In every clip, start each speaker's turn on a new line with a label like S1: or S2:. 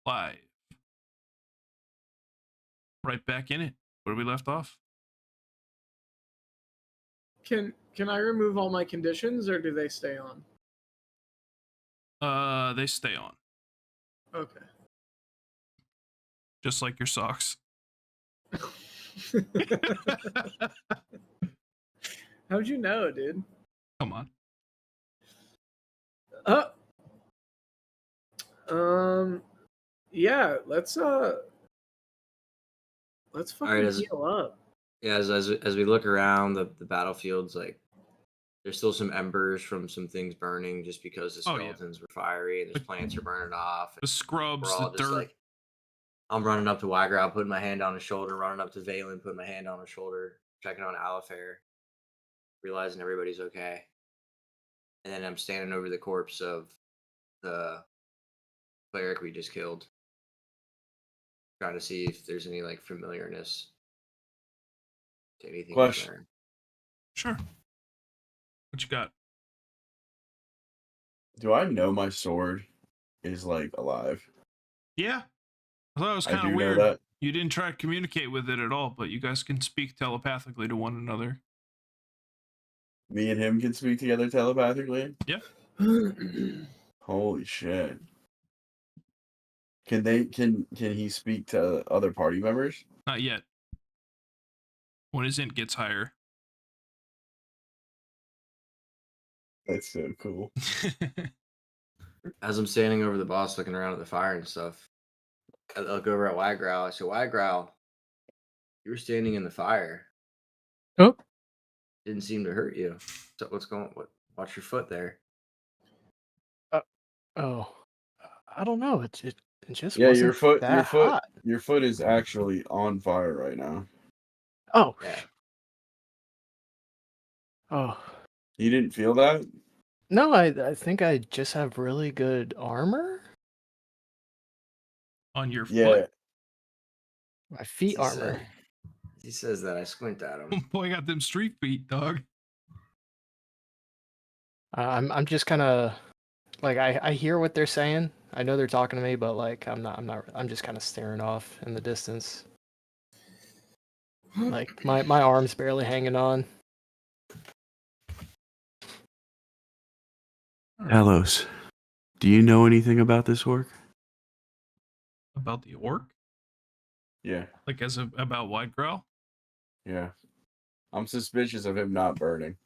S1: live. Right back in it. Where we left off.
S2: Can I remove all my conditions, or do they stay on?
S1: They stay on.
S2: Okay.
S1: Just like your socks.
S2: How'd you know, dude?
S1: Come on.
S2: Yeah, let's fucking
S3: right,
S2: heal up.
S3: Yeah, as we look around the battlefield's like there's still some embers from some things burning just because the skeletons were fiery and there's plants are burning off.
S1: The scrubs,
S3: we're all
S1: the
S3: just
S1: dirt.
S3: like I'm running up to Widegrowl, putting my hand on his shoulder, running up to Valan, putting my hand on his shoulder, checking on Alafair, realizing everybody's okay. And then I'm standing over the corpse of the cleric we just killed, trying to see if there's any like familiarness to anything in there.
S1: Sure. What you got?
S4: Do I know my sword is like alive?
S1: Yeah. I thought it was kind of weird.
S4: Know that.
S1: You didn't try to communicate with it at all, but you guys can speak telepathically to one another.
S4: Me and him can speak together telepathically?
S1: Yeah.
S4: Holy shit. Can he speak to other party members?
S1: Not yet. When his int gets higher.
S4: That's so cool.
S3: As I'm standing over the boss looking around at the fire and stuff, I look over at Widegrowl. I say, Widegrowl, you were standing in the fire.
S5: Oh.
S3: Didn't seem to hurt you. So what's going on? Watch your foot there.
S5: I don't know. It just
S4: yeah,
S5: wasn't
S4: your foot
S5: that hot.
S4: Your foot is actually on fire right now.
S5: Oh.
S3: Yeah.
S5: Oh.
S4: You didn't feel that?
S5: No, I think I just have really good armor.
S1: On your foot?
S5: My feet armor.
S3: He says that. I squint at him.
S1: Boy, got them street feet, dog.
S5: I'm just kind of like I hear what they're saying. I know they're talking to me, but like I'm just kind of staring off in the distance. Like my arm's barely hanging on.
S4: Talos, do you know anything about this orc?
S1: About the orc?
S4: Yeah.
S1: Like about Widegrowl?
S4: Yeah. I'm suspicious of him not burning.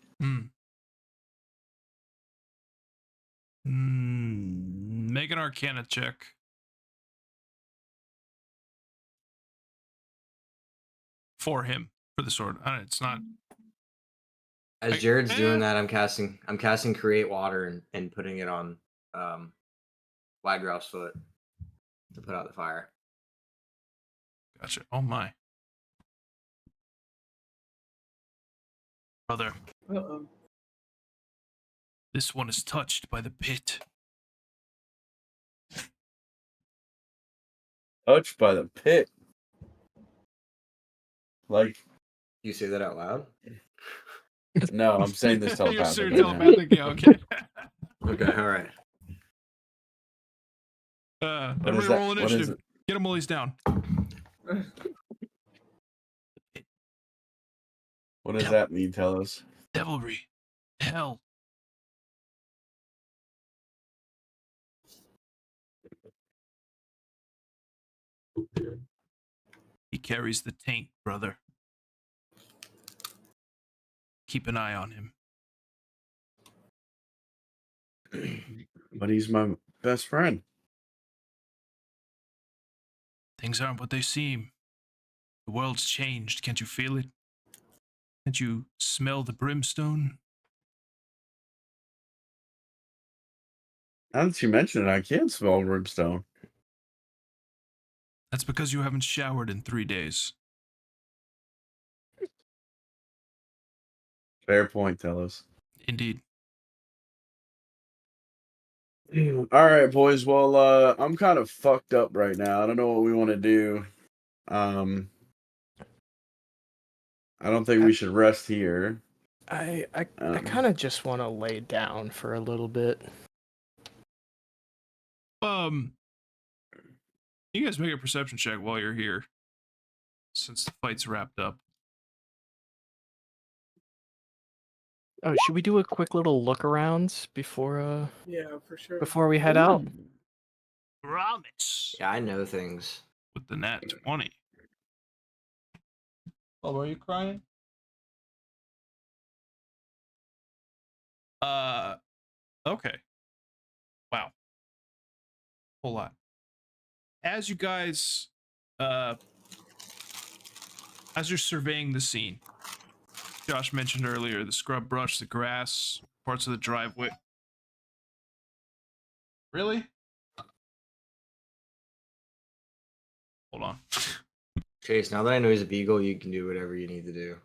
S1: Make an Arcana check. For him, for the sword. It's not.
S3: As Jared's doing that, I'm casting Create Water and putting it on Widegrowl's foot to put out the fire.
S1: Gotcha. Oh my. Brother.
S2: Uh-oh.
S1: This one is touched by the pit.
S4: Touched by the pit? Like...
S3: You say that out loud?
S4: No, I'm saying this telepathically.
S1: You're telepathically, okay.
S3: Okay, alright.
S1: Everybody roll initiative. Get them while he's down.
S4: What does that mean? Tell us.
S1: Devilry. Hell. He carries the taint, brother. Keep an eye on him.
S4: But he's my best friend.
S1: Things aren't what they seem. The world's changed. Can't you feel it? Can't you smell the brimstone?
S4: Now that you mention it, I can smell brimstone.
S1: That's because you haven't showered in 3 days.
S4: Fair point, Telos.
S1: Indeed.
S4: All right, boys. Well, I'm kind of fucked up right now. I don't know what we want to do. I don't think we should rest here.
S5: I kind of just want to lay down for a little bit.
S1: You guys make a perception check while you're here, since the fight's wrapped up.
S5: Oh, should we do a quick little look around before
S2: Yeah, for sure.
S5: before we head out?
S1: Promise.
S3: Yeah, I know things.
S1: With the nat 20. Oh, were you crying? Okay. Wow. Whole lot. As you guys, as you're surveying the scene, Josh mentioned earlier the scrub brush, the grass, parts of the driveway. Really? Hold on.
S3: Chase, now that I know he's a beagle, you can do whatever you need to do.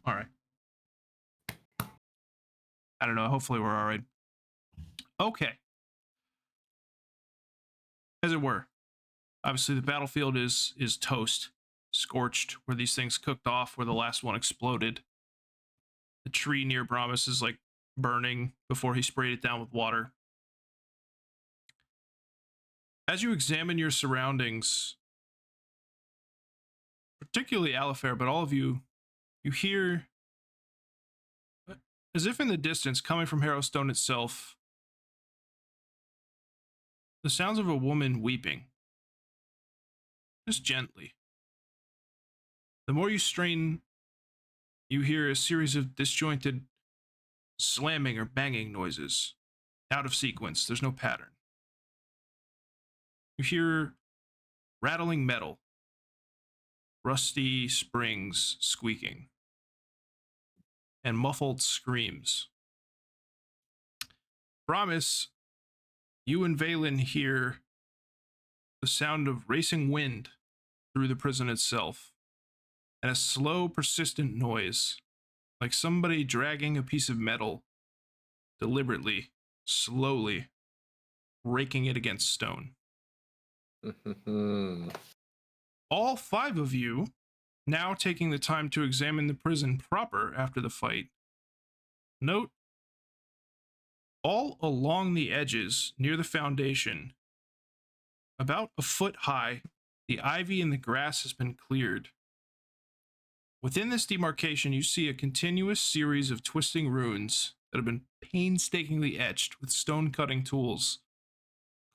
S1: All right. I don't know. Hopefully we're all right. Okay. As it were, obviously the battlefield is toast, scorched, where these things cooked off, where the last one exploded. The tree near Brommus is like burning before he sprayed it down with water. As you examine your surroundings, particularly Alafair, but all of you, you hear, as if in the distance, coming from Harrowstone itself, the sounds of a woman weeping. Just gently. The more you strain, you hear a series of disjointed slamming or banging noises. Out of sequence, there's no pattern. You hear rattling metal, rusty springs squeaking, and muffled screams. Promise, you and Valan hear the sound of racing wind through the prison itself, and a slow, persistent noise, like somebody dragging a piece of metal deliberately, slowly, raking it against stone. All 5 of you, now taking the time to examine the prison proper after the fight, note all along the edges near the foundation, about a foot high, the ivy and the grass has been cleared. Within this demarcation, you see a continuous series of twisting runes that have been painstakingly etched with stone cutting tools,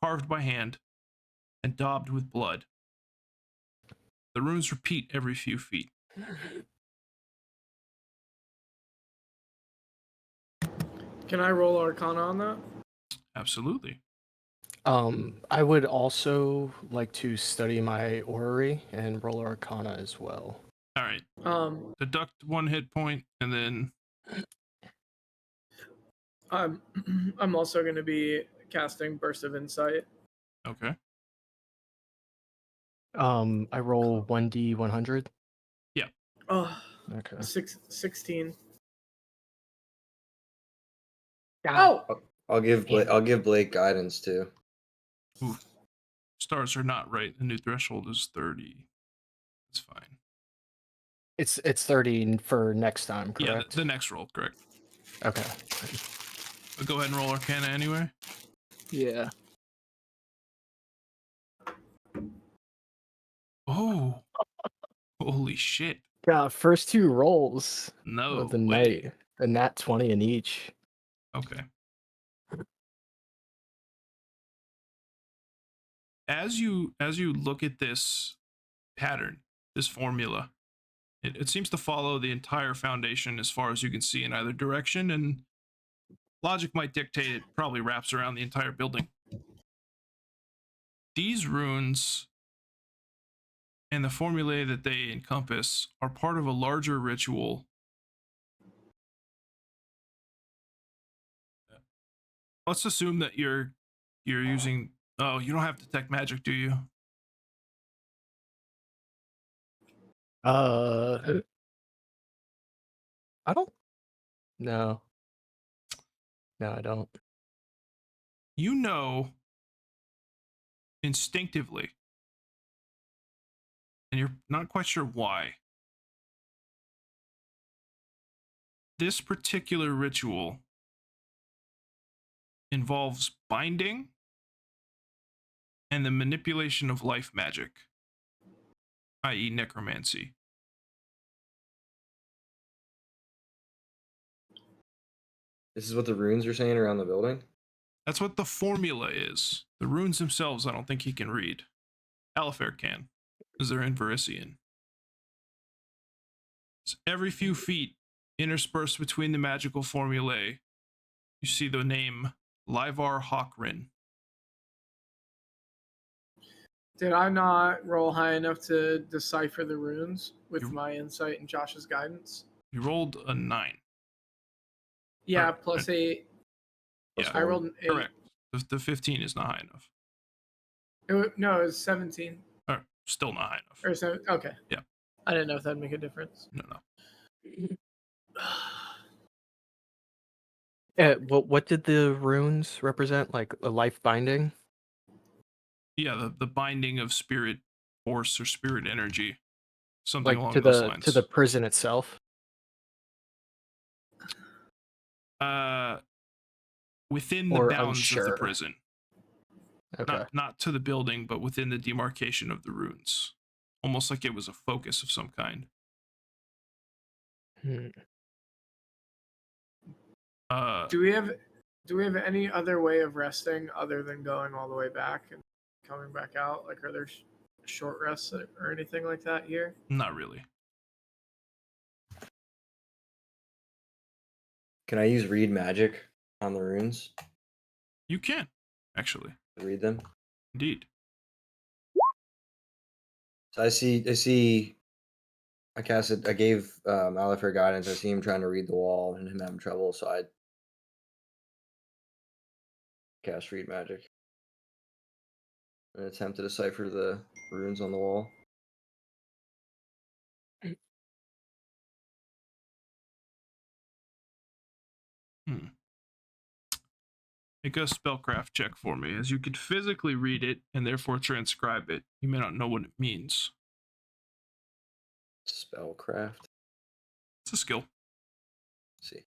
S1: carved by hand, and daubed with blood. The runes repeat every few feet.
S2: Can I roll Arcana on that?
S1: Absolutely.
S5: I would also like to study my orrery and roll Arcana as well.
S1: All right.
S2: Deduct
S1: 1 hit point, and then
S2: I'm also going to be casting Burst of Insight.
S1: okay.
S5: I roll 1d100.
S2: Oh,
S5: Okay.
S2: 16.
S5: God.
S2: Oh,
S3: I'll give Blake guidance too.
S1: Ooh. Stars are not right. The new threshold is 30. That's fine.
S5: It's 30 for next time,
S1: Yeah,
S5: correct?
S1: the next roll, correct.
S5: Okay.
S1: But go ahead and roll Arcana anyway.
S5: Yeah.
S1: Oh. Holy shit.
S5: God, first 2 rolls
S1: No
S5: of the
S1: way.
S5: night. A nat 20 in each.
S1: Okay. As you look at this pattern, this formula, it seems to follow the entire foundation as far as you can see in either direction, and logic might dictate it probably wraps around the entire building. These runes and the formulae that they encompass are part of a larger ritual. Let's assume that you're using Oh, you don't have detect magic, do you?
S5: I don't. No. No, I don't.
S1: You know instinctively, and you're not quite sure why. This particular ritual involves binding and the manipulation of life magic, i.e., necromancy.
S3: This is what the runes are saying around the building?
S1: That's what the formula is. The runes themselves, I don't think he can read. Alafair can, because they're in Varisian. So every few feet, interspersed between the magical formulae, you see the name Livar Hawkrin.
S2: Did I not roll high enough to decipher the runes with
S1: You-
S2: my insight and Josh's guidance?
S1: You rolled a 9.
S2: Yeah,
S1: Or-
S2: plus 8.
S1: Yeah,
S2: I rolled an 8.
S1: correct. The 15 is not high enough.
S2: No, it was 17.
S1: Or still not high enough.
S2: Or 7. Okay.
S1: Yeah.
S2: I didn't know if that'd make a difference.
S1: No.
S5: What did the runes represent? Like a life binding?
S1: Yeah, the binding of spirit force or spirit energy. Something
S5: Like
S1: along
S5: to
S1: those
S5: the
S1: lines.
S5: to the prison itself?
S1: Within the
S5: Or
S1: bounds of the
S5: unsure?
S1: prison.
S5: Okay.
S1: Not to the building, but within the demarcation of the runes. Almost like it was a focus of some kind.
S5: Hmm.
S2: Do we have any other way of resting other than going all the way back and coming back out? Like, are there short rests or anything like that here?
S1: Not really.
S3: Can I use read magic on the runes
S1: You can, actually.
S3: to read them?
S1: Indeed.
S3: So I gave Alafair guidance. I see him trying to read the wall and him having trouble, so I cast read magic. An attempt to decipher the runes on the wall.
S1: Make a spellcraft check for me, as you could physically read it and therefore transcribe it. You may not know what it means.
S3: Spellcraft.
S1: It's a skill.
S3: Let's see.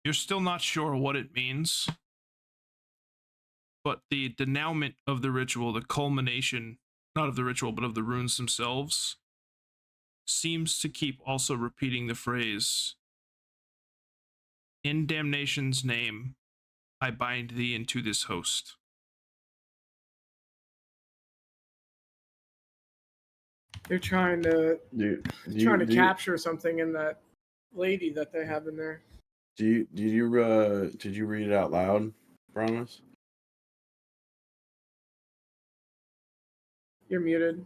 S1: You're still not sure what it means, but the denouement of the ritual, the culmination, not of the ritual, but of the runes themselves, seems to keep also repeating the phrase, "In damnation's name, I bind thee into this host."
S2: They're trying to
S4: Do
S2: capture something in that lady that they have in there.
S4: did you read it out loud, Brommus?
S2: You're muted.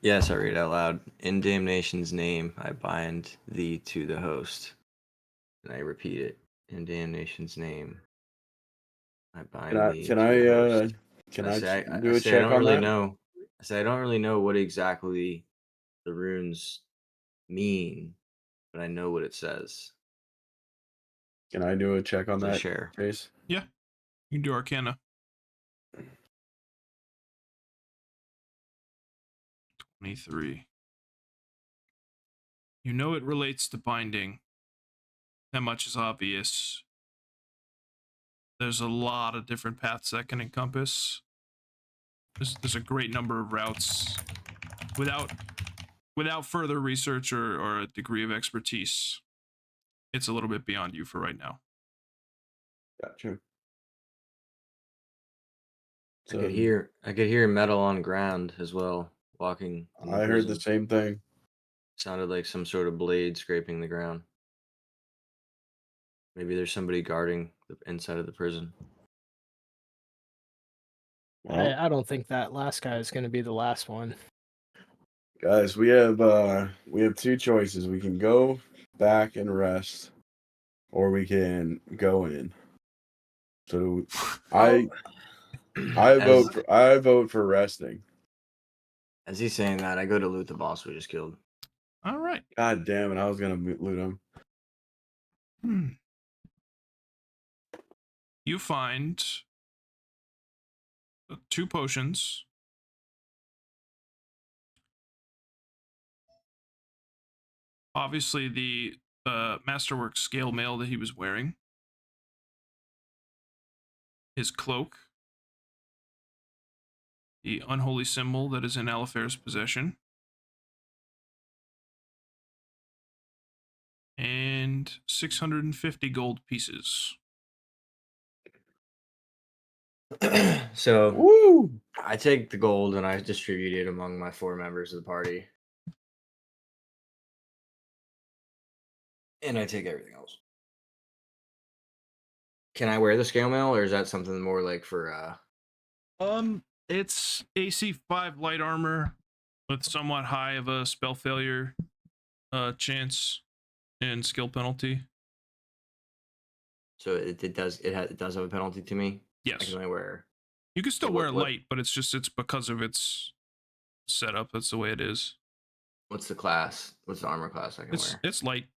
S3: Yes, I read out loud. In damnation's name, I bind thee to the host. And I repeat it. In damnation's name, I bind thee to the host.
S4: Can
S3: I
S4: I
S3: say,
S4: do
S3: I
S4: a
S3: say
S4: check
S3: I don't
S4: on
S3: really
S4: that?
S3: know. I say I don't really know what exactly the runes mean, but I know what it says.
S4: Can I do a check on
S3: So
S4: that,
S3: share.
S4: Chase?
S1: Yeah, you can do Arcana. 23. You know it relates to binding. That much is obvious. There's a lot of different paths that can encompass. There's a great number of routes. Without further research or a degree of expertise, it's a little bit beyond you for right now.
S4: Gotcha.
S3: I could hear metal on ground as well, walking.
S4: I heard the same thing.
S3: Sounded like some sort of blade scraping the ground. Maybe there's somebody guarding the inside of the prison.
S4: Well,
S5: I don't think that last guy is going to be the last one.
S4: guys, we have two choices. We can go back and rest, or we can go in. So I vote for resting.
S3: As he's saying that, I go to loot the boss we just killed.
S1: All right.
S4: God damn it! I was gonna loot him.
S1: You find 2 potions. Obviously, the masterwork scale mail that he was wearing. His cloak. The unholy symbol that is in Alafair's possession. And 650 gold pieces.
S3: So
S4: Woo!
S3: I take the gold and I distribute it among my 4 members of the party. And I take everything else. Can I wear the scale mail, or is that something more like for
S1: It's AC 5 light armor with somewhat high of a spell failure chance and skill penalty.
S3: so it does have a penalty to me? I
S1: Yes.
S3: can only wear.
S1: You can still
S3: What-
S1: wear
S3: what-
S1: light, but it's because of its setup. That's the way it is.
S3: What's the class? What's the armor class I can wear?
S1: It's light.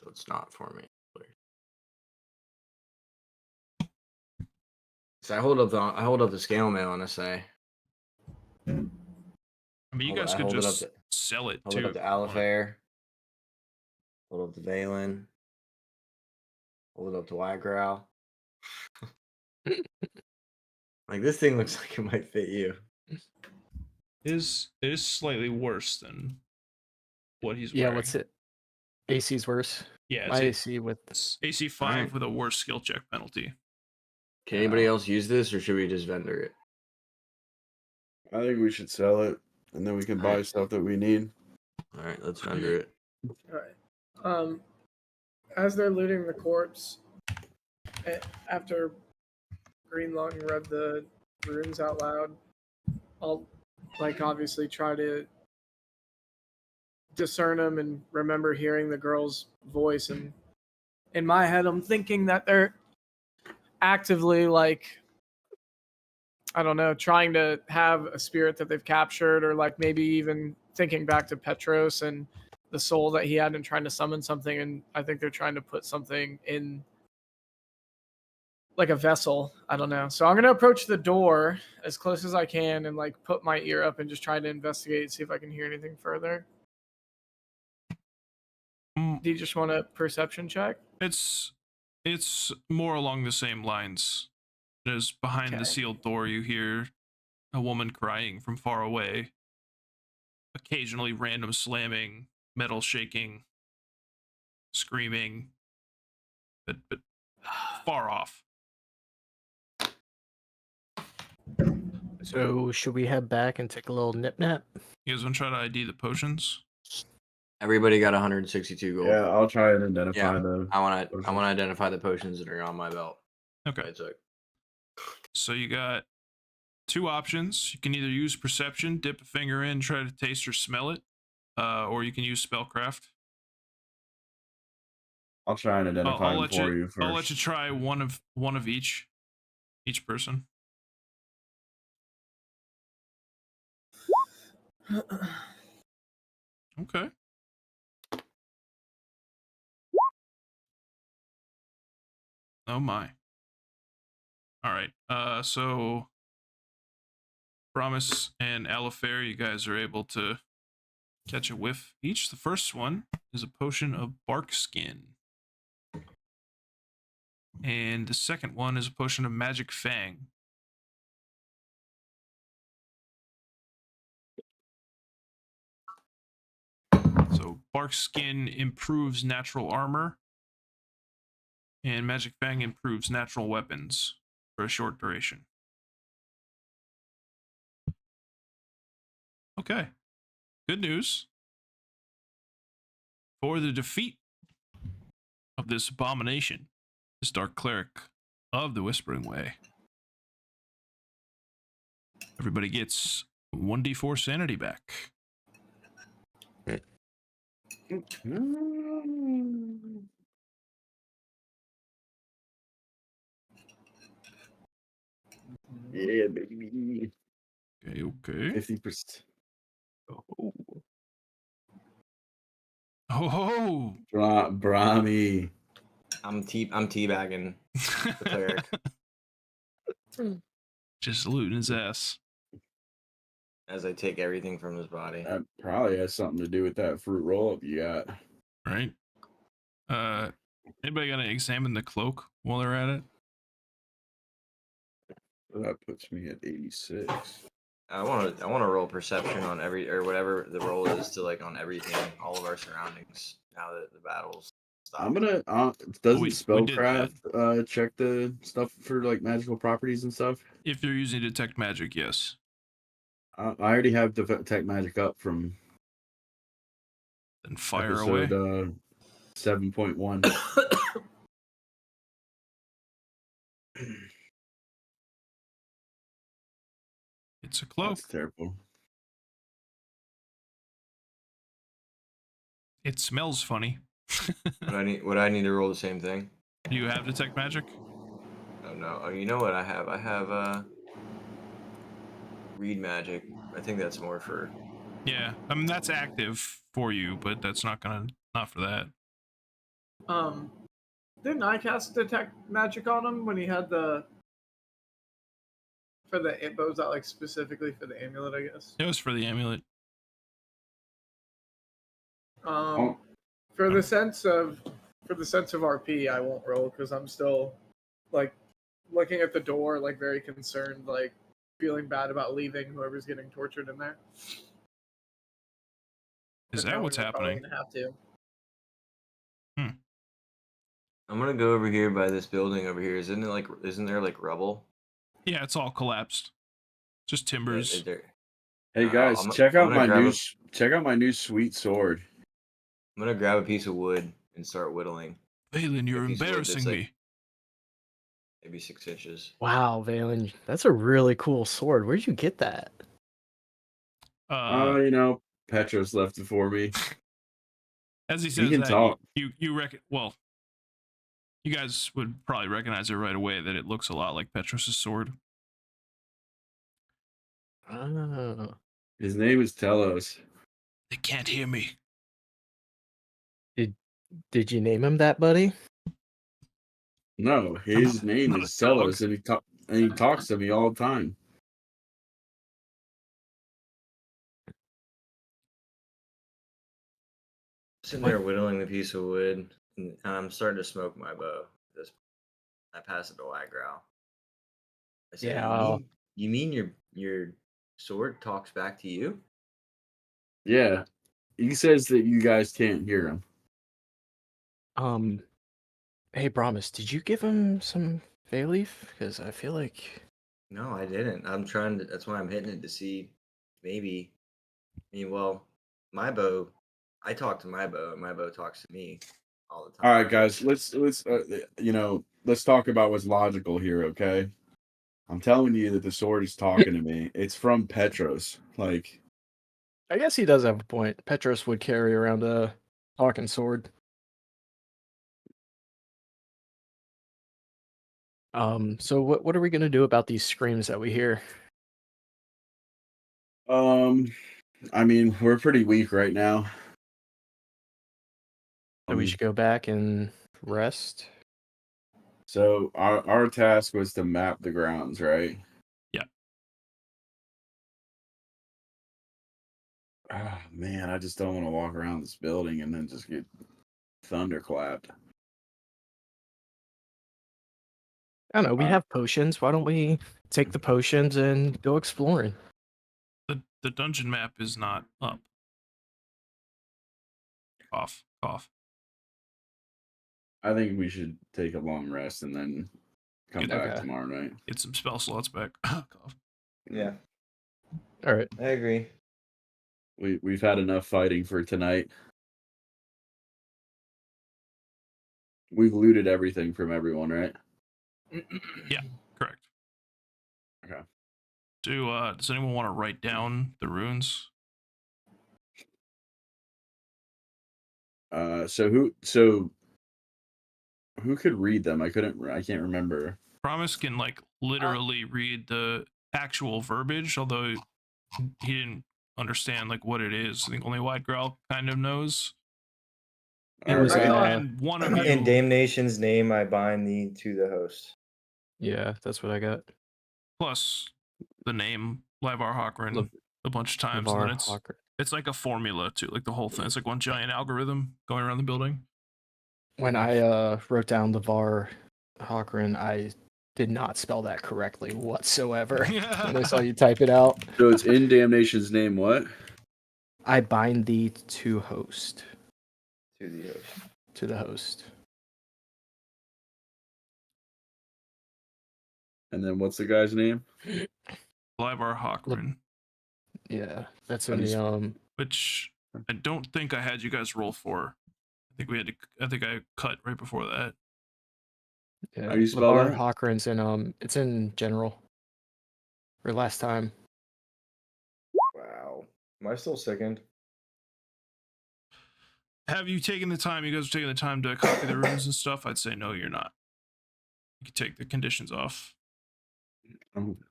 S3: So it's not for me. So I hold up the scale mail and I say,
S1: I mean, you guys could
S3: hold it up
S1: just
S3: to-
S1: sell it
S3: hold
S1: too.
S3: it up to Alafair, hold up to Valan, hold it up to Widegrowl. Like, this thing looks like it might fit you.
S1: It is slightly worse than what he's
S5: Yeah,
S1: wearing.
S5: what's it? AC's worse.
S1: Yeah,
S5: My
S1: it's
S5: AC with
S1: AC 5
S3: Alright.
S1: with a worse skill check penalty.
S3: Can anybody else use this, or should we just vendor it?
S4: I think we should sell it, and then we can buy
S3: Alright.
S4: stuff that we need.
S3: All right, let's vendor it.
S2: All right. As they're looting the corpse, after Greenlung read the runes out loud, I'll obviously try to discern them and remember hearing the girl's voice. And in my head, I'm thinking that they're actively I don't know, trying to have a spirit that they've captured, or maybe even thinking back to Petros and the soul that he had and trying to summon something. And I think they're trying to put something in a vessel. I don't know. So I'm going to approach the door as close as I can and put my ear up and just try to investigate, see if I can hear anything further. Do you just want a perception check?
S1: It's more along the same lines. As behind
S2: Okay.
S1: the sealed door, you hear a woman crying from far away. Occasionally random slamming, metal shaking, screaming, but far off.
S5: So should we head back and take a little nip nap?
S1: You guys want to try to ID the potions?
S3: Everybody got 162 gold.
S4: Yeah, I'll try and identify
S3: Yeah,
S4: the.
S3: I want to identify the potions that are on my belt.
S1: Okay.
S3: I took.
S1: So you got 2 options. You can either use perception, dip a finger in, try to taste or smell it, or you can use spellcraft.
S4: I'll try and identify them for you first.
S1: I'll let you try one of each person. Okay. Oh my. All right. So Brommus and Alafair, you guys are able to catch a whiff each. The first one is a potion of bark skin. And the second one is a potion of magic fang. So bark skin improves natural armor, and magic fang improves natural weapons for a short duration. Okay. Good news. For the defeat of this abomination, this dark cleric of the Whispering Way, everybody gets 1d4 sanity back.
S4: Yeah, baby.
S1: Okay.
S4: 50%.
S1: Oh.
S4: Brahmi.
S3: I'm teabagging the cleric
S1: Just looting his ass.
S3: as I take everything from his body.
S4: That probably has something to do with that fruit roll up you got.
S1: Right? Anybody gonna examine the cloak while they're at it?
S4: That puts me at 86.
S3: I want to roll perception on every or whatever the roll is to like on everything, all of our surroundings. Now that the battle's stopped.
S4: I'm gonna. Doesn't
S1: we did
S4: spellcraft check the stuff for like magical properties and stuff?
S1: If you're using detect magic, yes.
S4: I already have detect magic up from
S1: Then fire
S4: episode
S1: away.
S4: 7.1.
S1: It's a cloak.
S4: That's terrible.
S1: It smells funny.
S3: Would I need to roll the same thing?
S1: Do you have detect magic?
S3: Oh no. Oh, you know what I have? I have read magic. I think that's more for.
S1: Yeah, I mean that's active for you, but that's not for that.
S2: Didn't I cast detect magic on him when he had the but was that like specifically for the amulet, I guess?
S1: It was for the amulet.
S2: For the sense of RP, I won't roll because I'm still like looking at the door, like very concerned, like feeling bad about leaving whoever's getting tortured in there.
S1: Is that what's happening?
S2: Gonna have to.
S3: I'm gonna go over here by this building over here. Isn't there like rubble?
S1: Yeah, it's all collapsed. Just timbers.
S4: Hey guys, check out my new sweet sword.
S3: I'm gonna grab a piece of wood and start whittling.
S1: Valan, you're embarrassing me.
S3: Maybe 6 inches.
S5: Wow, Valan, that's a really cool sword. Where'd you get that?
S4: Petros left it for me.
S1: As he says
S4: can
S1: that,
S4: talk.
S1: you reckon? Well, you guys would probably recognize it right away that it looks a lot like Petros' sword.
S5: Oh.
S4: His name is Telos.
S1: They can't hear me.
S5: Did you name him that, buddy?
S4: No, his name is Telos, and he talks to me all the time.
S3: Sitting there whittling the piece of wood, and I'm starting to smoke my bow. I pass it to Widegrowl. I say,
S5: Yeah.
S3: You mean your sword talks back to you?
S4: Yeah, he says that you guys can't hear him.
S5: Hey, Brommus, did you give him some bay leaf? Because I feel like...
S3: No, I didn't. I'm trying to. That's why I'm hitting it to see maybe. My bow. I talk to my bow, and my bow talks to me all the time.
S4: All right, guys, let's talk about what's logical here, okay? I'm telling you that the sword is talking to me. It's from Petros. Like,
S5: I guess he does have a point. Petros would carry around a talking sword. So what are we gonna do about these screams that we hear?
S4: I mean, we're pretty weak right now.
S5: So we should go back and rest.
S4: So our task was to map the grounds, right?
S1: Yeah.
S4: Oh, man, I just don't want to walk around this building and then just get thunderclapped.
S5: I don't know, we have potions. Why don't we take the potions and go exploring?
S1: The dungeon map is not up. Cough.
S4: I think we should take a long rest and then come back tomorrow night.
S1: Get some spell slots back. Cough.
S3: Yeah.
S5: All right.
S3: I agree.
S4: we've had enough fighting for tonight. We've looted everything from everyone, right?
S1: Yeah, correct.
S4: Okay.
S1: Does anyone want to write down the runes?
S4: So who could read them? I can't remember.
S1: Promise can like literally read the actual verbiage, although he didn't understand like what it is. I think only Widegrowl kind of knows.
S5: It was
S1: And one of you
S3: In Damnation's name, I bind thee to the host.
S5: yeah, that's what I got.
S1: plus the name Livar Hockren
S5: Lav-
S1: a bunch of times, and
S5: Lavar
S1: then
S5: Hawker.
S1: it's like a formula too, like the whole thing. It's like one giant algorithm going around the building.
S5: When I wrote down Lavar Hawkeren, I did not spell that correctly whatsoever. When I saw you type it out.
S4: So it's in Damnation's name. What?
S5: I bind thee to host.
S3: To the host.
S5: To the host.
S4: And then what's the guy's name?
S1: Livar Hockren,
S5: Yeah, that's
S4: How
S5: in
S4: do you
S5: the
S1: which I don't think I had you guys roll for. I think I cut right before that.
S5: yeah,
S4: How do you spell
S5: Lavar
S4: that?
S5: Hawkeren's in it's in general. Or last time.
S3: Wow. Am I still second?
S1: Have you taken the time? You guys are taking the time to copy the runes and stuff? I'd say no, you're not. You can take the conditions off.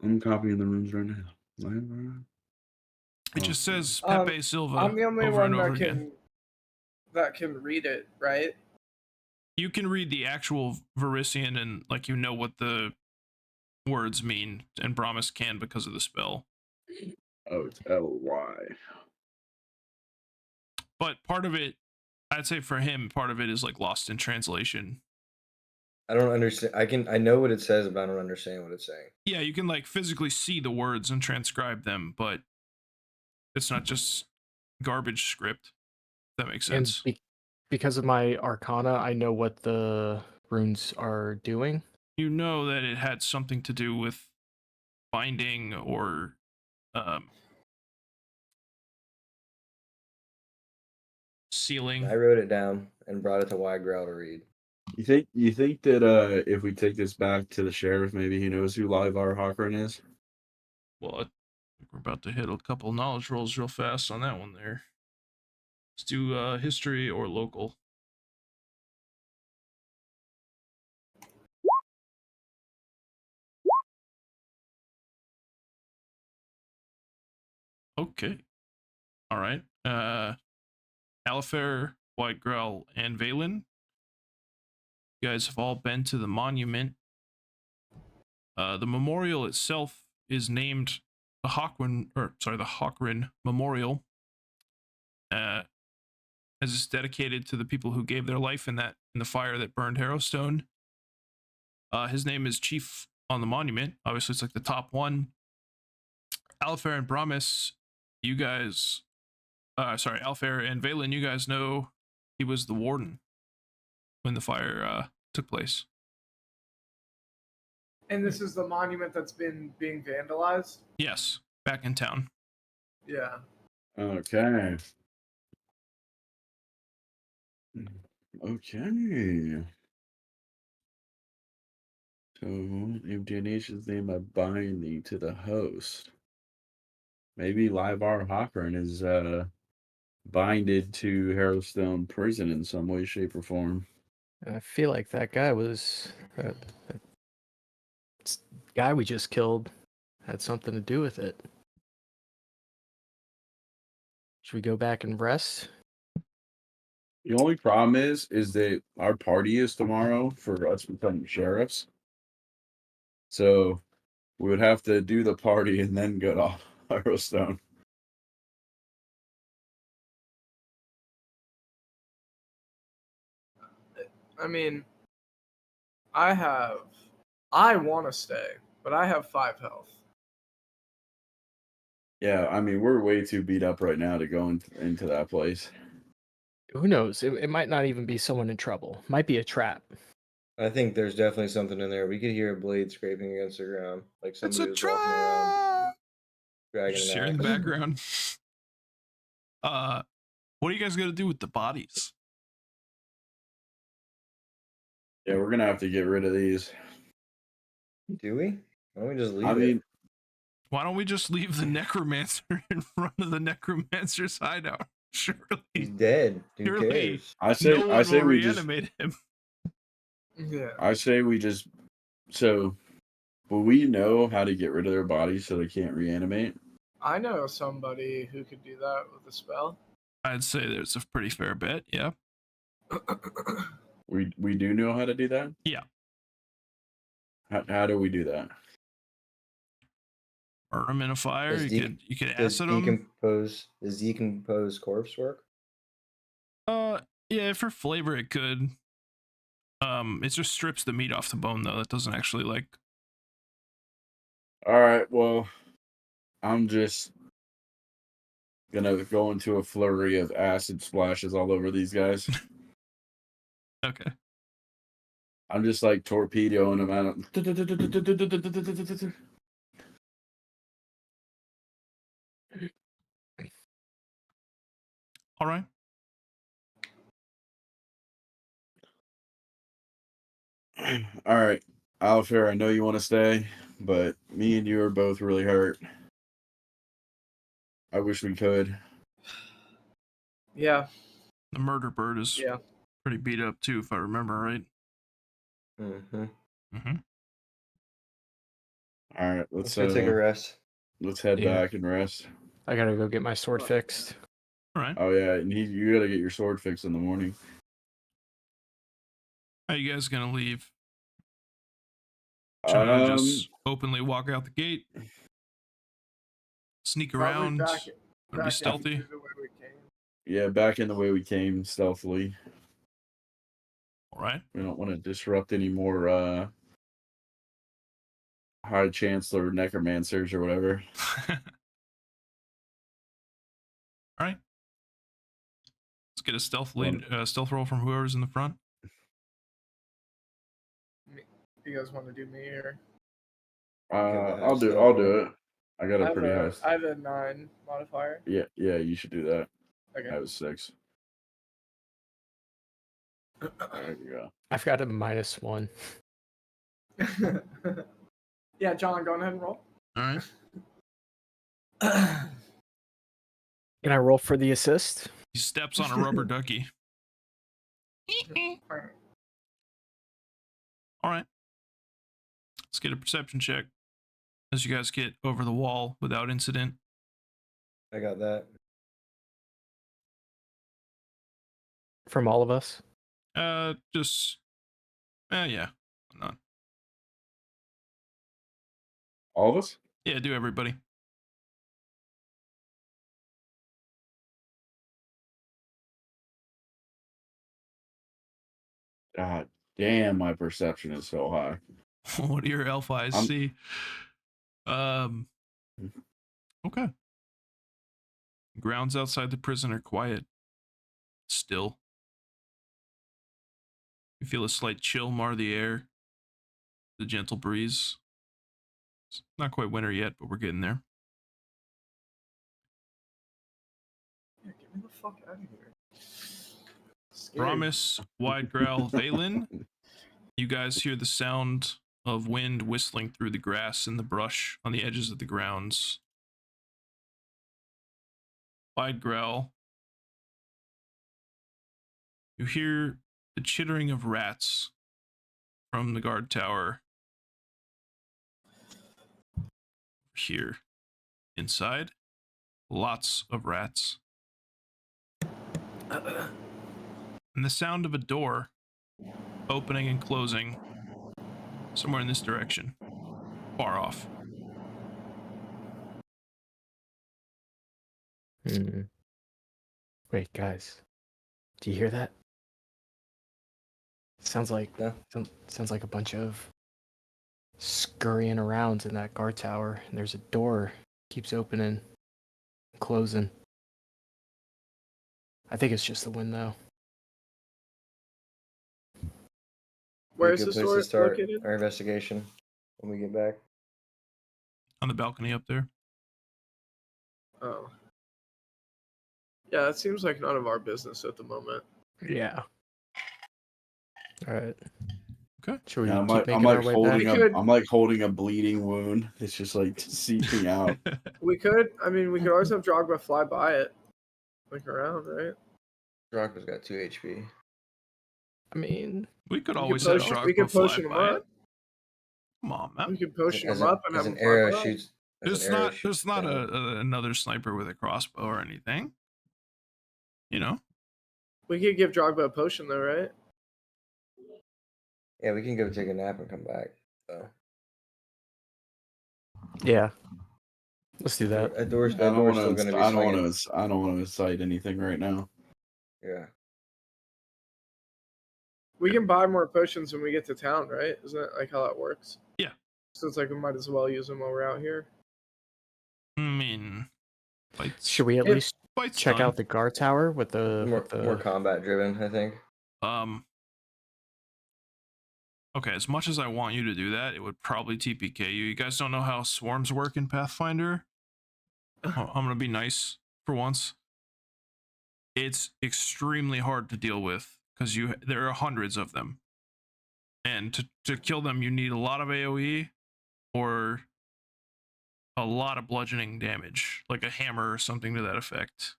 S4: I'm copying the runes right now.
S1: It just says
S2: Um,
S1: Pepe Silva
S2: I'm the only
S1: over and
S2: one
S1: over
S2: that
S1: again.
S2: can read it, right?
S1: You can read the actual Varisian and like you know what the words mean, and Brommus can because of the spell.
S4: Oh, it's L-Y.
S1: But part of it, I'd say for him, part of it is like lost in translation.
S3: I don't understand. I know what it says, but I don't understand what it's saying.
S1: Yeah, you can like physically see the words and transcribe them, but it's not just garbage script. If that makes sense.
S5: And because of my arcana, I know what the runes are doing.
S1: You know that it had something to do with binding or sealing.
S3: I wrote it down and brought it to Widegrowl to read.
S4: You think that if we take this back to the sheriff, maybe he knows who Livar Hawkern is?
S1: Well, I think we're about to hit a couple knowledge rolls real fast on that one there. Let's do history or local. Okay. All right. Alafair, Widegrowl, and Valan. You guys have all been to the monument. The memorial itself is named the Hockren Memorial. As it's dedicated to the people who gave their life in the fire that burned Harrowstone. His name is Chief on the monument. Obviously, it's like the top one. Alafair and Brommus, you guys, Alafair and Valan, you guys know he was the warden when the fire took place.
S2: And this is the monument that's been being vandalized?
S1: Yes, back in town.
S2: Yeah.
S4: Okay. Okay. So, if Danation's name, I bind thee to the host. Maybe Livar Hawkern is binded to Harrowstone prison in some way, shape, or form.
S5: I feel like that guy was that guy we just killed had something to do with it. Should we go back and rest?
S4: The only problem is that our party is tomorrow for us becoming sheriffs. So we would have to do the party and then go to Harrowstone.
S2: I mean, I want to stay, but I have 5 health.
S4: Yeah, I mean, we're way too beat up right now to go into that place.
S5: Who knows? It might not even be someone in trouble. Might be a trap.
S3: I think there's definitely something in there. We could hear a blade scraping against the ground, like
S1: It's
S3: somebody
S1: a
S3: was walking around
S1: trap.
S3: dragging
S1: Just
S3: an
S1: hear in the
S3: axe.
S1: background. What are you guys gonna do with the bodies?
S4: Yeah, we're gonna have to get rid of these.
S3: Do we? Why don't we just leave
S4: I
S3: it?
S4: mean,
S1: Why don't we just leave the necromancer in front of the necromancer's hideout?
S3: He's
S1: Surely,
S3: dead. Who
S1: surely
S3: cares?
S4: I say
S1: no one will
S4: we just
S1: reanimate him.
S2: Yeah.
S4: I say we just so will we know how to get rid of their bodies so they can't reanimate?
S2: I know somebody who could do that with a spell.
S1: I'd say there's a pretty fair bet. Yeah.
S4: We do know how to do that?
S1: Yeah.
S4: How do we do that?
S1: Burn them in a fire.
S3: Does
S1: You could
S3: Does
S1: acid them.
S3: decomposed corpse work?
S1: Yeah, for flavor it could. It just strips the meat off the bone though. That doesn't actually like.
S4: All right, well, I'm just gonna go into a flurry of acid splashes all over these guys.
S1: Okay.
S4: I'm just like torpedoing them out.
S1: All right.
S4: All right, Alafair, I know you want to stay, but me and you are both really hurt. I wish we could.
S2: Yeah.
S1: The murder bird is
S2: Yeah.
S1: pretty beat up too, if I remember right.
S3: Mm-hmm.
S1: Mm-hmm.
S4: All right,
S3: Let's go take a rest.
S4: let's head
S5: Yeah.
S4: back and rest.
S5: I gotta go get my sword fixed.
S1: All right.
S4: Oh yeah, and you gotta get your sword fixed in the morning.
S1: How you guys gonna leave? Trying to just openly walk out the gate, sneak
S2: Probably
S1: around,
S2: back
S1: be
S2: into
S1: stealthy.
S2: the way we came.
S4: Yeah, back in the way we came, stealthily.
S1: All right.
S4: We don't want to disrupt any more High Chancellor necromancers or whatever.
S1: All right. Let's get a stealth roll from whoever's in the front.
S2: You guys want to do me or?
S4: I'll do it. I got a pretty high.
S2: I have a 9 modifier.
S4: Yeah, you should do that.
S2: Okay.
S4: I have a 6. There you go.
S5: I've got a -1.
S2: Yeah, John, go ahead and roll.
S1: All right.
S5: Can I roll for the assist?
S1: He steps on a rubber ducky. All right. Let's get a perception check as you guys get over the wall without incident.
S3: I got that.
S5: From all of us?
S1: Yeah. Why not?
S4: All of us?
S1: Yeah, do everybody.
S4: God damn, my perception is so high.
S1: What do your elf eyes see? Okay. Grounds outside the prison are quiet. Still. You feel a slight chill mar the air. The gentle breeze. It's not quite winter yet, but we're getting there.
S2: Yeah, get me the fuck out of here. Scary.
S1: Brommus, Widegrowl, Valan. You guys hear the sound of wind whistling through the grass and the brush on the edges of the grounds. Widegrowl. You hear the chittering of rats from the guard tower. Here. Inside, lots of rats. And the sound of a door opening and closing somewhere in this direction, far off.
S5: Wait, guys. Do you hear that? Sounds like sounds like a bunch of scurrying around in that guard tower, and there's a door keeps opening, closing. I think it's just the wind, though.
S2: Where is
S3: Good
S2: the
S3: place
S2: store
S3: to start
S2: located?
S3: our investigation when we get back.
S1: On the balcony up there.
S2: Oh. Yeah, it seems like none of our business at the moment.
S5: Yeah. All right.
S1: Okay.
S5: Should we
S4: Yeah,
S5: keep making our way back?
S4: I'm like holding a bleeding wound. It's just like seeping out.
S2: We could always have Drogba fly by it, like around, right?
S3: Drogba's got 2 HP.
S5: I mean,
S1: We could
S2: We
S1: always
S2: could
S1: have
S2: potion,
S1: Drogba
S2: we could
S1: fly
S2: potion them
S1: by it.
S2: up.
S1: Come on, man.
S2: We could potion
S3: As
S2: them
S3: an-
S2: up and
S3: as
S2: have
S3: an
S2: them fly
S3: arrow
S2: by.
S3: shoots. as
S1: There's
S3: an arrow
S1: not
S3: shoots
S1: a
S3: down.
S1: another sniper with a crossbow or anything. You know?
S2: We could give Drogba a potion though, right?
S3: Yeah, we can go take a nap and come back. So
S5: yeah. Let's do that.
S3: that door's
S4: I
S3: still
S4: don't
S3: going to be
S4: want
S3: swinging.
S4: to. I don't want to cite anything right now.
S3: Yeah.
S2: We can buy more potions when we get to town, right? Isn't that like how that works?
S1: Yeah.
S2: So it's like we might as well use them while we're out here.
S1: I mean, fights.
S5: Should we at
S2: If-
S5: least
S1: Fights
S5: check
S1: done.
S5: out the guard tower with the
S3: More combat driven, I think.
S1: Okay, as much as I want you to do that, it would probably TPK you. You guys don't know how swarms work in Pathfinder? I'm gonna be nice for once. It's extremely hard to deal with because there are hundreds of them. And to kill them, you need a lot of AoE or a lot of bludgeoning damage, like a hammer or something to that effect.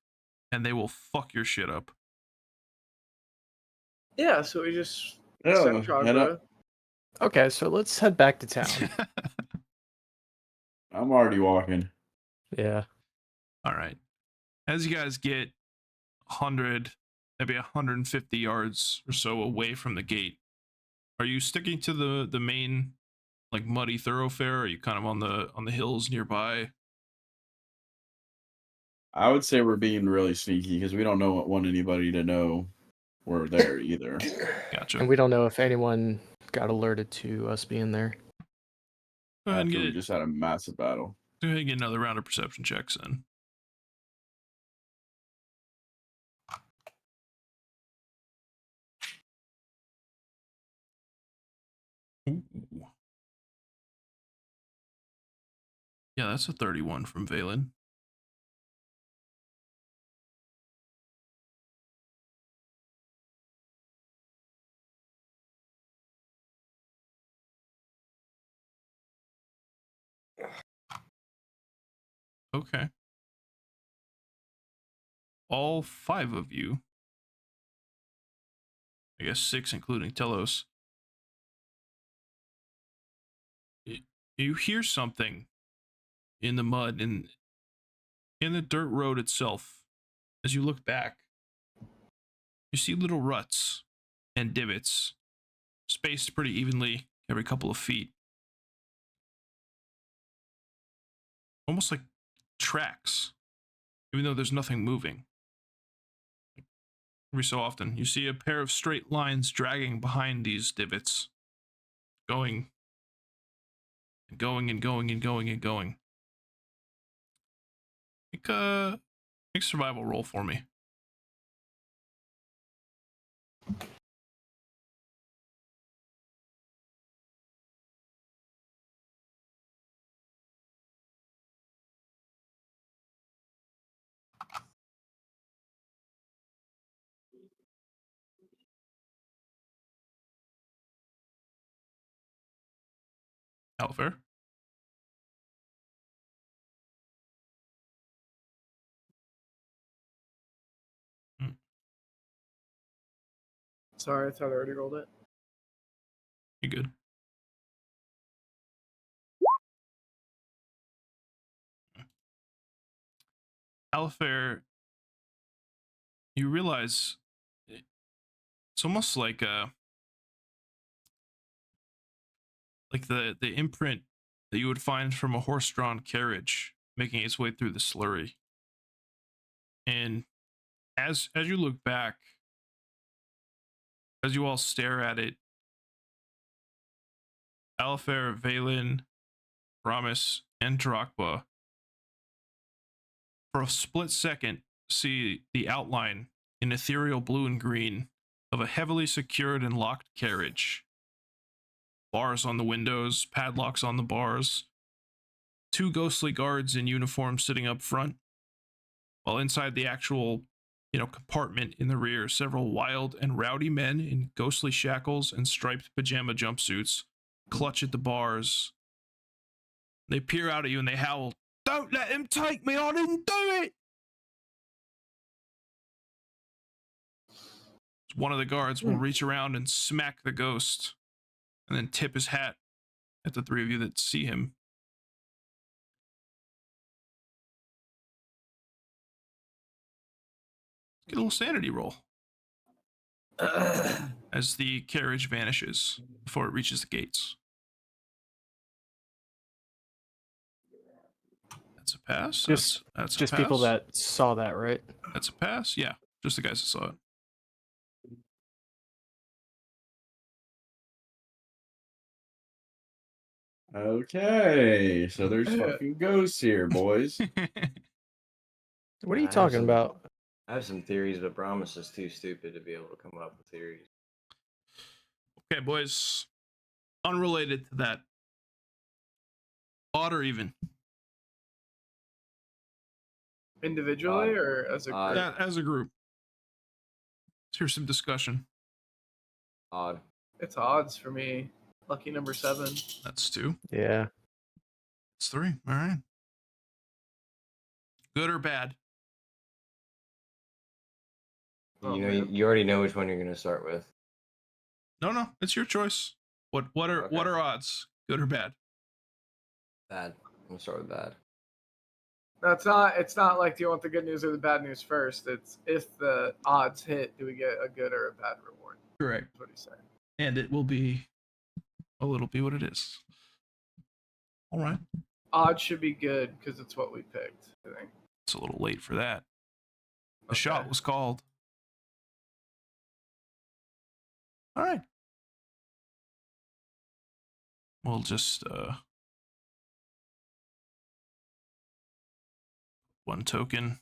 S1: And they will fuck your shit up.
S2: Yeah, so we just
S4: Yeah,
S2: send
S4: head
S2: Drogba.
S4: up.
S5: Okay, so let's head back to town.
S4: I'm already walking.
S5: Yeah.
S1: All right. As you guys get 100, maybe 150 yards or so away from the gate, are you sticking to the main like muddy thoroughfare? Or are you kind of on the hills nearby?
S4: I would say we're being really sneaky because we don't want anybody to know we're there either.
S1: Gotcha.
S5: And we don't know if anyone got alerted to us being there.
S1: Go ahead and
S4: After we
S1: get
S4: just had a massive battle.
S1: go ahead and get another round of perception checks then. Ooh. Yeah, that's a 31 from Valan. Okay. All 5 of you, I guess 6 including Telos, you hear something in the mud and in the dirt road itself. As you look back, you see little ruts and divots spaced pretty evenly every couple of feet. Almost like tracks, even though there's nothing moving. Every so often, you see a pair of straight lines dragging behind these divots, going and going and going and going and going. Make a survival roll for me. Alafair.
S2: Sorry, I thought I already rolled it.
S1: You good? Alafair, you realize it's almost like the imprint that you would find from a horse-drawn carriage making its way through the slurry. And as you look back, as you all stare at it, Alafair, Valan, Brommus, and Darakb, for a split second, see the outline in ethereal blue and green of a heavily secured and locked carriage. Bars on the windows, padlocks on the bars, 2 ghostly guards in uniform sitting up front, while inside the actual compartment in the rear, several wild and rowdy men in ghostly shackles and striped pajama jumpsuits clutch at the bars. They peer out at you and they howl, "Don't let him take me, I didn't do it!" One of the guards will reach around and smack the ghost and then tip his hat at the three of you that see him. Get a little sanity roll as the carriage vanishes before it reaches the gates. That's a pass. That's a
S5: Just
S1: pass.
S5: people that saw that, right?
S1: That's a pass. Yeah, just the guys that saw it.
S4: Okay, so there's fucking ghosts here, boys.
S5: What are you
S3: I have
S5: talking
S3: some-
S5: about?
S3: I have some theories, but Brommus is too stupid to be able to come up with theories.
S1: Okay, boys. Unrelated to that. Odd or even?
S2: Individually or as a
S3: Odd.
S2: group?
S1: Yeah, as a group. Let's hear some discussion.
S3: Odd.
S2: It's odds for me. Lucky number 7.
S1: That's 2.
S5: Yeah.
S1: It's 3. All right. Good or bad?
S2: Oh,
S3: You know,
S2: man.
S3: you already know which one you're gonna start with.
S1: No, it's your choice. What are
S3: Okay.
S1: what are odds? Good or bad?
S3: Bad. I'm gonna start with bad.
S2: It's not like do you want the good news or the bad news first. It's if the odds hit, do we get a good or a bad reward?
S1: Correct.
S2: That's what he's saying.
S1: And it'll be what it is. All right.
S2: Odds should be good because it's what we picked, I think.
S1: It's a little late for that. The
S2: Okay.
S1: shot was called. All right. We'll just one token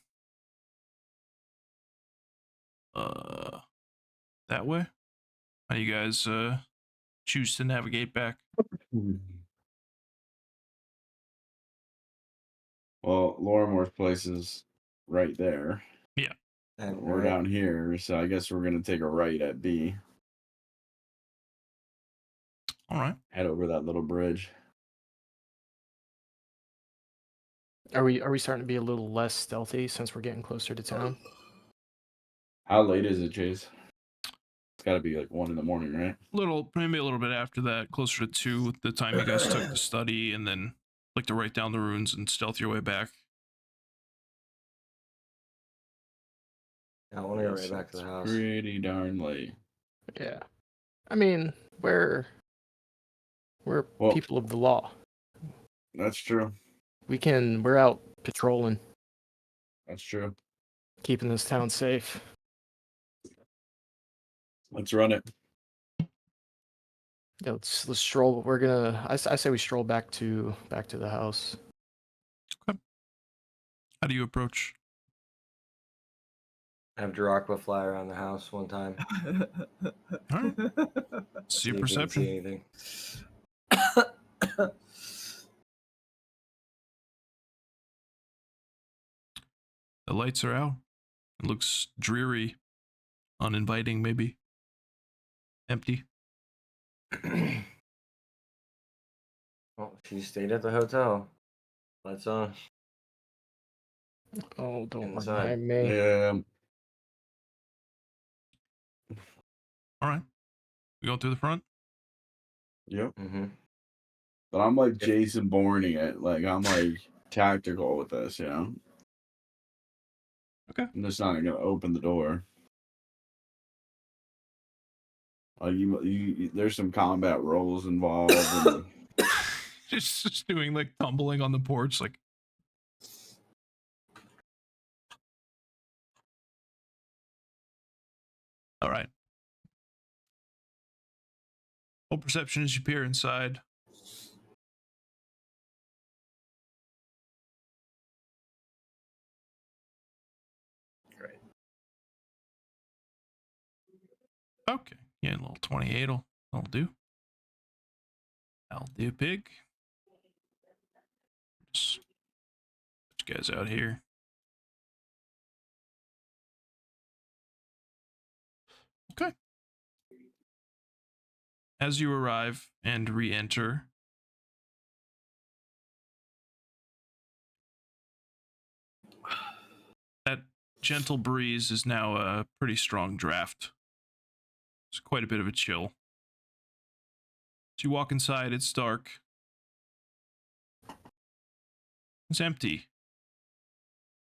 S1: that way. How you guys choose to navigate back?
S4: Well, Lorrimor's place is right there.
S1: Yeah.
S3: And
S4: We're down here, so I guess we're gonna take a right at B.
S1: All right.
S4: Head over that little bridge.
S5: Are we starting to be a little less stealthy since we're getting closer to town?
S4: How late is it, Chase? It's got to be like 1 a.m, right?
S1: Maybe a little bit after that, closer to 2, the time you guys took the study and then like to write down the runes and stealth your way back.
S3: I want to go
S4: Yes,
S3: right back to the
S4: it's
S3: house.
S4: Pretty darn late.
S5: Yeah. I mean, we're
S4: Well-
S5: people of the law.
S4: That's true.
S5: We're out patrolling,
S4: That's true.
S5: keeping this town safe.
S4: Let's run it.
S5: Yeah, let's stroll. I say we stroll back to the house.
S1: How do you approach?
S3: Have Darakb fly around the house one time.
S1: All right. See your
S3: if we can see
S1: perception.
S3: anything.
S1: The lights are out. It looks dreary, uninviting, maybe. Empty.
S3: Well, she stayed at the hotel. Lights on.
S5: Oh, don't
S3: Inside.
S5: remind me.
S4: Yeah.
S1: All right. We going through the front?
S4: Yep.
S3: Mm-hmm.
S4: But I'm like Jason Bourning it. Like I'm like tactical with this, you know.
S1: Okay.
S4: I'm just not gonna open the door. Like there's some combat rolls involved. And,
S1: just doing like tumbling on the porch, like. All right. Roll perception as you peer inside.
S2: Great.
S1: Okay. Yeah, a little 28 will do. I'll do, pig. Just put you guys out here. As you arrive and re-enter, that gentle breeze is now a pretty strong draft. It's quite a bit of a chill. As you walk inside, it's dark. It's empty.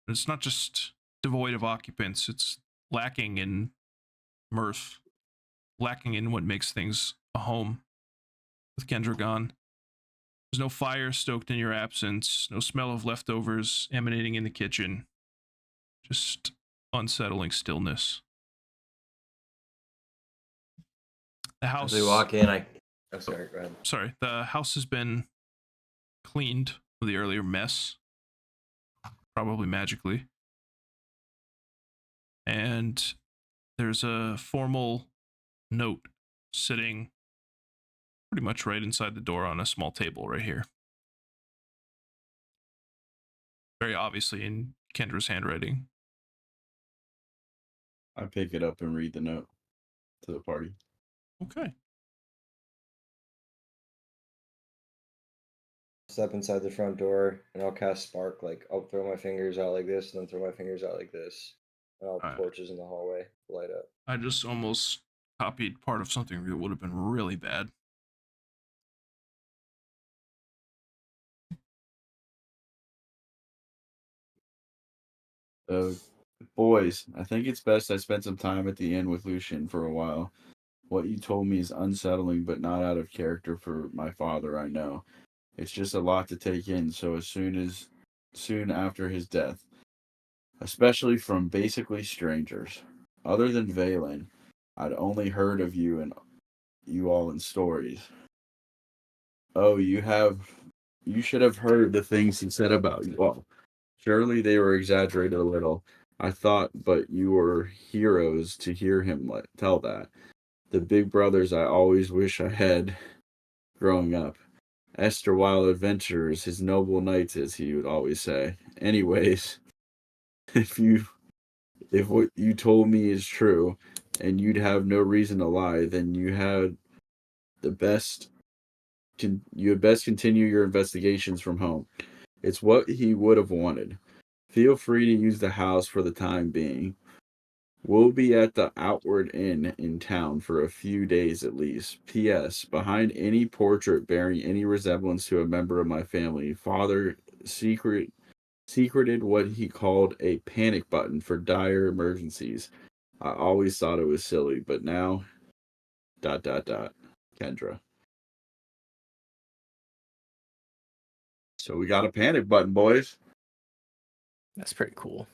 S1: It's not just devoid of occupants, it's lacking in mirth, lacking in what makes things a home. With Kendra gone, there's no fire stoked in your absence, no smell of leftovers emanating in the kitchen, just unsettling stillness. The house.
S3: As we walk in, oh, sorry, go ahead.
S1: Sorry, the house has been cleaned of the earlier mess, probably magically. And there's a formal note sitting pretty much right inside the door on a small table right here. Very obviously in Kendra's handwriting.
S4: I pick it up and read the note to the party.
S1: Okay.
S3: Step inside the front door and I'll cast spark. Like I'll throw my fingers out like this, and then throw my fingers out like this, and I'll
S1: Alright.
S3: torches in the hallway light up.
S1: I just almost copied part of something that would have been really bad.
S4: Boys, I think it's best I spend some time at the inn with Lucian for a while. What you told me is unsettling, but not out of character for my father, I know. It's just a lot to take in, so soon after his death. Especially from basically strangers. Other than Valan, I'd only heard of you and you all in stories. Oh, you should have heard the things he said about you all. Surely they were exaggerated a little. I thought, but you were heroes to hear him tell that. The big brothers I always wish I had growing up. Esther Wild Adventurers, his noble knights, as he would always say. Anyways, if what you told me is true, and you'd have no reason to lie, then you had best continue your investigations from home. It's what he would have wanted. Feel free to use the house for the time being. We'll be at the Outward Inn in town for a few days at least. P.S. Behind any portrait bearing any resemblance to a member of my family, Father secreted what he called a panic button for dire emergencies. I always thought it was silly, but now... ... Kendra. So we got a panic button, boys.
S5: That's pretty cool.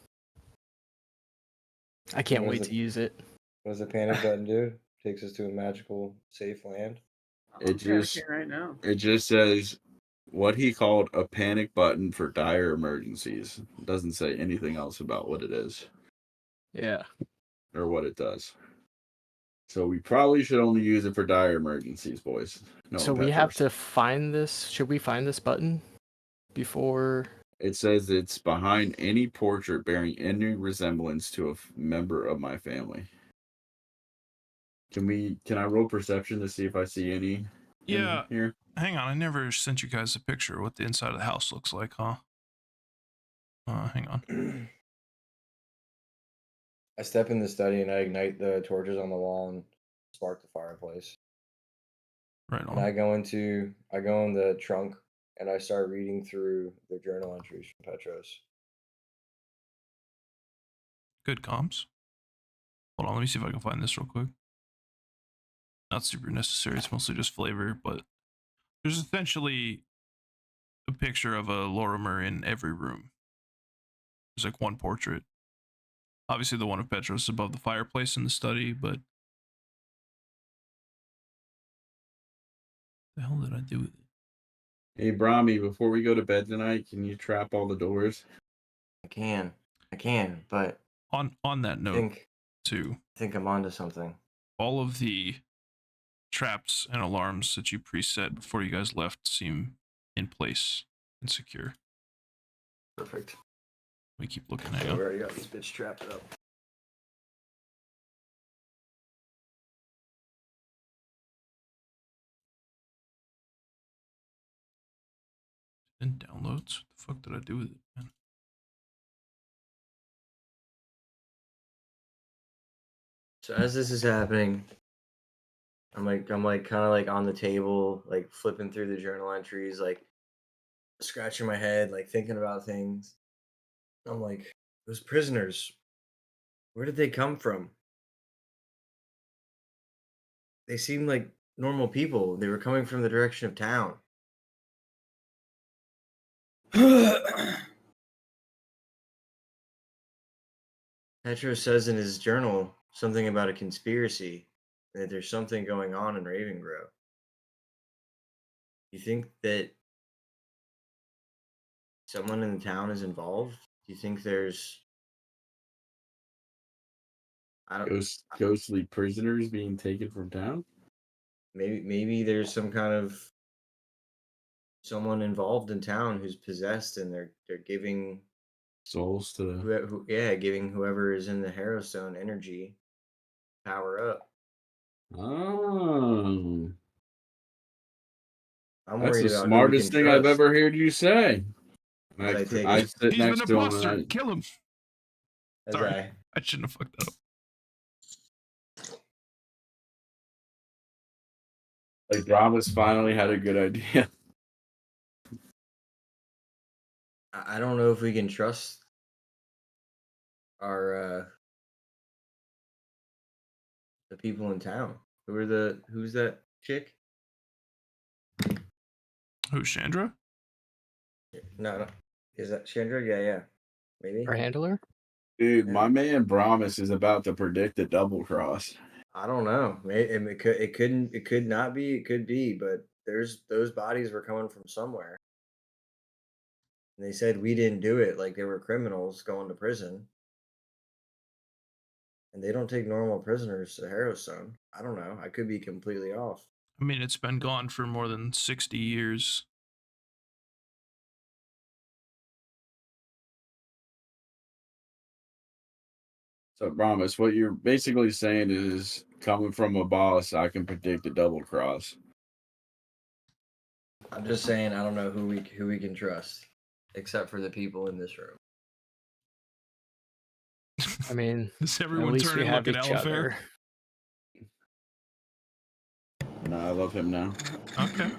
S5: I can't wait to use it.
S3: What does the panic button do? Takes us to a magical, safe land.
S2: I'm panicking right now.
S4: It just says what he called a panic button for dire emergencies. It doesn't say anything else about what it is.
S5: Yeah.
S4: Or what it does. So we probably should only use it for dire emergencies, boys. No,
S5: So we have to find this. Should we find this button before?
S4: It says it's behind any portrait bearing any resemblance to a member of my family. Can I roll perception to see if I see any
S1: Yeah.
S4: here?
S1: Hang on, I never sent you guys a picture of what the inside of the house looks like, huh? Hang on.
S3: I step in the study and I ignite the torches on the wall and spark the fireplace.
S1: Right on.
S3: And I go in the trunk and I start reading through the journal entries from Petros.
S1: Good comms. Hold on, let me see if I can find this real quick. Not super necessary, it's mostly just flavor, but there's essentially a picture of a Lorrimor in every room. There's like one portrait. Obviously the one of Petros is above the fireplace in the study, but the hell did I do with it?
S4: Hey, Brahmi, before we go to bed tonight, can you trap all the doors?
S3: I can, but
S1: On that note, too,
S3: I think I'm onto something.
S1: all of the traps and alarms that you preset before you guys left seem in place and secure.
S3: Perfect.
S1: We keep looking at
S3: We
S1: you.
S3: already got this bitch trapped up.
S1: And downloads. What the fuck did I do with it, man?
S3: So as this is happening, I'm like kind of like on the table, like flipping through the journal entries, like scratching my head, like thinking about things. I'm like, those prisoners, where did they come from? They seemed like normal people. They were coming from the direction of town. Petro says in his journal something about a conspiracy, that there's something going on in Ravengrove. You think that someone in the town is involved? Do you think there's I don't
S4: Ghostly prisoners being taken from town?
S3: maybe there's some kind of someone involved in town who's possessed and they're giving
S4: Souls to
S3: giving whoever is in the Harrowstone energy power up.
S4: Oh,
S3: I'm
S4: that's
S3: worried
S4: the
S3: about who we
S4: smartest
S3: can
S4: thing I've
S3: trust.
S4: ever heard you say.
S3: As I take
S4: I
S3: it
S4: sit
S1: He's been
S4: next
S1: a
S4: to him
S1: buster.
S4: and
S1: Kill him.
S3: as
S1: Sorry. I shouldn't have fucked that up.
S4: like Brommus finally had a good idea.
S3: I don't know if we can trust our the people in town. Who's that chick?
S1: Who's Chandra?
S3: No. Is that Chandra? Yeah. Maybe.
S5: Our handler?
S4: Dude,
S3: Yeah.
S4: my man Brommus is about to predict a double cross.
S3: I don't know. It could not be. It could be, but those bodies were coming from somewhere. And they said we didn't do it, like they were criminals going to prison. And they don't take normal prisoners to Harrowstone. I don't know. I could be completely off.
S1: I mean, it's been gone for more than 60 years.
S4: So, Brommus, what you're basically saying is, coming from a boss, I can predict a double cross.
S3: I'm just saying I don't know who we can trust, except for the people in this room.
S5: I mean,
S1: Does
S5: at
S1: everyone
S5: least
S1: turn
S5: we
S1: and
S5: have
S1: look at
S5: each
S1: Alafair?
S5: other.
S4: No, I love him now.
S1: Okay.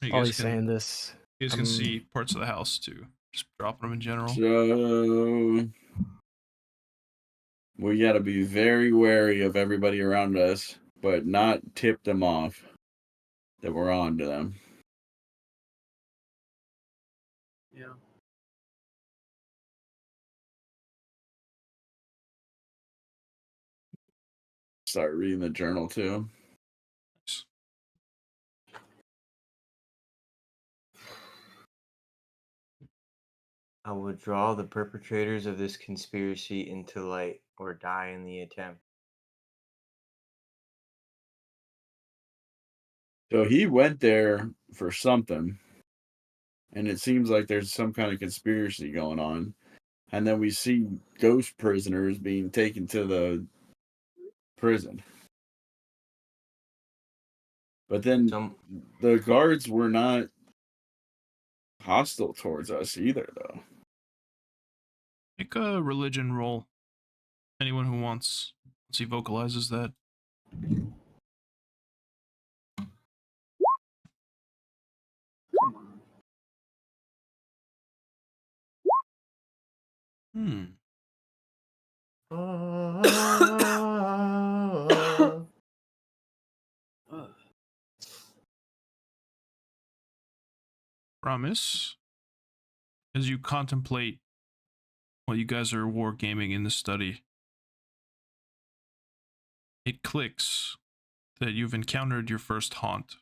S1: You
S5: While
S1: guys
S5: he's
S1: can,
S5: saying this,
S1: you guys can see parts of the house too. Just dropping them in general.
S4: So, we got to be very wary of everybody around us, but not tip them off that we're on to them.
S2: Yeah.
S4: Start reading the journal too.
S3: I would draw the perpetrators of this conspiracy into light or die in the attempt.
S4: So he went there for something, and it seems like there's some kind of conspiracy going on. And then we see ghost prisoners being taken to the prison. But then the guards were not hostile towards us either, though.
S1: Make a religion roll. Anyone who wants. Once he vocalizes that. Promise. As you contemplate while you guys are wargaming in the study, it clicks that you've encountered your first haunt.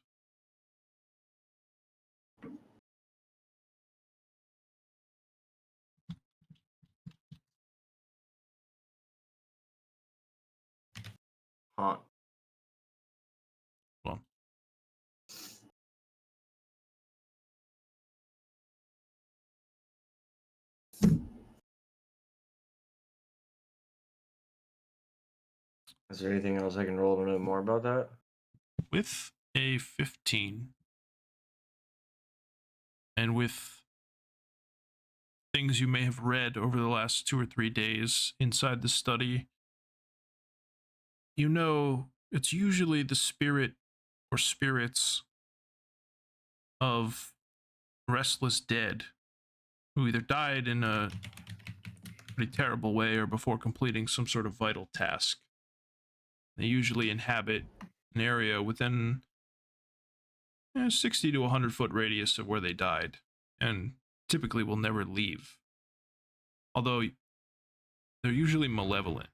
S3: Haunt.
S1: Well,
S3: Is there anything else I can roll to know more about that?
S1: with A 15. And with things you may have read over the last 2 or 3 days inside the study, you know it's usually the spirit or spirits of restless dead who either died in a pretty terrible way or before completing some sort of vital task. They usually inhabit an area within 60 to 100 foot radius of where they died, and typically will never leave. Although they're usually malevolent.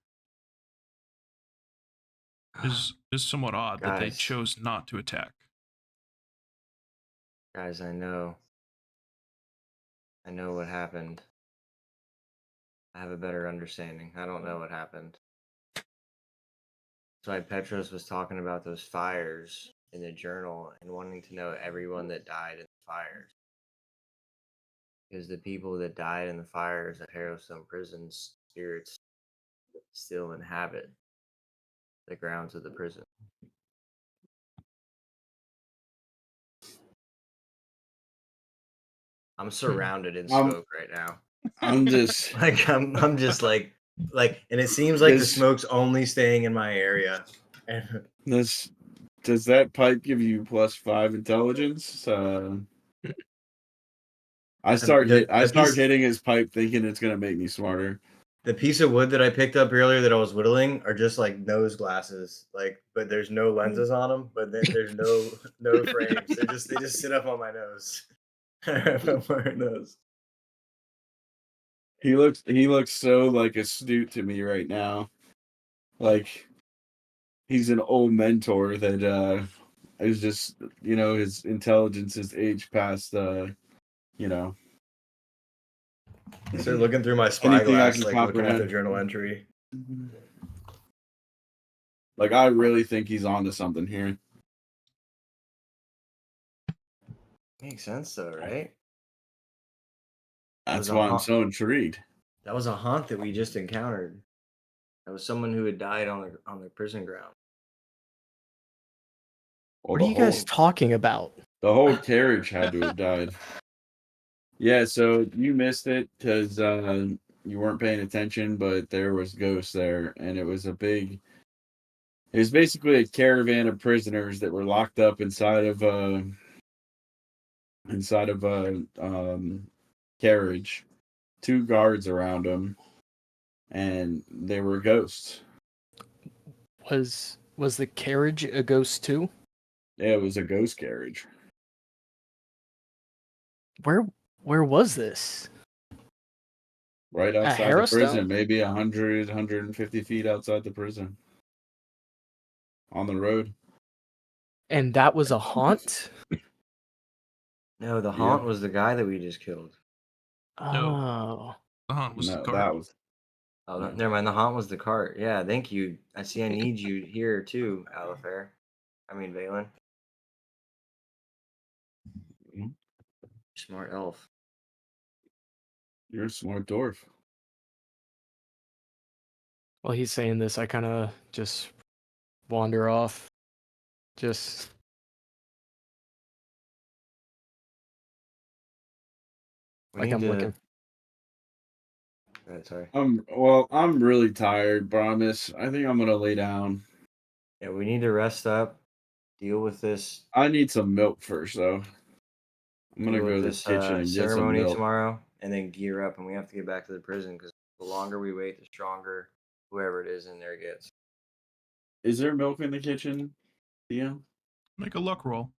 S1: Is somewhat odd that they
S3: Guys.
S1: chose not to attack.
S3: Guys, I know what happened. I have a better understanding. I don't know what happened. That's why Petros was talking about those fires in the journal and wanting to know everyone that died in the fires. Because the people that died in the fires at Harrowstone prison's spirits still inhabit the grounds of the prison. I'm surrounded in smoke right now.
S4: I'm just
S3: Like I'm just like, and it seems like the
S4: This-
S3: smoke's only staying in my area.
S4: this. Does that pipe give you +5 intelligence? I start hitting his pipe thinking it's gonna make me smarter.
S3: The piece of wood that I picked up earlier that I was whittling are just like nose glasses, but there's no lenses on them. But then there's no frames. They just sit up on my nose. I'm wearing those.
S4: He looks so like astute to me right now. Like he's an old mentor that is just, his intelligence is aged past
S3: So looking through my
S4: anything I
S3: spyglass,
S4: can
S3: like looking at the
S4: comprehend.
S3: journal entry.
S4: Like I really think he's onto something here.
S3: Makes sense though, right?
S4: That's
S3: was a
S4: why I'm
S3: haunt.
S4: so intrigued.
S3: That was a haunt that we just encountered. That was someone who had died on the prison ground.
S4: Well,
S5: What are you guys talking about?
S4: The whole carriage had to have died. Yeah, so you missed it because you weren't paying attention, but there was ghosts there, and it was basically a caravan of prisoners that were locked up inside of a carriage, 2 guards around them, and they were ghosts.
S5: Was the carriage a ghost too?
S4: Yeah, it was a ghost carriage.
S5: Where was this?
S4: Right outside the
S5: Harrowstone?
S4: prison, maybe 100, 150 feet outside the prison. On the road.
S5: And that was a haunt?
S3: No, the haunt was the guy that we just killed.
S5: Oh.
S1: The haunt was the
S4: No,
S1: cart.
S4: that was...
S3: Oh, never mind. The haunt was the cart. Yeah, thank you. I see. I need you here too, Alafair. I mean, Valan. Smart elf.
S4: You're a smart dwarf.
S5: While he's saying this, I kind of just wander off. Just...
S3: We
S5: I'm
S3: need to-
S5: looking.
S3: Go ahead, sorry.
S4: I'm really tired, Brommus. I think I'm gonna lay down.
S3: Yeah, we need to rest up. Deal with this.
S4: I need some milk first, though. I'm gonna
S3: deal
S4: go
S3: with
S4: to the
S3: this
S4: kitchen and get some
S3: ceremony
S4: milk.
S3: tomorrow, and then gear up, and we have to get back to the prison because the longer we wait, the stronger whoever it is in there gets.
S4: Is there milk in the kitchen, Theo?
S1: Make a luck roll.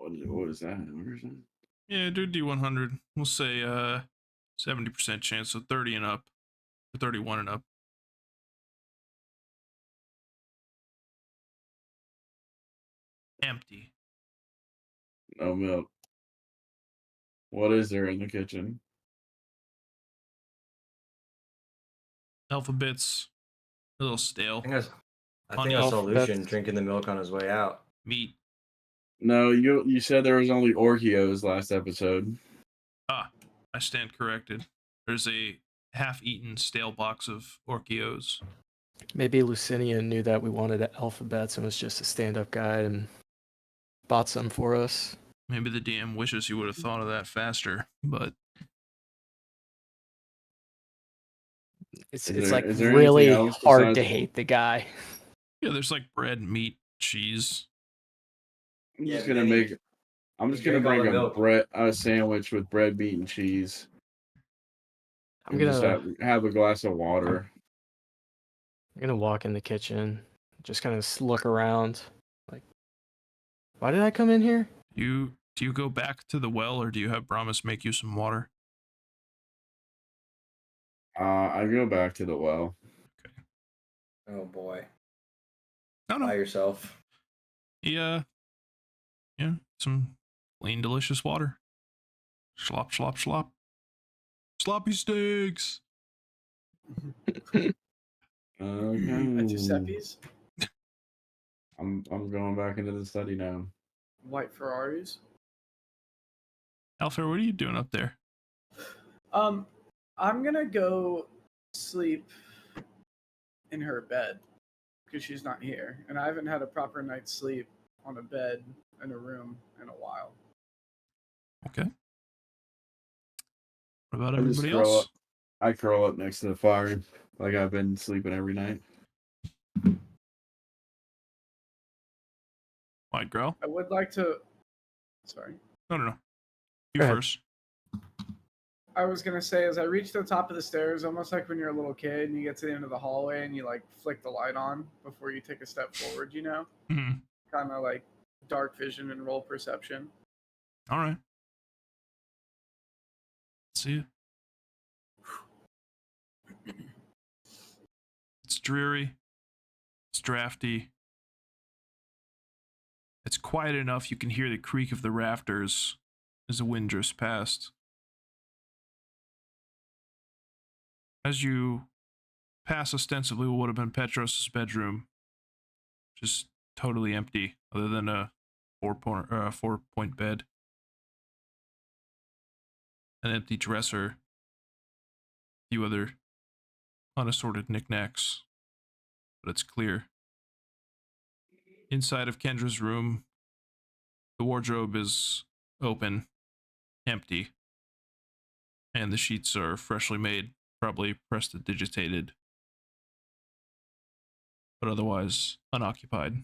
S4: What is that? Where is that?
S1: Yeah, do D100. We'll say 70% chance, so 30 and up, or 31 and up. Empty.
S4: No milk. What is there in the kitchen?
S1: Alphabets. A little stale.
S3: I think I saw Lucian drinking the milk on his way out.
S1: Meat.
S4: No, you said there was only Orcheos last episode.
S1: I stand corrected. There's a half-eaten stale box of Orcheos.
S5: Maybe Lucinian knew that we wanted alphabets and was just a stand-up guy and bought some for us.
S1: Maybe the DM wishes he would have thought of that faster, but
S5: It's
S4: Is there anything
S5: really
S4: else
S5: hard to
S4: besides-
S5: hate the guy.
S1: yeah, there's like bread, meat, cheese.
S4: I'm
S3: Yeah,
S4: just gonna
S3: Vinny,
S4: make. I'm just gonna
S3: drink all
S4: bring
S3: the milk.
S4: a sandwich with bread, meat, and cheese.
S5: I'm
S4: And just
S5: gonna
S4: have a glass of water.
S5: walk in the kitchen, just kind of look around. Like, why did I come in here?
S1: Do you go back to the well, or do you have Brommus make you some water?
S4: I go back to the well.
S3: Oh boy.
S1: No,
S3: By
S1: no.
S3: yourself.
S1: Yeah, some clean, delicious water. Slop, slop, slop. Sloppy steaks.
S4: Okay.
S2: Giuseppe's,
S4: I'm going back into the study now.
S2: white Ferraris.
S1: Alafair, what are you doing up there?
S2: I'm gonna go sleep in her bed because she's not here, and I haven't had a proper night's sleep on a bed in a room in a while.
S1: Okay. What about
S4: I just
S1: everybody
S4: curl
S1: else?
S4: up. I curl up next to the fire, like I've been sleeping every night.
S1: Widegrowl?
S2: I would like to. Sorry.
S1: No. You
S5: Go ahead.
S1: first.
S2: I was gonna say, as I reach the top of the stairs, almost like when you're a little kid and you get to the end of the hallway and you like flick the light on before you take a step forward, you know,
S1: Mhm.
S2: kind of like dark vision and roll perception.
S1: All right. See you. It's dreary. It's drafty. It's quiet enough you can hear the creak of the rafters as the wind drifts past. As you pass ostensibly what would have been Petros' bedroom, just totally empty, other than a four-point bed, an empty dresser, a few other unassorted knickknacks, but it's clear. Inside of Kendra's room, the wardrobe is open, empty, and the sheets are freshly made, probably prestidigitated, but otherwise unoccupied.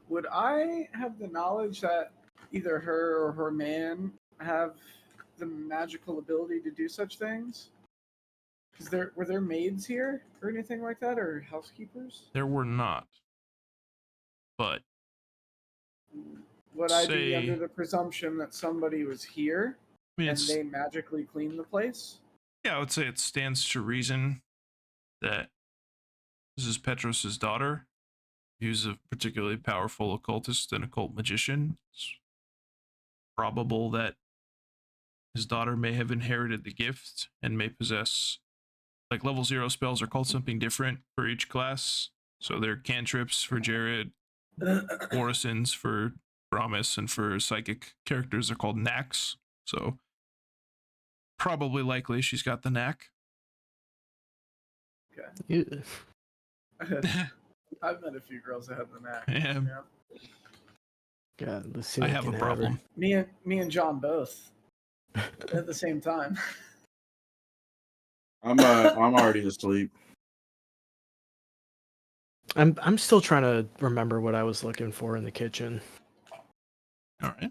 S2: Would I have the knowledge that either her or her man have the magical ability to do such things? Were there maids here or anything like that, or housekeepers?
S1: There were not, but
S2: Would I be
S1: Say-
S2: under the presumption that somebody was here
S1: I mean,
S2: and
S1: it's,
S2: they magically cleaned the place?
S1: yeah, I would say it stands to reason that this is Petros' daughter. He's a particularly powerful occultist and occult magician. It's probable that his daughter may have inherited the gift and may possess, like, level 0 spells are called something different for each class. So they're cantrips for Jared, orisons for Brommus, and for psychic characters they're called knacks. So probably likely she's got the knack.
S5: You-
S2: I've met a few girls that have the knack.
S1: Yeah.
S2: Yeah.
S5: God,
S1: I
S5: Lucinian
S1: have a
S5: can her.
S1: problem.
S2: Me and John both at the same time.
S4: I'm already asleep.
S5: I'm still trying to remember what I was looking for in the kitchen.
S1: All right.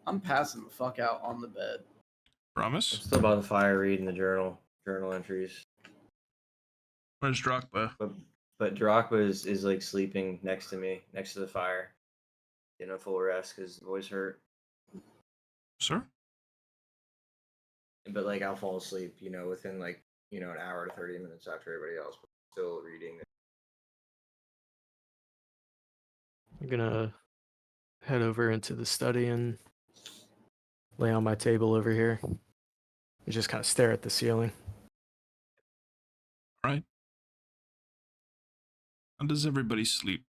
S2: I'm passing the fuck out on the bed.
S3: I'm
S1: Promise.
S3: still by the fire reading the journal entries.
S1: Where's Drakb?
S3: But Darakb is like sleeping next to me, next to the fire, getting a full rest because his voice hurt.
S1: Sir?
S3: But like I'll fall asleep, within like an hour to 30 minutes after everybody else, but still reading.
S5: I'm gonna head over into the study and lay on my table over here and just kind of stare at the ceiling.
S1: All right. How does everybody sleep?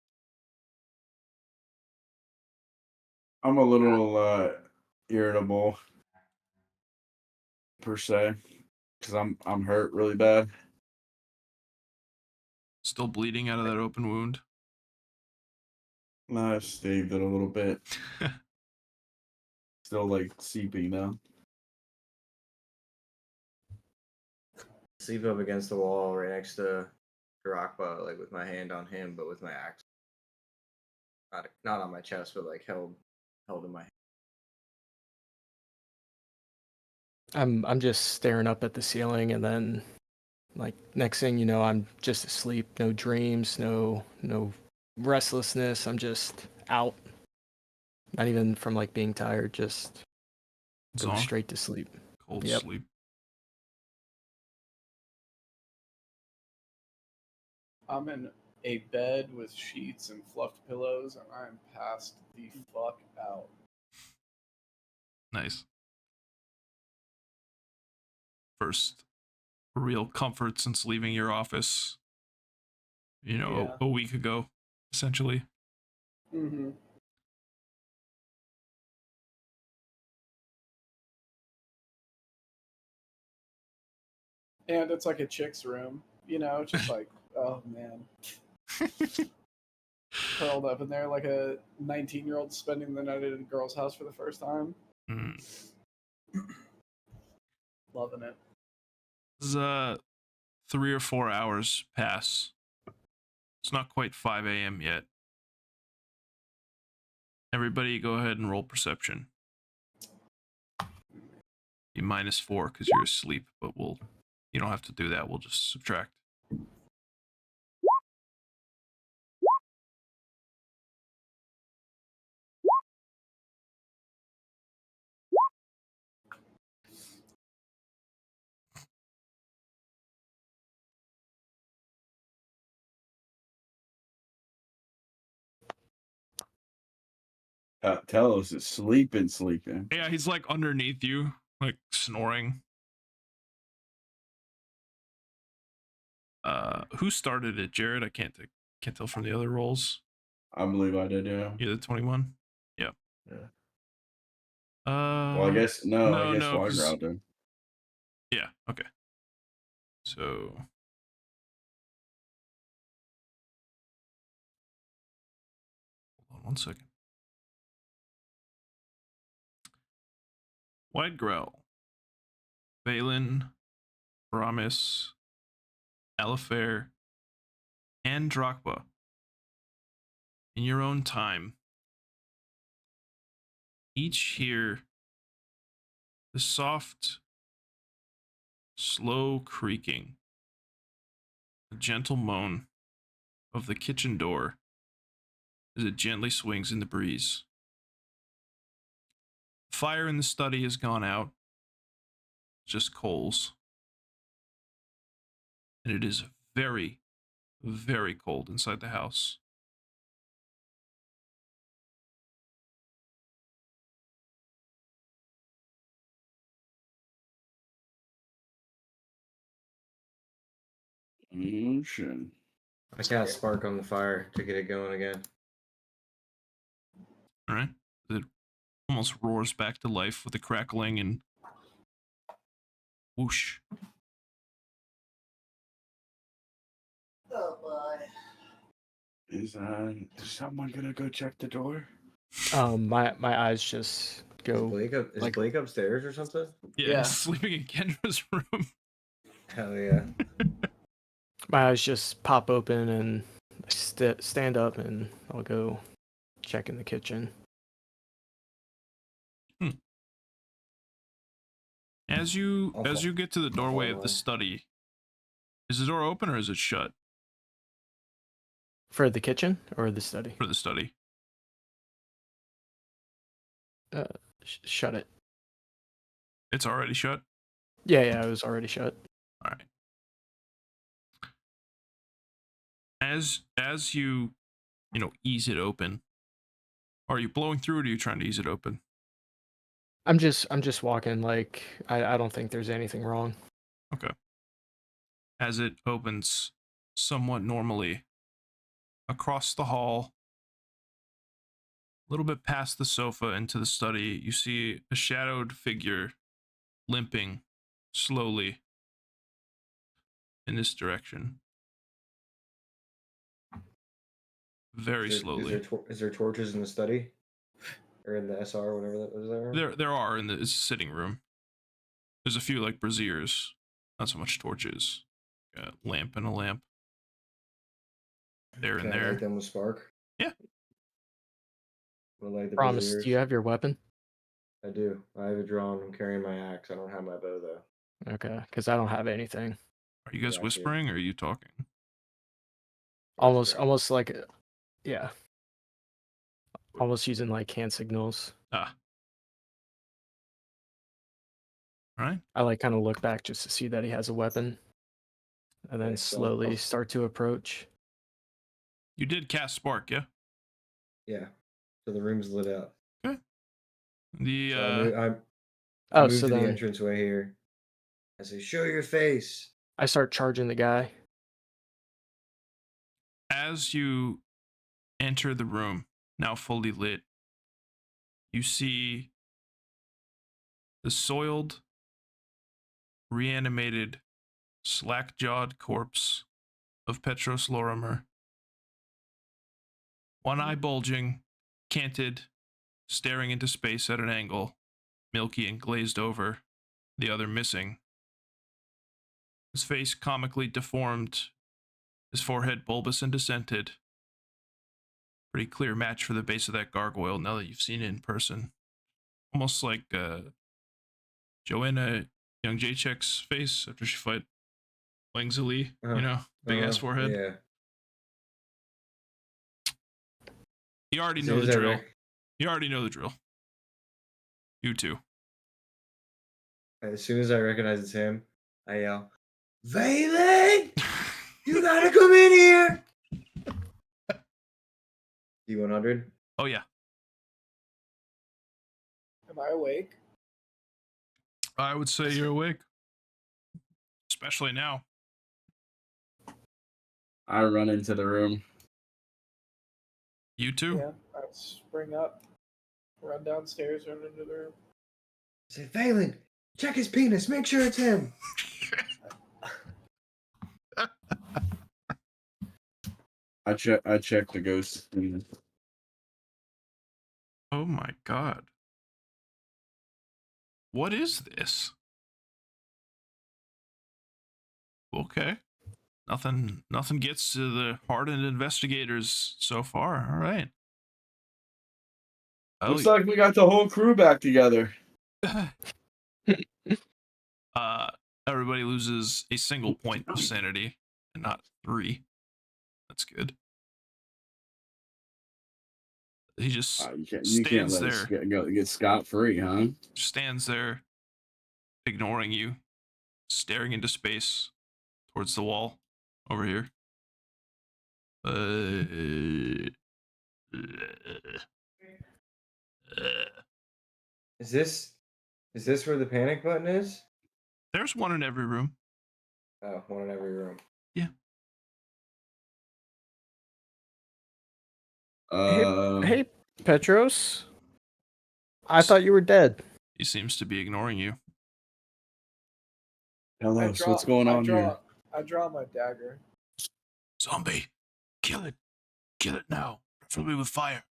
S4: I'm a little irritable per se, because I'm hurt really bad.
S1: Still bleeding out of that open wound.
S4: I've staved it a little bit. Still like seeping now.
S3: Sleep up against the wall right next to Darakb, like with my hand on him, but with my axe. Not on my chest, but like held in my hand.
S5: I'm just staring up at the ceiling, and then like next thing you know, I'm just asleep. No dreams, no restlessness. I'm just out. Not even from like being tired, just go
S1: Zonk.
S5: straight to sleep.
S1: Cold
S5: Yep.
S1: sleep.
S2: I'm in a bed with sheets and fluffed pillows, and I'm passed the fuck out.
S1: Nice. First real comfort since leaving your office,
S2: Yeah.
S1: a week ago, essentially.
S2: Mm-hmm. And it's like a chick's room, just like, oh man. Curled up in there like a 19-year-old spending the night at a girl's house for the first time.
S1: Mm.
S2: Loving it.
S1: As 3 or 4 hours pass. It's not quite 5 a.m. yet. Everybody go ahead and roll perception. Be -4 because you're asleep, but you don't have to do that. We'll just subtract.
S4: Telos is sleeping.
S1: Yeah, he's like underneath you, like snoring. Who started it? Jared? I can't tell from the other rolls.
S4: I believe I did, yeah.
S1: You're the 21? Yeah.
S4: Yeah.
S1: Well,
S4: Well, I guess
S1: no,
S4: Widegrowl did.
S1: Yeah, okay. So hold on 1 second. Widegrowl, Valan, Brommus, Alafair, and Darakb. In your own time, each hear the soft, slow creaking, a gentle moan of the kitchen door as it gently swings in the breeze. The fire in the study has gone out, just coals. And it is very, very cold inside the house.
S4: Oh, shit.
S3: I cast spark on the fire to get it going again.
S1: All right. It almost roars back to life with a crackling and whoosh.
S3: Oh boy.
S4: Is someone gonna go check the door?
S5: My eyes just go.
S3: Is Blake upstairs or something?
S1: Yeah, he's sleeping in Kendra's room.
S3: Hell yeah.
S5: My eyes just pop open, and I stand up, and I'll go check in the kitchen.
S1: As you get to the doorway of the study, is the door open or is it shut?
S5: For the kitchen or the study?
S1: For the study.
S5: Shut it.
S1: It's already shut?
S5: Yeah, it was already shut.
S1: All right. As you ease it open, are you blowing through it or are you trying to ease it open?
S5: I'm just walking, like I don't think there's anything wrong.
S1: Okay. As it opens somewhat normally, across the hall, little bit past the sofa into the study, you see a shadowed figure limping slowly in this direction. Very slowly.
S3: Is there torches in the study? Or in the SR, whatever that was there?
S1: There are in the sitting room. There's a few like braziers, not so much torches. A lamp and a lamp. There and
S3: Can I
S1: there.
S3: light them with spark?
S1: Yeah.
S3: We'll light the
S5: Promise,
S3: braziers.
S5: do you have your weapon?
S3: I do. I have it drawn. I'm carrying my axe. I don't have my bow though.
S5: Okay, because I don't have anything.
S1: Are you guys
S3: Gotcha.
S1: whispering or are you talking?
S5: Almost like, yeah. Almost using like hand signals.
S1: Ah. All right.
S5: I like kind of look back just to see that he has a weapon, and then
S3: Okay, so
S5: slowly start to approach.
S1: You did cast spark, yeah?
S3: Yeah. So the room's lit up.
S1: The
S3: So I
S5: Oh,
S3: move
S5: so
S3: to the
S5: then
S3: entranceway here. I say, "Show your face."
S5: I start charging the guy.
S1: as you enter the room, now fully lit, you see the soiled, reanimated, slack-jawed corpse of Petros Lorrimor. One eye bulging, canted, staring into space at an angle, milky and glazed over, the other missing. His face comically deformed, his forehead bulbous and dissented. Pretty clear match for the base of that gargoyle now that you've seen it in person. Almost like Joanna Young Jacek's face after she fight Wangzali, you know, big ass forehead.
S3: Yeah.
S1: You already
S3: As
S1: know
S3: soon
S1: the
S3: as I
S1: drill.
S3: rec-
S1: You already know the drill. You too.
S3: As soon as I recognize it's him, I yell, "Valan! You gotta come in here!" D100?
S1: Oh yeah.
S2: Am I awake?
S1: I would say you're awake. Especially now.
S4: I run into the room.
S1: You too?
S2: Yeah. I spring up, run downstairs, run into the room.
S3: I say, "Valan, check his penis, make sure it's him."
S4: I check the ghost.
S1: Oh my god. What is this? Okay. Nothing gets to the hardened investigators so far. All right.
S4: Looks like we got the whole crew back together.
S1: Everybody loses a single point of sanity and not 3. That's good. He just
S4: You can't
S1: stands
S4: let us
S1: there.
S4: get scot-free, huh?
S1: Stands there, ignoring you, staring into space towards the wall over here.
S3: Is this where the panic button is?
S1: There's one in every room.
S3: Oh, one in every room.
S5: Hey, Petros. I thought you were dead.
S1: He seems to be ignoring you.
S4: Hello, so what's going on here?
S2: I draw my dagger.
S1: Zombie, kill it. Kill it now, preferably with fire.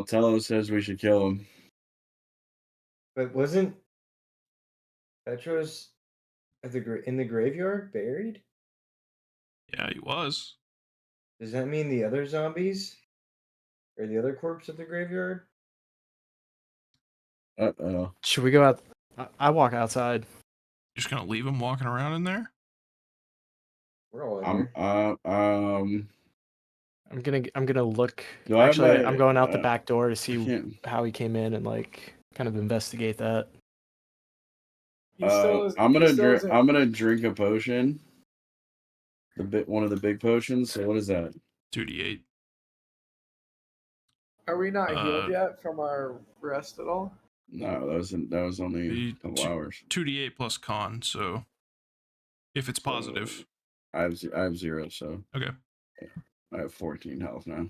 S4: Tello says we should kill him.
S3: But wasn't Petros at in the graveyard buried?
S1: Yeah, he was.
S3: Does that mean the other zombies? Or the other corpse at the graveyard?
S4: Uh-oh.
S5: Should we go out? I walk outside.
S1: You're just gonna leave him walking around in there?
S3: We're all in here.
S5: I'm gonna look.
S4: Do I have
S5: Actually,
S4: my-
S5: I'm going out the back door to see
S4: can't-
S5: how he came in and like kind of investigate that.
S4: I'm gonna drink a potion. One of the big potions. So what is that?
S1: 2d8.
S2: Are we not healed yet from our rest at all?
S4: No, that was only a couple hours.
S1: 2d8 plus con, so if it's positive.
S4: I have 0, so
S1: Okay.
S4: I have 14 health now.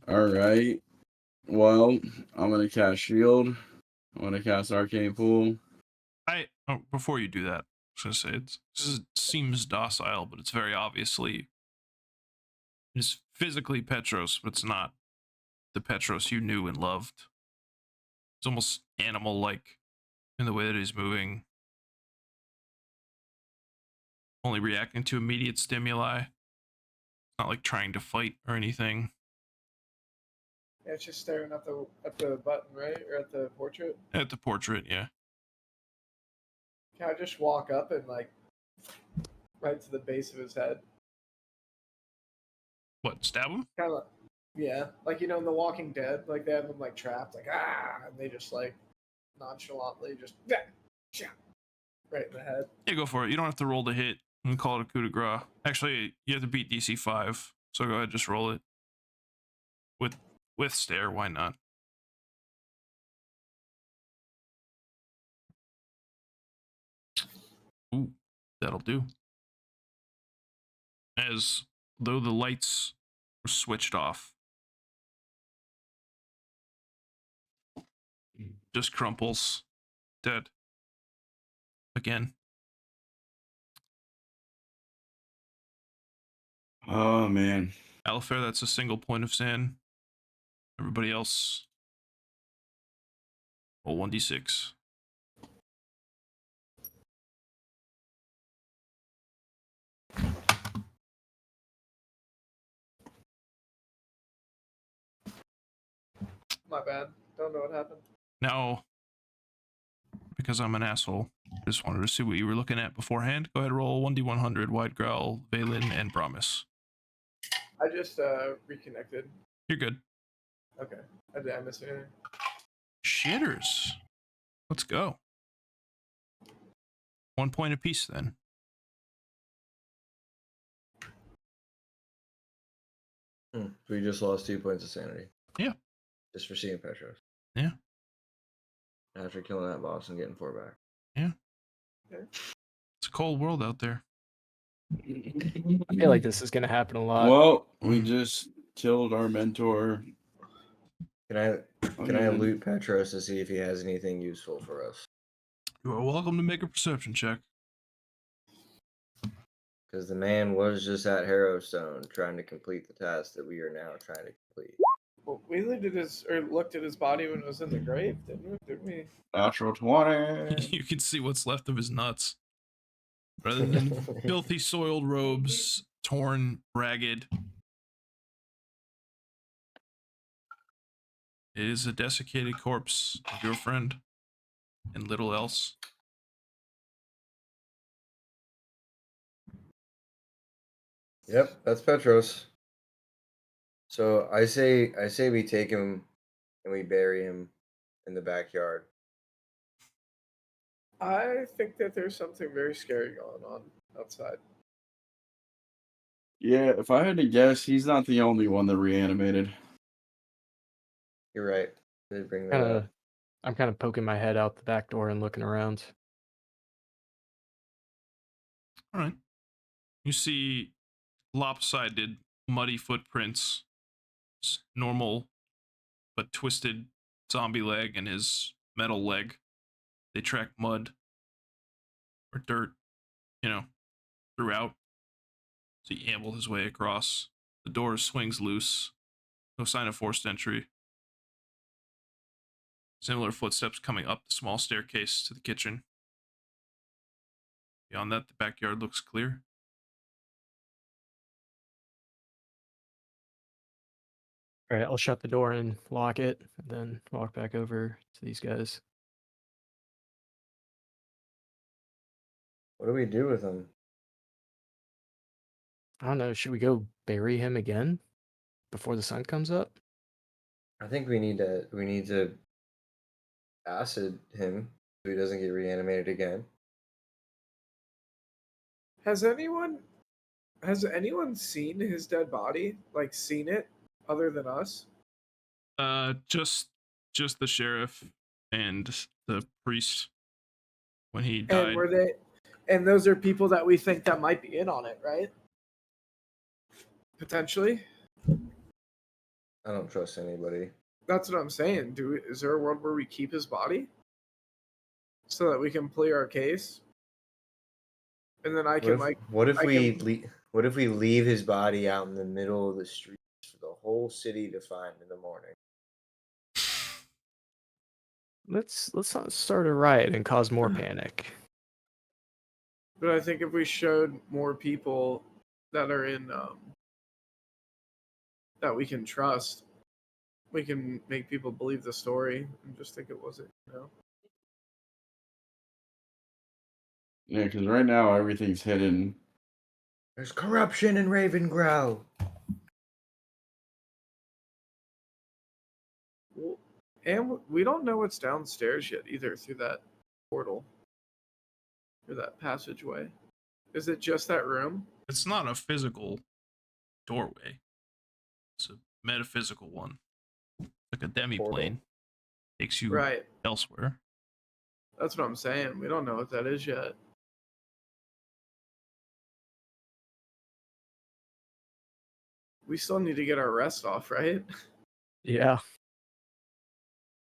S4: All right. Well, I'm gonna cast shield. I'm gonna cast arcane pool.
S1: Before you do that, I was gonna say it seems docile, but it's very obviously it's physically Petros, but it's not the Petros you knew and loved. It's almost animal-like in the way that he's moving, only reacting to immediate stimuli. Not like trying to fight or anything.
S2: Yeah, it's just staring at the button, right, or at the portrait.
S1: At the portrait, yeah.
S2: Can I just walk up and like right to the base of his head?
S1: What, stab him?
S2: Kind of, yeah, like in The Walking Dead, like they have him like trapped, like and they just like nonchalantly just right in the head.
S1: Yeah, go for it. You don't have to roll to hit. I'm gonna call it a coup de grace. Actually, you have to beat DC 5, so go ahead, just roll it. With stare, why not? Ooh, that'll do. As though the lights were switched off, just crumples, dead. Again.
S4: Oh man.
S1: Alafair, that's a single point of sand. Everybody else, roll 1d6.
S2: My bad. Don't know what happened.
S1: Now, because I'm an asshole, just wanted to see what you were looking at beforehand. Go ahead, roll 1d100, Widegrowl, Valan, and Brommus.
S2: I just reconnected.
S1: You're good.
S2: Okay. Did I miss anything?
S1: Shitters. Let's go. 1 point apiece then.
S3: So we just lost 2 points of sanity.
S1: Yeah.
S3: Just for seeing Petros.
S1: Yeah.
S3: After killing that boss and getting 4 back.
S1: Yeah.
S2: Okay.
S1: It's a cold world out there.
S5: I feel like this is going to happen a lot.
S4: Well, we just killed our mentor.
S3: Can I loot Petros to see if he has anything useful for us?
S1: You are welcome to make a perception check.
S3: Because the man was just at Harrowstone trying to complete the task that we are now trying to complete.
S2: Well, we looked at his body when it was in the grave, didn't we?
S4: Natural 20.
S1: You can see what's left of his nuts. Rather than filthy soiled robes, torn, ragged. It is a desiccated corpse of your friend, and little else.
S3: Yep, that's Petros. So I say we take him and we bury him in the backyard.
S2: I think that there's something very scary going on outside.
S4: Yeah, if I had to guess, he's not the only one that reanimated.
S3: You're right. I did bring that up.
S5: I'm kind of poking my head out the back door and looking around.
S1: All right. You see lopsided, muddy footprints, normal but twisted zombie leg and his metal leg. They track mud or dirt, throughout. So he ambled his way across. The door swings loose. No sign of forced entry. Similar footsteps coming up the small staircase to the kitchen. Beyond that, the backyard looks clear.
S5: All right, I'll shut the door and lock it, and then walk back over to these guys.
S3: What do we do with him?
S5: I don't know. Should we go bury him again before the sun comes up?
S3: I think we need to acid him so he doesn't get reanimated again.
S2: Has anyone seen his dead body? Like seen it other than us?
S1: Just the sheriff and the priest when he died.
S2: And those are people that we think that might be in on it, right? Potentially.
S6: I don't trust anybody.
S2: That's what I'm saying. Is there a world where we keep his body so that we can play our case? And then I can
S6: What if we leave his body out in the middle of the streets for the whole city to find in the morning?
S5: Let's not start a riot and cause more panic.
S2: But I think if we showed more people that are in that we can trust, we can make people believe the story and just think it wasn't, you know.
S4: Yeah, because right now everything's hidden.
S6: There's corruption in Ravengrow.
S2: Well, and we don't know what's downstairs yet either through that portal, through that passageway. Is it just that room?
S1: It's not a physical doorway. It's a metaphysical one. Like a demi-plane. Takes you
S2: Right.
S1: elsewhere.
S2: That's what I'm saying. We don't know what that is yet. We still need to get our rest off, right?
S5: Yeah.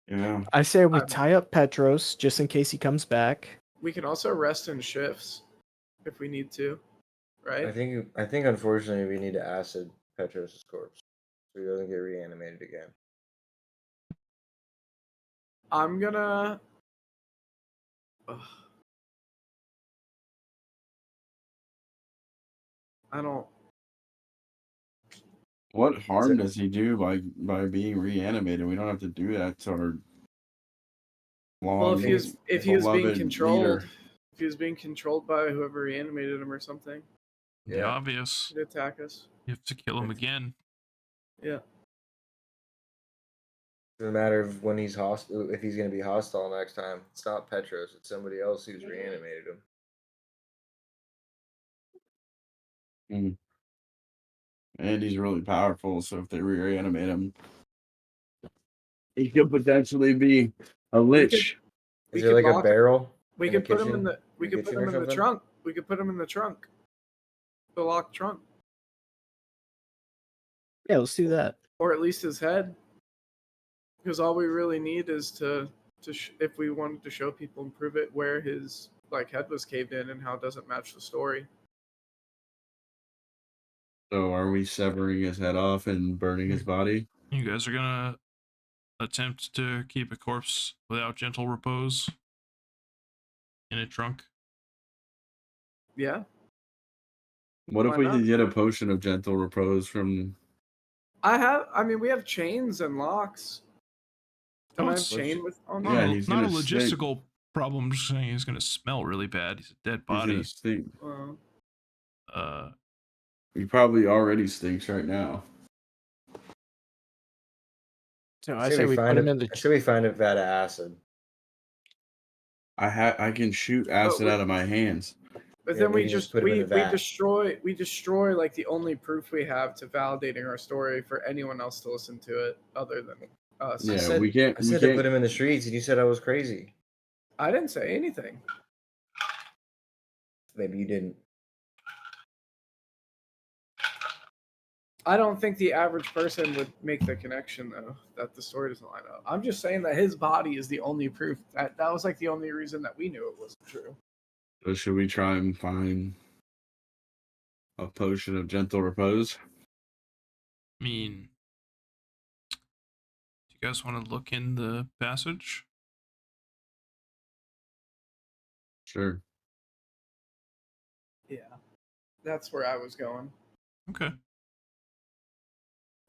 S4: Yeah.
S5: I say we tie up Petros just in case he comes back.
S2: We can also rest in shifts if we need to, right?
S6: I think unfortunately we need to acid Petros' corpse so he doesn't get reanimated again.
S2: I'm gonna. Ugh. I don't.
S4: What harm does he do by being reanimated? We don't have to do that to our long,
S2: Well, if he was being
S4: beloved
S2: controlled,
S4: leader.
S2: if he was being controlled by whoever reanimated him or something,
S1: The
S6: Yeah.
S1: obvious.
S2: he'd attack us.
S1: You have to kill him again.
S2: Yeah.
S6: It's a matter of when he's hostile. If he's going to be hostile next time, it's not Petros. It's somebody else who's reanimated him.
S4: And he's really powerful, so if they reanimate him, he could potentially be a lich.
S6: Is there like a barrel?
S2: We
S6: in the
S2: could put him in
S6: kitchen?
S2: the. We
S6: In the
S2: could put
S6: kitchen
S2: him
S6: or
S2: in the
S6: something?
S2: trunk. We could put him in the trunk. The locked trunk,
S5: Yeah, let's do that.
S2: or at least his head. Because all we really need is to if we wanted to show people and prove it where his head was caved in and how it doesn't match the story.
S4: So are we severing his head off and burning his body?
S1: You guys are gonna attempt to keep a corpse without gentle repose in a trunk?
S2: Yeah.
S4: What if
S2: Why
S4: we
S2: not?
S4: could get a potion of gentle repose from...
S2: I mean, we have chains and locks. Don't I have
S1: it's-
S2: chain with on
S1: Not,
S4: Yeah,
S1: a,
S4: he's
S1: not a
S4: gonna stink.
S1: logistical problem. I'm just saying he's gonna smell really bad. He's a dead
S4: He's gonna
S1: body.
S4: stink.
S2: Uh,
S4: He probably already stinks right now.
S5: So I say we put him in the.
S6: I say we find a vat of acid.
S4: I can shoot acid
S2: we-
S4: out of my hands.
S2: but
S6: Yeah,
S2: then
S6: we
S2: we
S6: can just
S2: just
S6: put him in
S2: we
S6: the vat.
S2: destroy like the only proof we have to validating our story for anyone else to listen to it other than us.
S4: Yeah,
S6: I said,
S4: we can't.
S6: I
S4: we
S6: said
S4: can't
S6: to put him in the streets, and you said I was crazy.
S2: I didn't say anything.
S6: Maybe you didn't.
S2: I don't think the average person would make the connection though that the story doesn't line up. I'm just saying that his body is the only proof. That was like the only reason that we knew it wasn't true.
S4: So should we try and find a potion of gentle repose?
S1: I mean, do you guys want to look in the passage?
S4: Sure.
S2: Yeah, that's where I was going.
S1: Okay.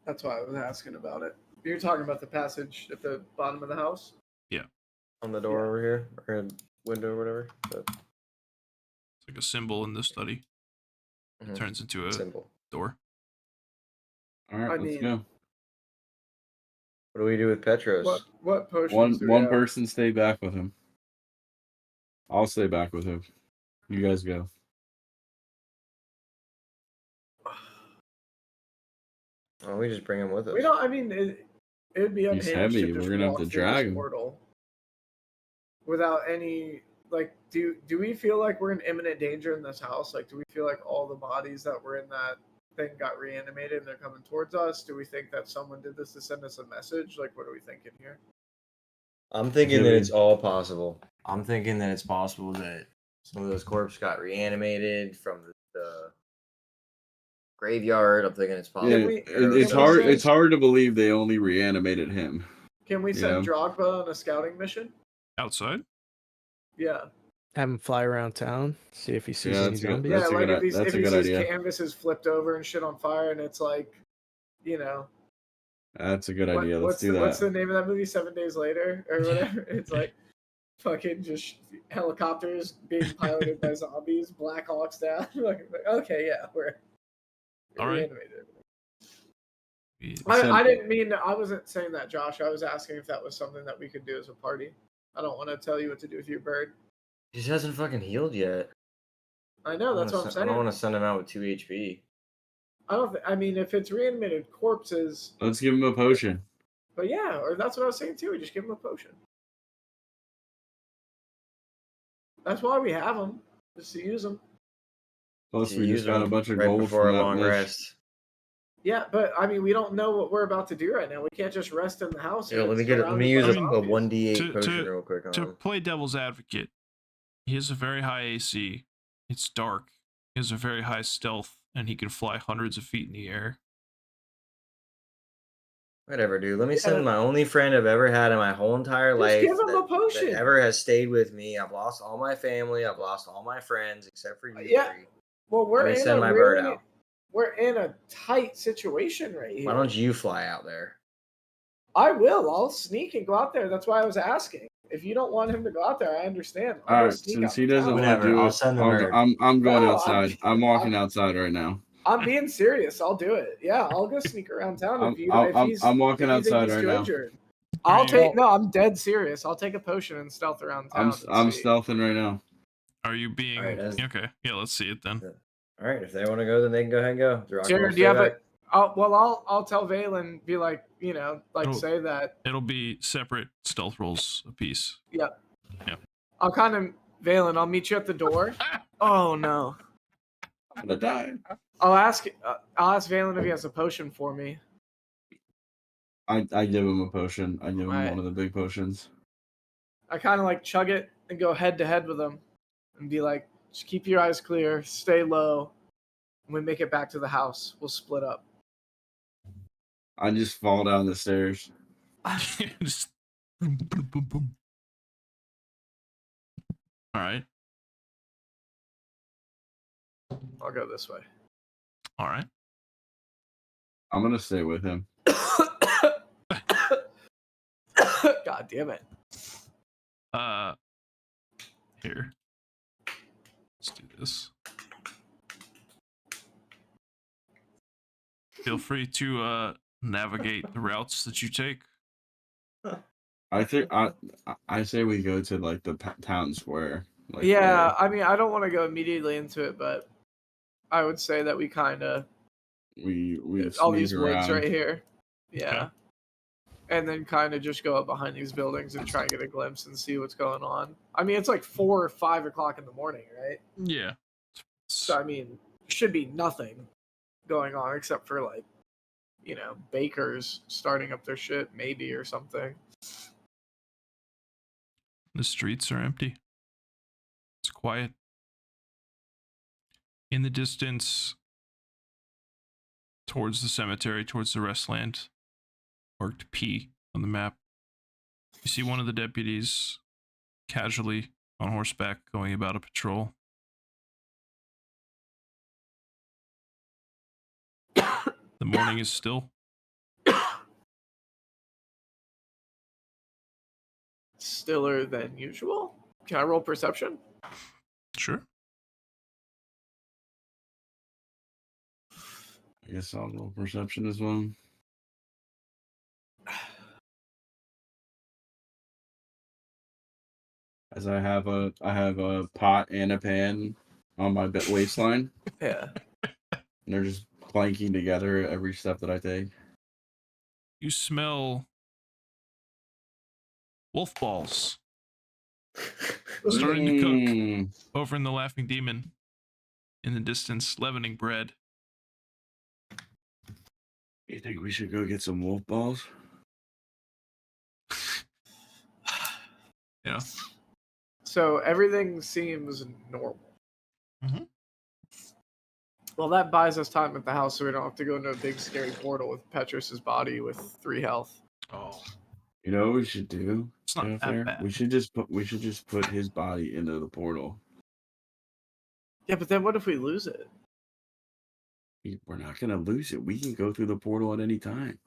S2: That's why I was asking about it. You're talking about the passage at the bottom of the house?
S6: On the door over here, or a window or whatever. But,
S1: It's like a symbol in the study.
S6: Mhm.
S1: Turns into a
S6: Symbol.
S1: door.
S4: All right,
S2: I
S4: let's
S2: mean,
S4: go.
S6: What do we do with Petros?
S2: What potions do we
S4: One
S2: have?
S4: person stay back with him. I'll stay back with him. You guys go.
S6: Oh, we just bring him with us.
S2: We don't. I mean, it would be
S4: He's
S2: unhinged
S4: heavy.
S2: to just
S4: We're gonna have
S2: walk
S4: to
S2: through
S4: drag
S2: this
S4: him.
S2: portal without any like, do we feel like we're in imminent danger in this house? Like, do we feel like all the bodies that were in that thing got reanimated and they're coming towards us? Do we think that someone did this to send us a message? Like, what are we thinking here?
S6: I'm thinking that
S4: Really?
S6: it's all possible. I'm thinking that it's possible that some of those corpses got reanimated from the graveyard. I'm thinking it's possible.
S4: Yeah,
S2: we-
S4: it's
S2: can we
S4: hard.
S2: send-
S4: It's hard to believe they only reanimated him.
S2: Can we send
S4: Yeah.
S2: Drogba on a scouting mission?
S1: Outside?
S2: Yeah.
S5: Have him fly around town, see if he sees
S4: Yeah,
S5: any
S4: that's good.
S5: zombies.
S4: That's a
S2: like
S4: good.
S2: if
S4: That's a
S2: he
S4: good
S2: sees
S4: idea.
S2: canvases flipped over and shit on fire, and it's like, you know,
S4: That's a good idea. Let's
S2: what's
S4: do that.
S2: What's the name of that movie? 7 Days Later or whatever. It's like fucking just helicopters being piloted by zombies, Black Hawks down. Like, okay, yeah, we're
S1: All right.
S2: reanimated.
S1: We-
S2: I didn't mean. I wasn't saying that, Josh. I was asking if that was something that we could do as a party. I don't want to tell you what to do with your bird.
S6: He just hasn't fucking healed yet.
S2: I know, that's what I'm
S6: I
S2: saying.
S6: don't want to send him out with 2 HP.
S2: I mean, if it's reanimated corpses,
S4: Let's give him a potion.
S2: but yeah, or that's what I was saying too. We just give them a potion. That's why we have them, just to use them.
S4: Plus,
S6: To
S4: we
S6: use
S4: just got a
S6: them
S4: bunch of
S6: right
S4: gold
S6: before
S4: from
S6: a
S4: that
S6: long
S4: list.
S6: rest.
S2: Yeah, but I mean, we don't know what we're about to do right now. We can't just rest in the house.
S6: Yo,
S2: and
S6: let me
S2: surrounded
S6: use
S2: by
S6: a
S2: zombies.
S6: 1d8
S1: To-
S6: potion
S1: to-
S6: real quick on
S1: To
S6: him.
S1: play devil's advocate, he has a very high AC. It's dark. He has a very high stealth, and he can fly hundreds of feet in the air.
S6: Whatever, dude. Let me send
S2: Yeah.
S6: my only friend I've ever had in my whole entire
S2: Just
S6: life
S2: give him a
S6: that
S2: potion.
S6: ever has stayed with me. I've lost all my family. I've lost all my friends except for you
S2: Yeah.
S6: three.
S2: Well,
S6: Let me send my bird out.
S2: we're in a tight situation right here.
S6: Why don't you fly out there?
S2: I will. I'll sneak and go out there. That's why I was asking. If you don't want him to go out there, I understand. I'll
S4: All
S2: go
S4: right,
S2: sneak
S4: since
S2: out
S4: he
S2: to
S4: doesn't
S2: town.
S4: want
S6: Whatever,
S4: to do
S6: I'll
S4: it,
S6: send the bird.
S4: I'm going
S2: No,
S4: outside. I'm walking outside right now.
S2: I'm being serious. I'll do it. Yeah, I'll go sneak around town
S4: I'm-
S2: if you.
S4: I'm-
S2: if
S4: I'm-
S2: he's,
S4: I'm walking
S2: if you think
S4: outside
S2: he's
S4: right
S2: too
S4: now.
S2: injured.
S1: Are
S2: I'll
S1: you-
S2: take. No, I'm dead serious. I'll take a potion and stealth around town.
S4: I'm
S2: and see.
S4: stealthing right now.
S1: Are you being
S6: Alright, as-
S1: okay? Yeah, let's see it then.
S6: All right, if they want to go, then they can go ahead and go. Draco,
S2: Jared, do you have a? I'll tell Valen. Be like,
S1: Oh.
S2: say that.
S1: It'll be separate stealth rolls apiece.
S2: I'll kind of Valen. I'll meet you at the door. Oh no.
S4: I'm gonna die.
S2: I'll ask Valen if he has a potion for me.
S4: I give him a potion. I give him
S2: Alright.
S4: one of the big potions.
S2: I kind of like chug it and go head to head with him, and be like, just keep your eyes clear, stay low. When we make it back to the house, we'll split up.
S4: I just fall down the stairs.
S1: Just boom, boom, boom, boom. All right.
S2: I'll go this way.
S1: All right.
S4: I'm gonna stay with him.
S2: God damn it.
S1: Here. Let's do this. Feel free to navigate the routes that you take.
S4: I think I say we go to like the town square. Like,
S2: Yeah, I mean, I don't want to go immediately into it, but I would say that we kind of
S4: we
S2: all
S4: sneak
S2: these woods
S4: around.
S2: right here. Yeah.
S1: Okay.
S2: And then kind of just go up behind these buildings and try and get a glimpse and see what's going on. I mean, it's like 4 or 5 o'clock in the morning, right?
S1: Yeah.
S2: So, I mean, should be nothing going on except for like, bakers starting up their shit, maybe, or something.
S1: The streets are empty. It's quiet. In the distance, towards the cemetery, towards the restland, marked P on the map, you see one of the deputies casually on horseback going about a patrol. The morning is still.
S2: Stiller than usual. Can I roll perception?
S1: Sure.
S4: I guess I'll roll perception as well. As I have a pot and a pan on my waistline,
S2: Yeah.
S4: and they're just clanking together every step that I take.
S1: You smell wolf balls Starting to cook
S4: Mm.
S1: over in the Laughing Demon. In the distance, leavening bread.
S4: You think we should go get some wolf balls?
S1: Yeah.
S2: So everything seems normal.
S1: Mhm.
S2: Well, that buys us time at the house, so we don't have to go into a big scary portal with Petrus's body with 3 health.
S1: Oh,
S4: You know what we should do?
S1: it's not that
S4: Alafair?
S1: bad.
S4: We should just put his body into the portal.
S2: Yeah, but then what if we lose it?
S4: We're not gonna lose it. We can go through the portal at any time.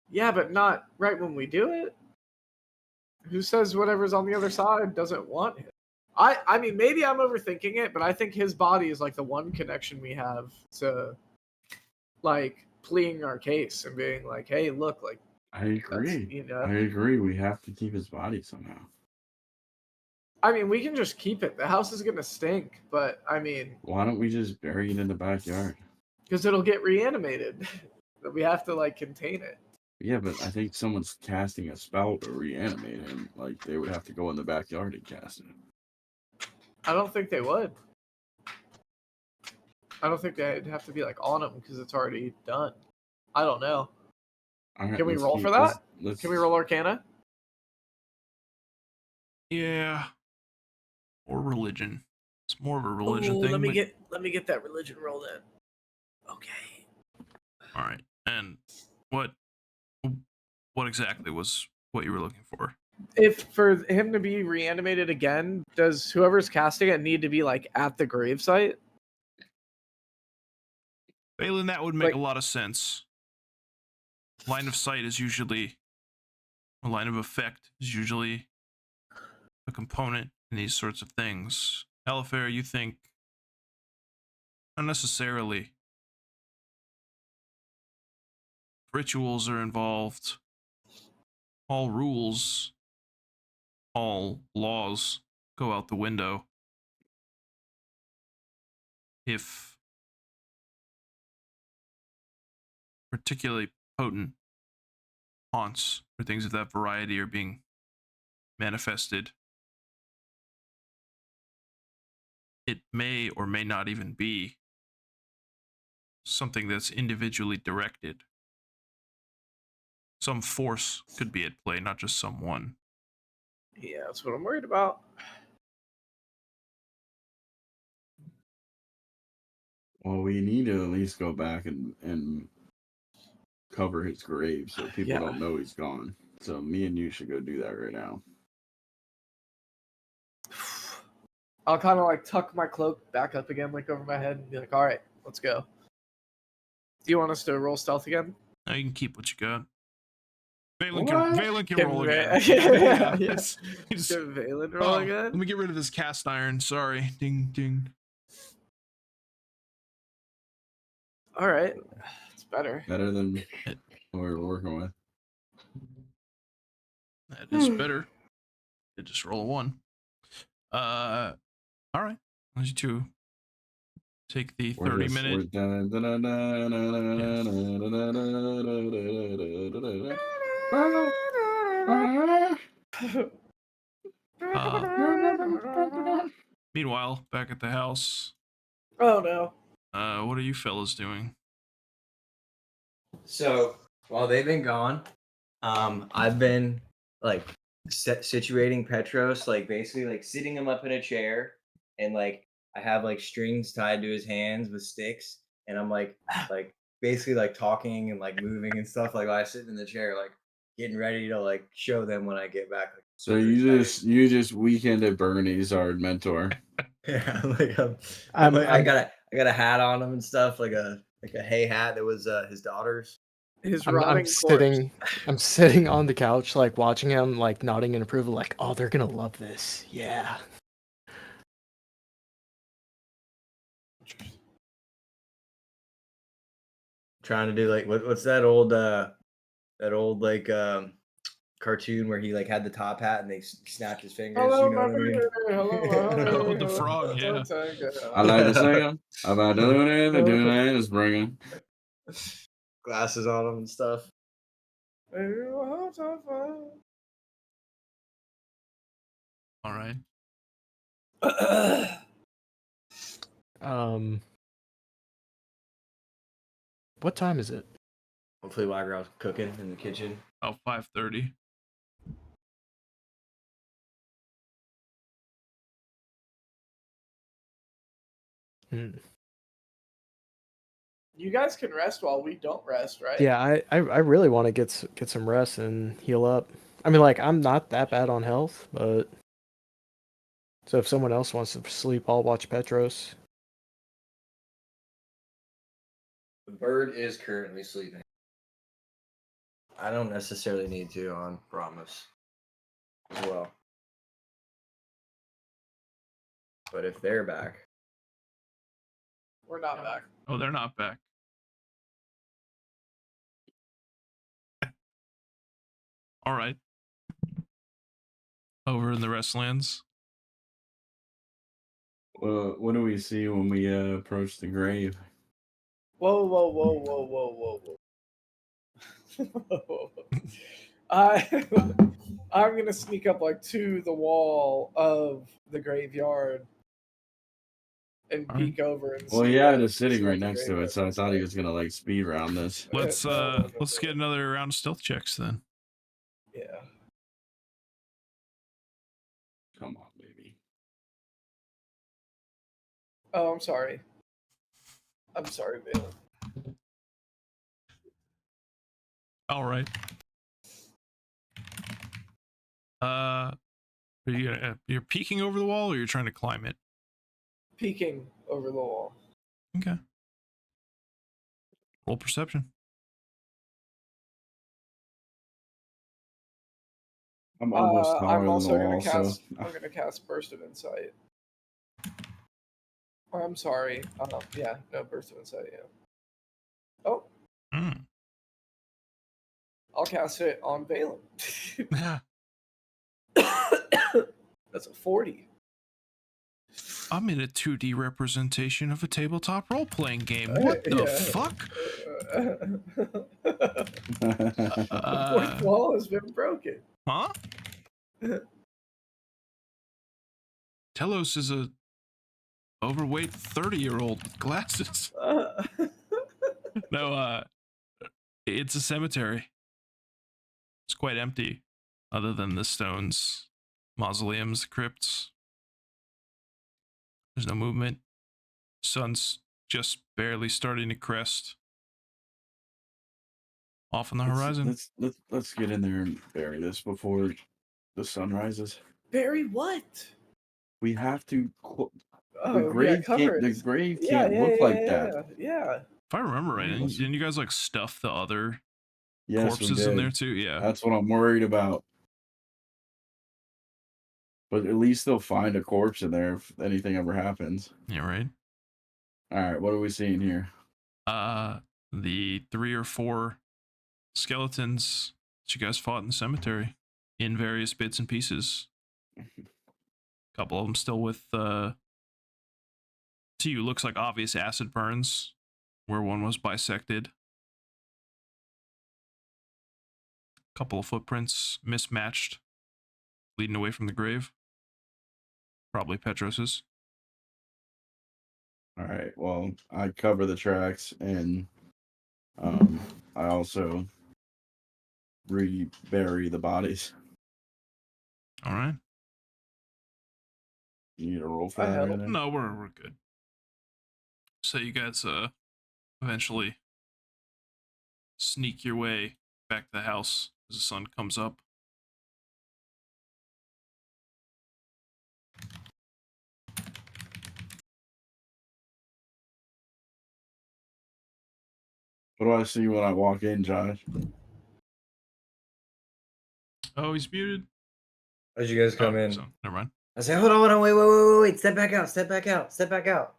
S2: Yeah, but not right when we do it. Who says whatever's on the other side doesn't want him? I mean, maybe I'm overthinking it, but I think his body is like the one connection we have to, like, pleading our case and being like, hey, look, like,
S4: I agree.
S2: you know.
S4: I agree. We have to keep his body somehow.
S2: I mean, we can just keep it. The house is gonna stink, but I mean,
S4: Why don't we just bury it in the backyard?
S2: because it'll get reanimated. But we have to like contain it.
S4: Yeah, but I think someone's casting a spell to reanimate him. Like they would have to go in the backyard and cast it.
S2: I don't think they would. I don't think they'd have to be like on him because it's already done. I don't know.
S4: All right,
S2: Can we
S4: let's
S2: roll
S4: keep-
S2: for that?
S4: Let's,
S2: Can we roll Arcana?
S1: Yeah. Or religion. It's more of a religion thing.
S2: Let me
S1: but-
S2: get that religion rolled in. Okay.
S1: All right. And what exactly was what you were looking for?
S2: If for him to be reanimated again, does whoever's casting it need to be like at the gravesite?
S1: Balin, that would make
S2: Like-
S1: a lot of sense. Line of sight is usually, a line of effect is usually a component in these sorts of things. Alafair, you think not necessarily. Rituals are involved. All rules, all laws go out the window. If particularly potent haunts or things of that variety are being manifested, it may or may not even be something that's individually directed. Some force could be at play, not just someone.
S2: Yeah, that's what I'm worried about.
S4: Well, we need to at least go back and cover his grave so people
S2: Yeah.
S4: don't know he's gone. So me and you should go do that right now.
S2: I'll kind of like tuck my cloak back up again, like over my head, and be like, "All right, let's go." Do you want us to roll stealth again?
S1: Now you can keep what you got.
S4: What?
S1: Valen can roll again.
S2: Yeah.
S1: It's- he's-
S2: Can Valen roll
S1: oh,
S2: again?
S1: let me get rid of this cast iron. Sorry. Ding, ding.
S2: All right, it's better.
S4: Better than what we're working with.
S1: That is better. Did just roll a 1. All right. Why don't you two take the 30-minute. Meanwhile, back at the house,
S2: Oh no.
S1: what are you fellas doing?
S3: So while they've been gone, I've been like situating Petros, like basically like sitting him up in a chair, and like I have like strings tied to his hands with sticks, and I'm like basically like talking and like moving and stuff. Like while I sit in the chair, like getting ready to like show them when I get back. Like,
S4: So
S3: super
S4: you
S3: excited.
S4: just weekend at Bernie's, our mentor.
S3: Yeah, like
S5: I'm,
S3: I
S5: I'm,
S3: got a hat on him and stuff, like a hay hat that was his daughter's.
S2: His
S5: I'm
S2: rotting
S5: I'm sitting on the couch, like watching him, like nodding in approval, like, oh, they're gonna love this. Yeah.
S3: Trying to do like what's that old like cartoon where he like had the top hat and they snapped his fingers.
S2: Hello,
S3: You know what I mean?
S1: Oh, the frog, yeah.
S4: I like to sing him about doing it, the doing it is bringing.
S3: Glasses on him and stuff.
S1: All right.
S5: What time is it?
S3: Hopefully Widegrowl's cooking in the kitchen.
S1: About 5:30.
S2: You guys can rest while we don't rest, right?
S5: Yeah, I really want to get some rest and heal up. I mean, like, I'm not that bad on health, but so if someone else wants to sleep, I'll watch Petros.
S3: The bird is currently sleeping. I don't necessarily need to on Brommus as well. But if they're back,
S2: We're not back.
S1: Oh, they're not back. All right. Over in the Restlands.
S4: Well, what do we see when we approach the grave?
S2: Whoa, whoa, whoa, whoa, whoa, whoa, whoa. I'm gonna sneak up like to the wall of the graveyard and
S1: All right.
S2: peek over and
S4: Well,
S2: see.
S4: yeah,
S2: what-
S4: it's sitting
S2: see what
S4: right
S2: the
S4: next to it,
S2: graveyard
S4: so I
S2: looks
S4: thought he
S2: like.
S4: was gonna like speed round this.
S1: Let's
S2: No,
S1: let's get another round of stealth checks then.
S2: Yeah.
S4: Come on, baby.
S2: Oh, I'm sorry. I'm sorry, Valan.
S1: All right. You're peeking over the wall, or you're trying to climb it?
S2: Peeking over the wall.
S1: Okay. Roll perception.
S4: I'm almost taller
S2: I'm
S4: than
S2: also
S4: the
S2: gonna
S4: wall,
S2: cast.
S4: so
S2: I'm gonna cast Burst of Insight. Or I'm sorry. Yeah, no Burst of Insight. Yeah. Oh,
S1: Mm.
S2: I'll cast it on Valan.
S1: Yeah.
S2: That's a 40.
S1: I'm in a 2D representation of a tabletop role-playing game. What the
S2: Yeah.
S1: fuck?
S2: The fourth wall has been broken.
S1: Huh? Telos is a overweight 30-year-old with glasses. No, it's a cemetery. It's quite empty, other than the stones, mausoleums, crypts. There's no movement. Sun's just barely starting to crest off on the horizon.
S4: Let's get in there and bury this before the sun rises.
S2: Barry, what?
S4: We have to.
S2: Oh,
S4: The grave
S2: cover
S4: can't.
S2: it.
S4: The grave can't look like that.
S2: Yeah.
S1: If I remember right,
S4: Yes.
S1: didn't you guys like stuff the other
S4: Yes, we
S1: corpses in
S4: did.
S1: there too? Yeah.
S4: That's what I'm worried about. But at least they'll find a corpse in there if anything ever happens.
S1: Yeah, right.
S4: All right, what are we seeing here?
S1: The 3 or 4 skeletons that you guys fought in the cemetery in various bits and pieces. A couple of them still with to you looks like obvious acid burns where one was bisected. A couple of footprints mismatched leading away from the grave. Probably Petros's.
S4: All right, well, I cover the tracks and I also rebury the bodies.
S1: All right.
S4: You need a roll for
S2: I
S4: that?
S2: help.
S4: or anything?
S1: No, we're good. So you guys eventually sneak your way back to the house as the sun comes up.
S4: What do I see when I walk in, Josh?
S1: Oh, he's muted.
S3: as you guys come
S1: Oh,
S3: in,
S1: so, never mind.
S3: I say, hold on, wait, step back out.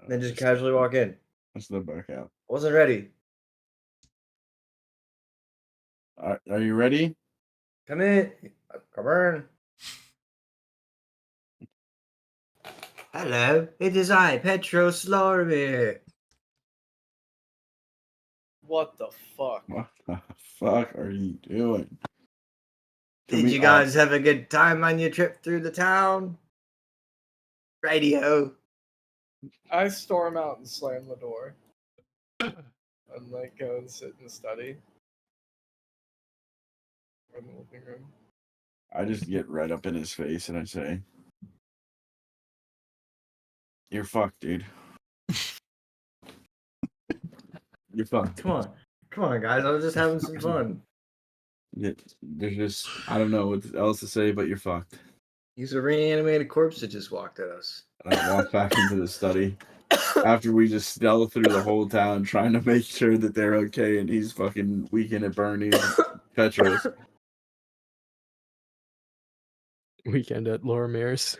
S3: Then just casually walk in.
S4: Let's step back out.
S3: I wasn't ready.
S4: Are you ready?
S3: Come in. Come on. Hello, it is I, Petros Lorrimor.
S2: What the fuck?
S4: What the fuck are you doing?
S3: Did you guys have a good time on your trip through the town? Radio.
S2: I storm out and slam the door. And like go and sit in the study. Or in the living room.
S4: I just get right up in his face and I say, "You're fucked, dude. You're fucked."
S6: Come on, guys. I was just having some fun.
S4: There's just, I don't know what else to say, but you're fucked.
S6: He's a reanimated corpse that just walked at us.
S4: And I walk back into the study after we just stealth through the whole town trying to make sure that they're okay, and he's fucking weekend at Bernie's, Petros.
S5: Weekend at Lorrimir's.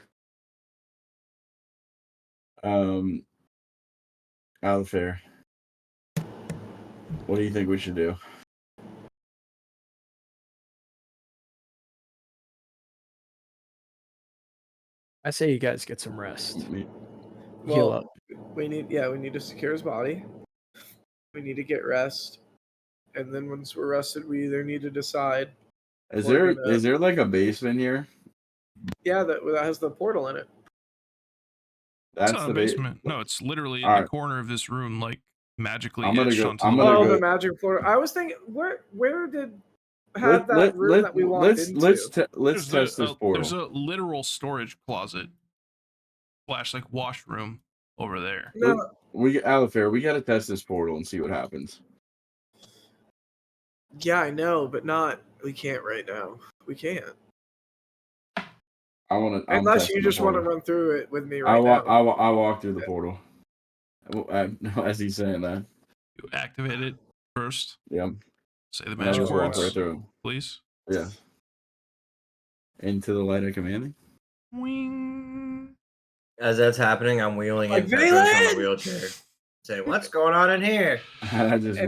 S4: Alafair. What do you think we should do?
S5: I say you guys get some rest. Heal
S2: Well,
S5: up.
S2: we need to secure his body. We need to get rest. And then once we're rested, we either need to decide.
S4: Is
S2: We're
S4: there like a basement here?
S2: Yeah, that has the portal in it.
S1: It's
S4: That's
S1: not
S4: the
S1: a basement. No, it's literally in
S4: All
S1: the
S4: right.
S1: corner of this room, like magically
S4: I'm gonna
S1: etched
S4: go-
S1: onto
S4: I'm
S1: the
S4: gonna
S1: wall.
S4: go-
S2: The magic portal. I was thinking, where did have that room that we walked into?
S4: Let's
S1: There's
S4: test this portal.
S1: There's a literal storage closet slash like washroom over there.
S2: No,
S4: Alafair, we gotta test this portal and see what happens.
S2: yeah, I know, but not. We can't right now. We can't. Unless you just want to run through it with me right now.
S4: I walk through the portal. As he's saying that.
S1: You activate it first.
S4: Yeah.
S1: Say the
S4: And I
S1: magic
S4: just walk
S1: words,
S4: right through.
S1: please.
S4: Yeah. Into the light of commanding.
S1: Wing.
S6: As that's happening, I'm wheeling
S2: Like
S6: in Petros on
S2: Valan!
S6: a wheelchair. Saying, "What's going on in here?"
S4: I just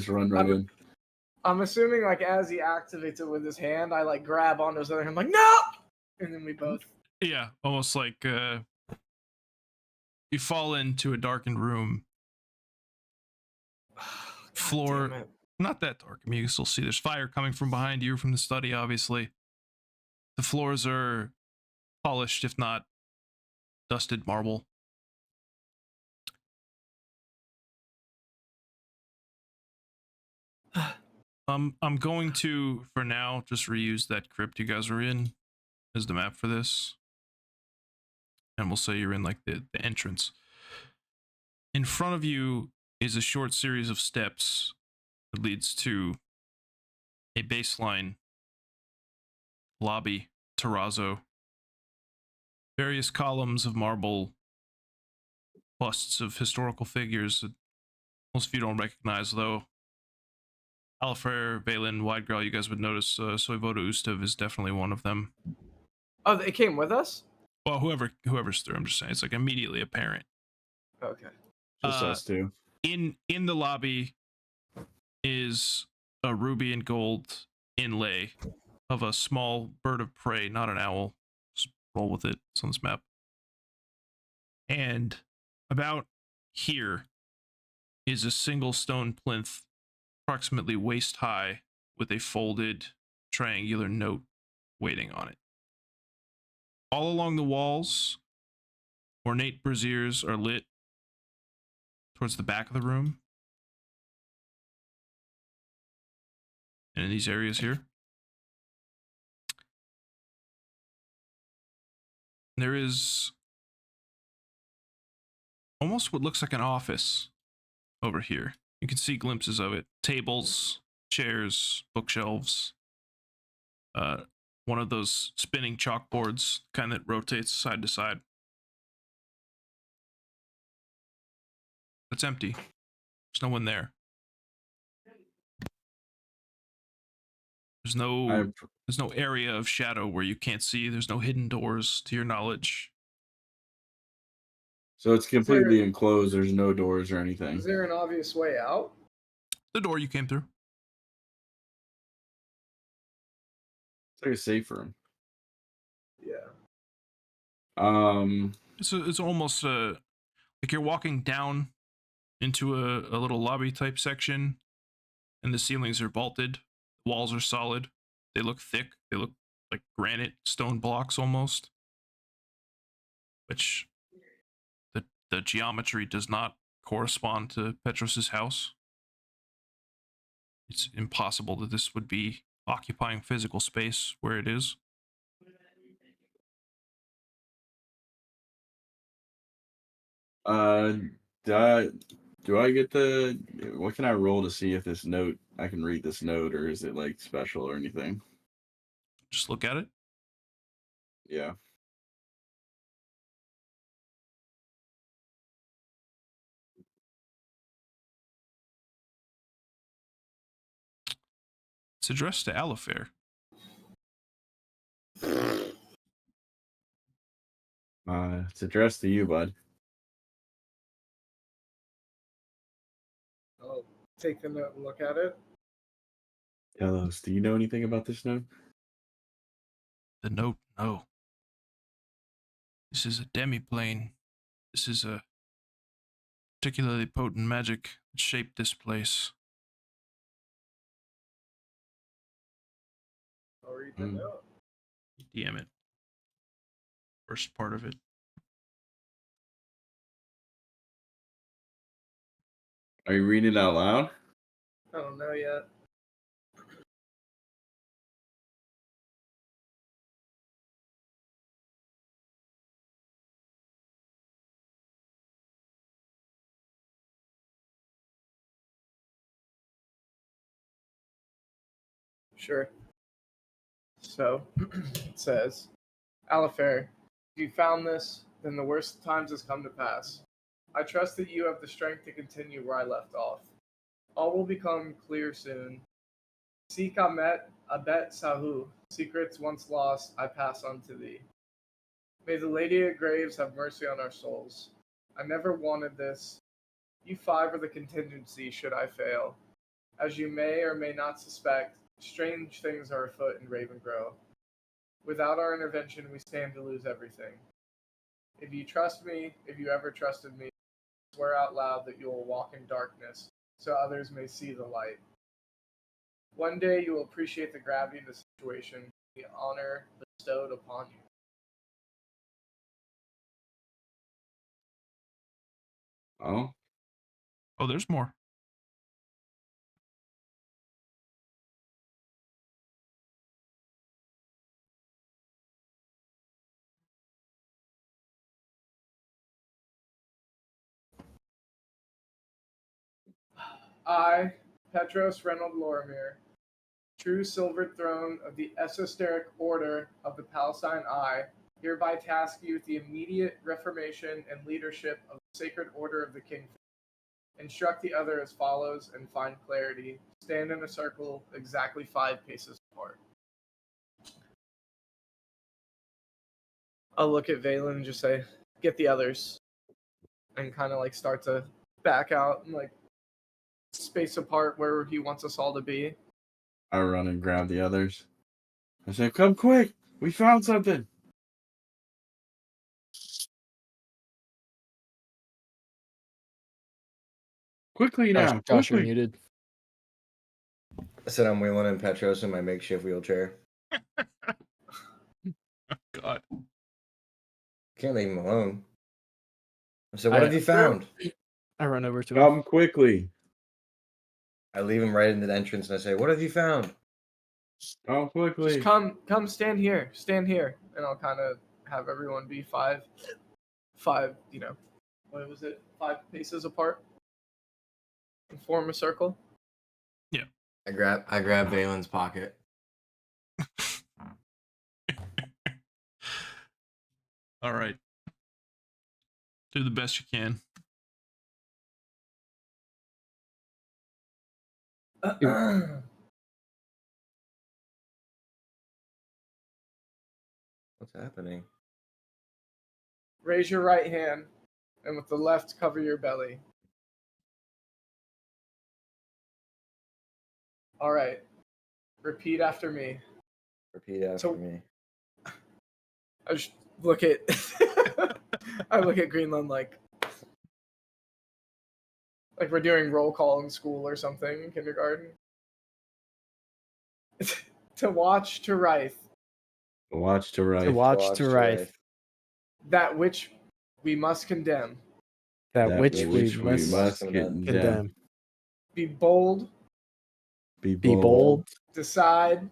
S4: run right in.
S2: I'm assuming like as he activates it with his hand, I like grab onto his other hand, like no, and then we both.
S1: Yeah, almost like you fall into a darkened room. Floor,
S2: damn it.
S1: not that dark. I mean, you can still see there's fire coming from behind you from the study, obviously. The floors are polished, if not dusted marble. I'm going to, for now, just reuse that crypt you guys were in as the map for this. And we'll say you're in like the entrance. In front of you is a short series of steps that leads to a baseline lobby terrazzo. Various columns of marble, busts of historical figures that most of you don't recognize, though. Alafair, Valan, Widegrowl, you guys would notice Soyvoda Ustav is definitely one of them.
S2: Oh, they came with us.
S1: Well, whoever's through, I'm just saying, it's like immediately apparent.
S2: Okay.
S4: Just us two.
S1: In the lobby is a ruby and gold inlay of a small bird of prey, not an owl. Just roll with it. It's on this map. And about here is a single stone plinth, approximately waist high, with a folded triangular note waiting on it. All along the walls, ornate braziers are lit towards the back of the room. And in these areas here. There is almost what looks like an office over here. You can see glimpses of it. Tables, chairs, bookshelves. One of those spinning chalkboards, kind that rotates side to side. It's empty. There's no one there. There's no area of shadow where you can't see. There's no hidden doors to your knowledge.
S4: So it's completely enclosed. There's no doors or anything.
S2: Is there an obvious way out?
S1: The door you came through.
S4: It's like a safe room.
S2: Yeah.
S1: It's almost like you're walking down into a little lobby type section, and the ceilings are vaulted. The walls are solid. They look thick. They look like granite stone blocks almost. which the geometry does not correspond to Petros's house. It's impossible that this would be occupying physical space where it is.
S4: Do I get the? What can I roll to see if this note I can read this note, or is it like special or anything?
S1: Just look at it.
S4: Yeah.
S1: It's addressed to Alafair.
S4: It's addressed to you, bud.
S2: I'll take the note and look at it.
S4: Tell us, do you know anything about this note?
S1: The note, no. This is a demiplane. This is a particularly potent magic that shaped this place.
S2: I'll read the note.
S1: DM it. First part of it.
S4: Are you reading it out loud?
S2: I don't know yet. Sure. So, it says, Alafair, if you found this, then the worst of times has come to pass. I trust that you have the strength to continue where I left off. All will become clear soon. Seek Amet, Abet Sahu, secrets once lost, I pass on to thee. May the Lady of Graves have mercy on our souls. I never wanted this. You five are the contingency should I fail. As you may or may not suspect, strange things are afoot in Ravengrove. Without our intervention, we stand to lose everything. If you trust me, if you ever trusted me, swear out loud that you will walk in darkness, so others may see the light. One day you will appreciate the gravity of the situation, the honor bestowed upon you.
S4: Oh,
S1: Oh, there's more.
S2: I, Petros Reynold Lorrimor, true silvered throne of the esoteric order of the Palestine Eye, hereby task you with the immediate reformation and leadership of the sacred order of the Kingfisher. Instruct the other as follows and find clarity. Stand in a circle exactly 5 paces apart. I'll look at Valan and just say, get the others. And kind of like start to back out and like space apart where he wants us all to be.
S4: I run and grab the others. I say, come quick! We found something! Quickly now!
S5: Josh, you're
S4: Quickly!
S5: muted.
S6: I said I'm wheeling in Petros in my makeshift wheelchair.
S1: God.
S6: Can't leave him alone. I said, what have you found?
S5: I run over to him.
S4: Come quickly!
S6: I leave him right in the entrance and I say, what have you found?
S4: Come quickly!
S2: Just come stand here, and I'll kind of have everyone be five, you know, what was it, 5 paces apart, and form a circle.
S1: Yeah.
S3: I grab Valen's pocket.
S1: All right. Do the best you can.
S6: What's happening?
S2: Raise your right hand, and with the left cover your belly. All right. Repeat after me.
S6: Repeat after me.
S2: I just look at I look at Greenlung like we're doing roll call in school or something in kindergarten. To watch to writhe.
S4: Watch to right.
S5: To watch to right.
S2: that which we must condemn.
S5: That which we
S4: we
S5: must
S4: condemn.
S5: condemn.
S2: Be bold,
S4: Be
S5: Be
S4: bold.
S5: bold,
S2: decide,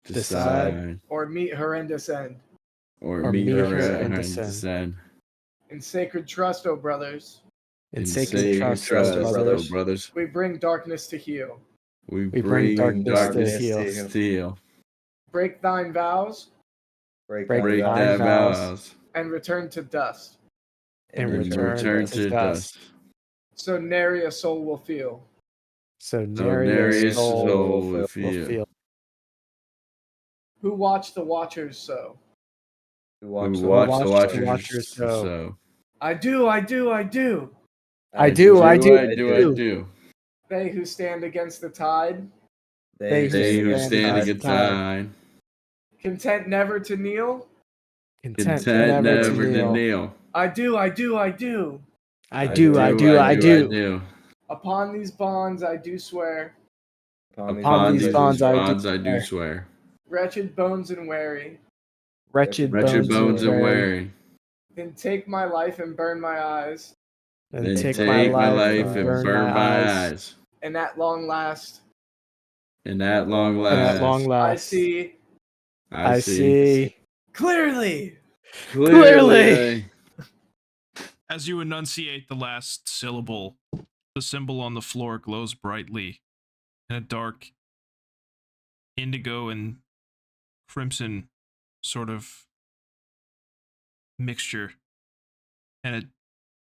S4: Decide.
S2: or meet horrendous end.
S4: Or
S5: or
S4: meet
S5: meet
S4: her
S5: her
S4: and
S5: and
S4: descend.
S2: In sacred trust, O brothers,
S5: in
S4: sacred
S5: sacred trust,
S4: trust,
S5: O
S4: O
S5: brothers.
S4: brothers.
S2: we bring darkness to heal.
S4: We
S5: We
S4: bring
S5: bring darkness to heal.
S4: to heal.
S2: Break thine vows
S6: Break
S5: Break
S4: Break
S5: thine
S4: that
S5: vows.
S4: vows.
S2: and return to dust.
S5: And
S4: And return to dust.
S2: So nary a soul will feel.
S5: So
S4: So
S5: nary
S4: nary
S5: a soul
S4: will
S5: will
S4: feel.
S5: feel.
S2: Who watch the watchers so?
S6: Who
S4: We
S6: watch the
S4: watch
S5: watch
S4: the
S5: the
S4: watchers
S5: watchers so.
S4: so.
S2: I do.
S5: I do.
S4: I do.
S2: They who stand against the tide,
S6: They
S4: They who
S5: stand
S4: stand
S5: against
S4: against
S5: the tide.
S4: time.
S2: content never to kneel.
S5: Content
S4: Content
S5: never to
S4: to
S5: kneel.
S4: kneel.
S2: I do.
S5: I do.
S4: I do.
S2: Upon these bonds I do swear.
S4: Upon these
S5: bonds
S4: I do swear.
S2: Wretched bones and weary,
S5: Wretched
S4: Wretched bones and
S5: weary.
S4: weary.
S2: then take my life and burn my eyes,
S5: And
S4: Then
S5: take
S4: take
S5: my life
S4: and
S5: and
S4: burn my eyes.
S2: and at long last
S4: And at long
S5: And at long
S4: last,
S5: last,
S2: I see
S5: I see
S2: clearly.
S5: clearly.
S1: As you enunciate the last syllable, the symbol on the floor glows brightly in a dark indigo and crimson sort of mixture, and it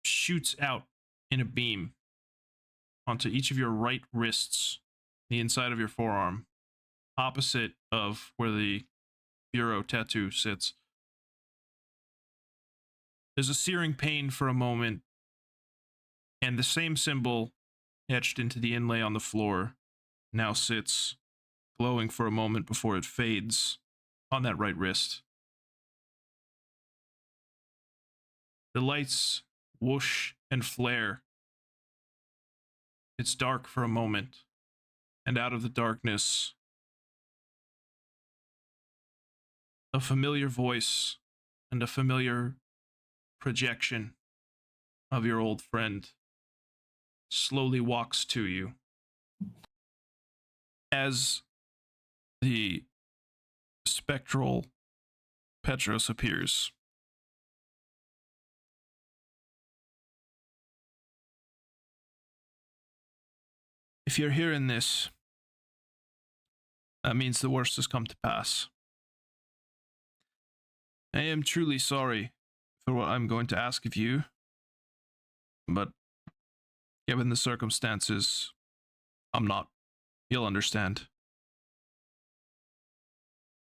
S1: shoots out in a beam onto each of your right wrists, the inside of your forearm, opposite of where the bureau tattoo sits. There's a searing pain for a moment, and the same symbol etched into the inlay on the floor now sits, glowing for a moment before it fades on that right wrist. The lights whoosh and flare. It's dark for a moment, and out of the darkness, a familiar voice and a familiar projection of your old friend slowly walks to you. As the spectral Petros appears, if you're hearing this, that means the worst has come to pass. I am truly sorry for what I'm going to ask of you, but given the circumstances, I'm not. You'll understand.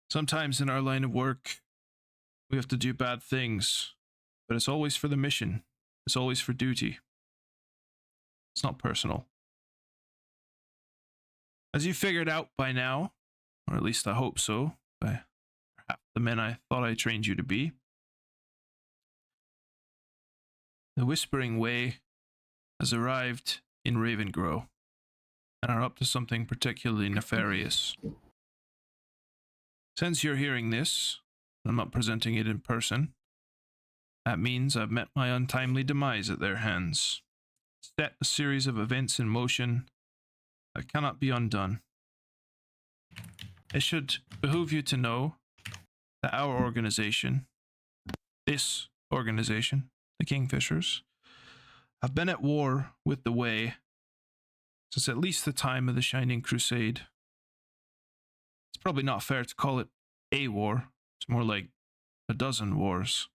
S1: Sometimes in our line of work, we have to do bad things, but it's always for the mission. It's always for duty. It's not personal. As you figured out by now, or at least I hope so, by half the men I thought I trained you to be, the Whispering Way has arrived in Ravengrow and are up to something particularly nefarious. Since you're hearing this, I'm not presenting it in person, that means I've met my untimely demise at their hands. Set a series of events in motion that cannot be undone. It should behoove you to know that our organization, this organization, the Kingfishers, have been at war with the Way since at least the time of the Shining Crusade. It's probably not fair to call it a war. It's more like a dozen wars.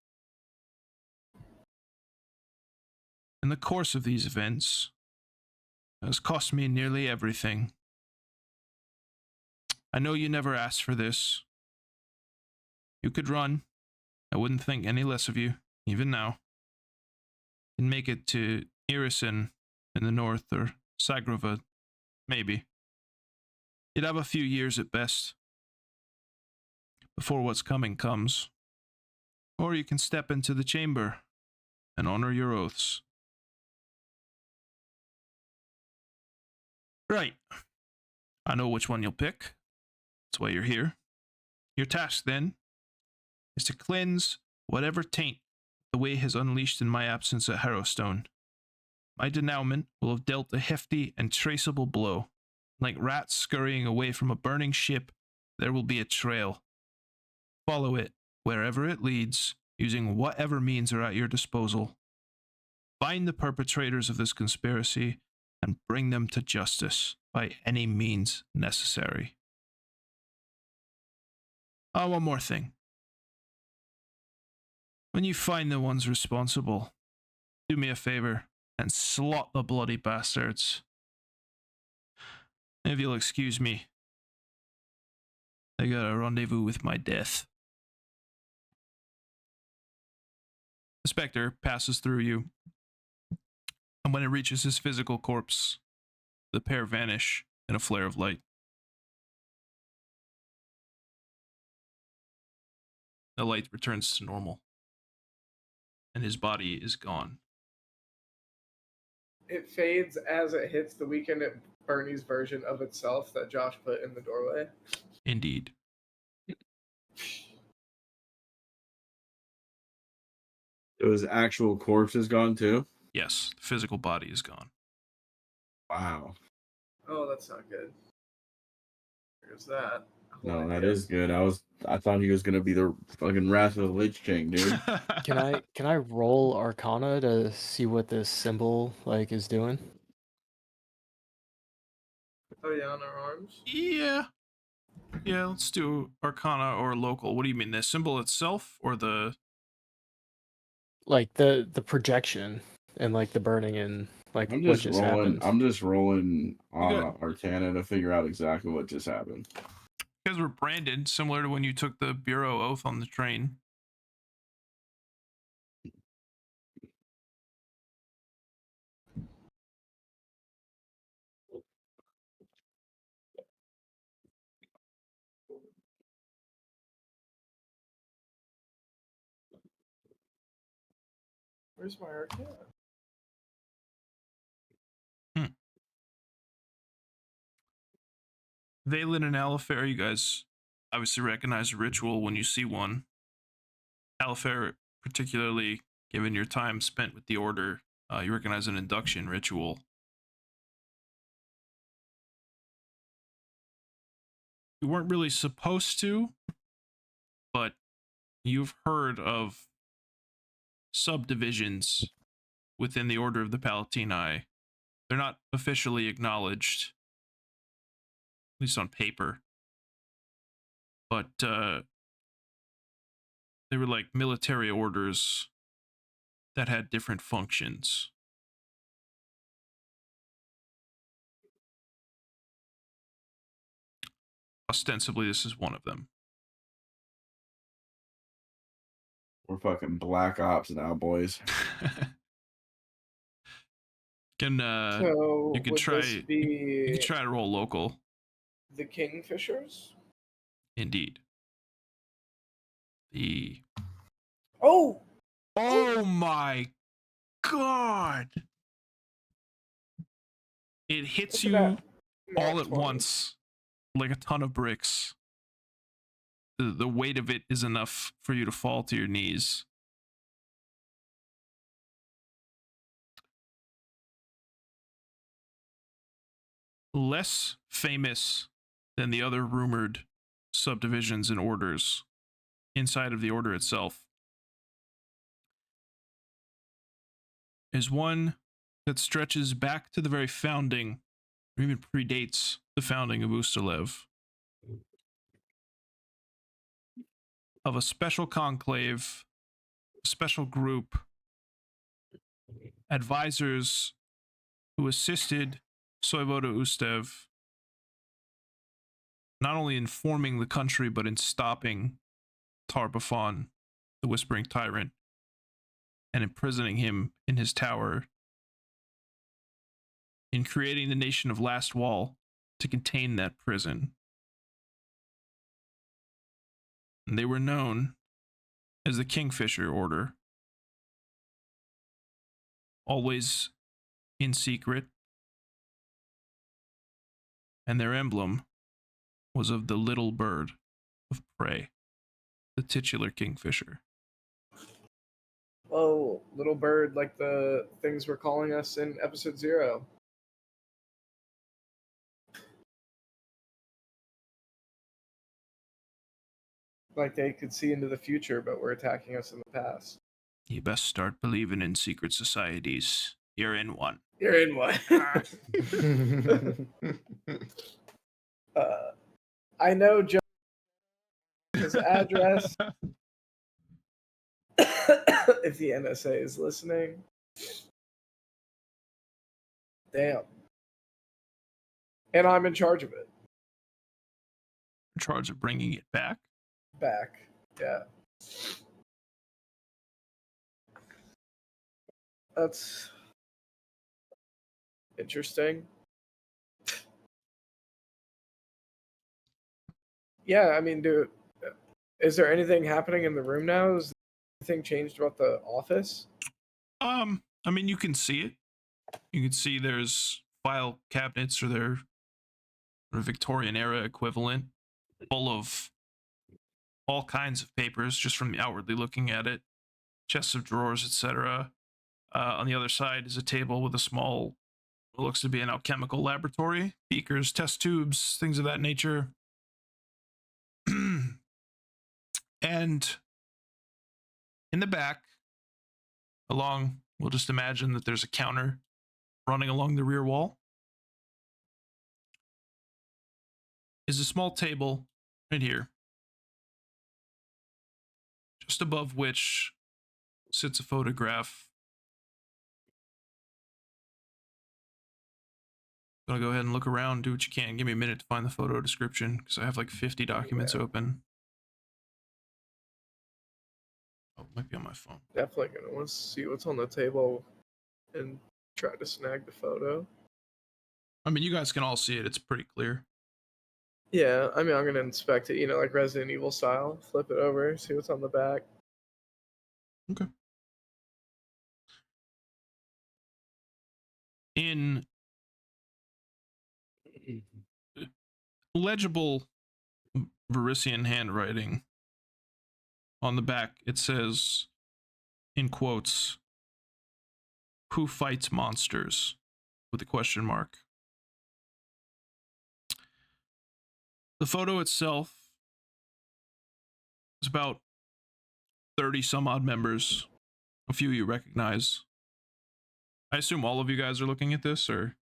S1: In the course of these events, it has cost me nearly everything. I know you never asked for this. You could run. I wouldn't think any less of you, even now. And make it to Irison in the north, or Sagrava, maybe. You'd have a few years at best before what's coming comes. Or you can step into the chamber and honor your oaths. Right. I know which one you'll pick. That's why you're here. Your task, then, is to cleanse whatever taint the way has unleashed in my absence at Harrowstone. My denouement will have dealt a hefty and traceable blow. Like rats scurrying away from a burning ship, there will be a trail. Follow it, wherever it leads, using whatever means are at your disposal. Find the perpetrators of this conspiracy and bring them to justice by any means necessary. One more thing. When you find the ones responsible, do me a favor and slot the bloody bastards. If you'll excuse me, I got a rendezvous with my death. The specter passes through you, and when it reaches his physical corpse, the pair vanish in a flare of light. The light returns to normal, and his body is gone.
S2: It fades as it hits the Weekend at Bernie's version of itself that Josh put in the doorway.
S1: Indeed.
S4: So his actual corpse is gone too?
S1: Yes, the physical body is gone.
S4: Wow.
S2: Oh, that's not good. There's that.
S4: No, that is good. I thought he was gonna be the fucking Wrath of the Lich King, dude.
S5: Can I roll Arcana to see what this symbol is doing?
S2: Oh yeah, on our arms.
S1: Yeah. Yeah, let's do Arcana or local. What do you mean? The symbol itself or the...
S5: Like the projection and the burning and what just happened.
S4: I'm just rolling
S1: good.
S4: Arcana to figure out exactly what just happened.
S1: Because we're branded, similar to when you took the Bureau oath on the train.
S2: Where's my Arcana?
S1: Valan and Alafair, you guys obviously recognize a ritual when you see one. Alafair, particularly given your time spent with the Order, you recognize an induction ritual. You weren't really supposed to, but you've heard of subdivisions within the Order of the Palatini. They're not officially acknowledged, at least on paper, but they were like military orders that had different functions. Ostensibly, this is one of them.
S4: We're fucking black ops now, boys.
S2: So
S1: you could
S2: would
S1: try
S2: this be
S1: you could try to roll local.
S2: the Kingfishers?
S1: Indeed.
S2: Oh
S1: My god! It hits
S2: look at
S1: you
S2: that.
S1: all
S2: Nat
S1: at
S2: 20.
S1: once like a ton of bricks. The weight of it is enough for you to fall to your knees. Less famous than the other rumored subdivisions and orders inside of the Order itself is one that stretches back to the very founding, or even predates the founding of Ustalav, of a special conclave, a special group, advisors who assisted Soivoda Ustav not only in forming the country, but in stopping Tarbafon, the Whispering Tyrant, and imprisoning him in his tower, in creating the nation of Last Wall to contain that prison. And they were known as the Kingfisher Order, always in secret, and their emblem was of the little bird of prey, the titular Kingfisher.
S2: Oh, little bird, like the things were calling us in episode 0. Like they could see into the future, but were attacking us in the past.
S1: You best start believing in secret societies. You're in one.
S2: You're in one. I know Joe's address. If the NSA is listening. Damn. And I'm in charge of it.
S1: In charge of bringing it back.
S2: Back. Yeah. That's interesting. Yeah, I mean, dude, is there anything happening in the room now? Is anything changed about the office?
S1: I mean, you can see it. You can see there's file cabinets or their Victorian era equivalent, full of all kinds of papers just from outwardly looking at it, chests of drawers, etc. On the other side is a table with a small, what looks to be an alchemical laboratory, beakers, test tubes, things of that nature. And in the back, we'll just imagine that there's a counter running along the rear wall, is a small table right here, just above which sits a photograph. Gonna go ahead and look around, do what you can. Give me a minute to find the photo description because I have like 50 documents open. Oh, it might be on my phone.
S2: Definitely gonna want to see what's on the table and try to snag the photo.
S1: I mean, you guys can all see it. It's pretty clear.
S2: Yeah, I mean, I'm gonna inspect it, like Resident Evil style. Flip it over, see what's on the back.
S1: Okay. In legible Varisian handwriting, on the back it says, in quotes, "Who fights monsters?" with a question mark. The photo itself is about 30 some odd members. A few you recognize. I assume all of you guys are looking at this, or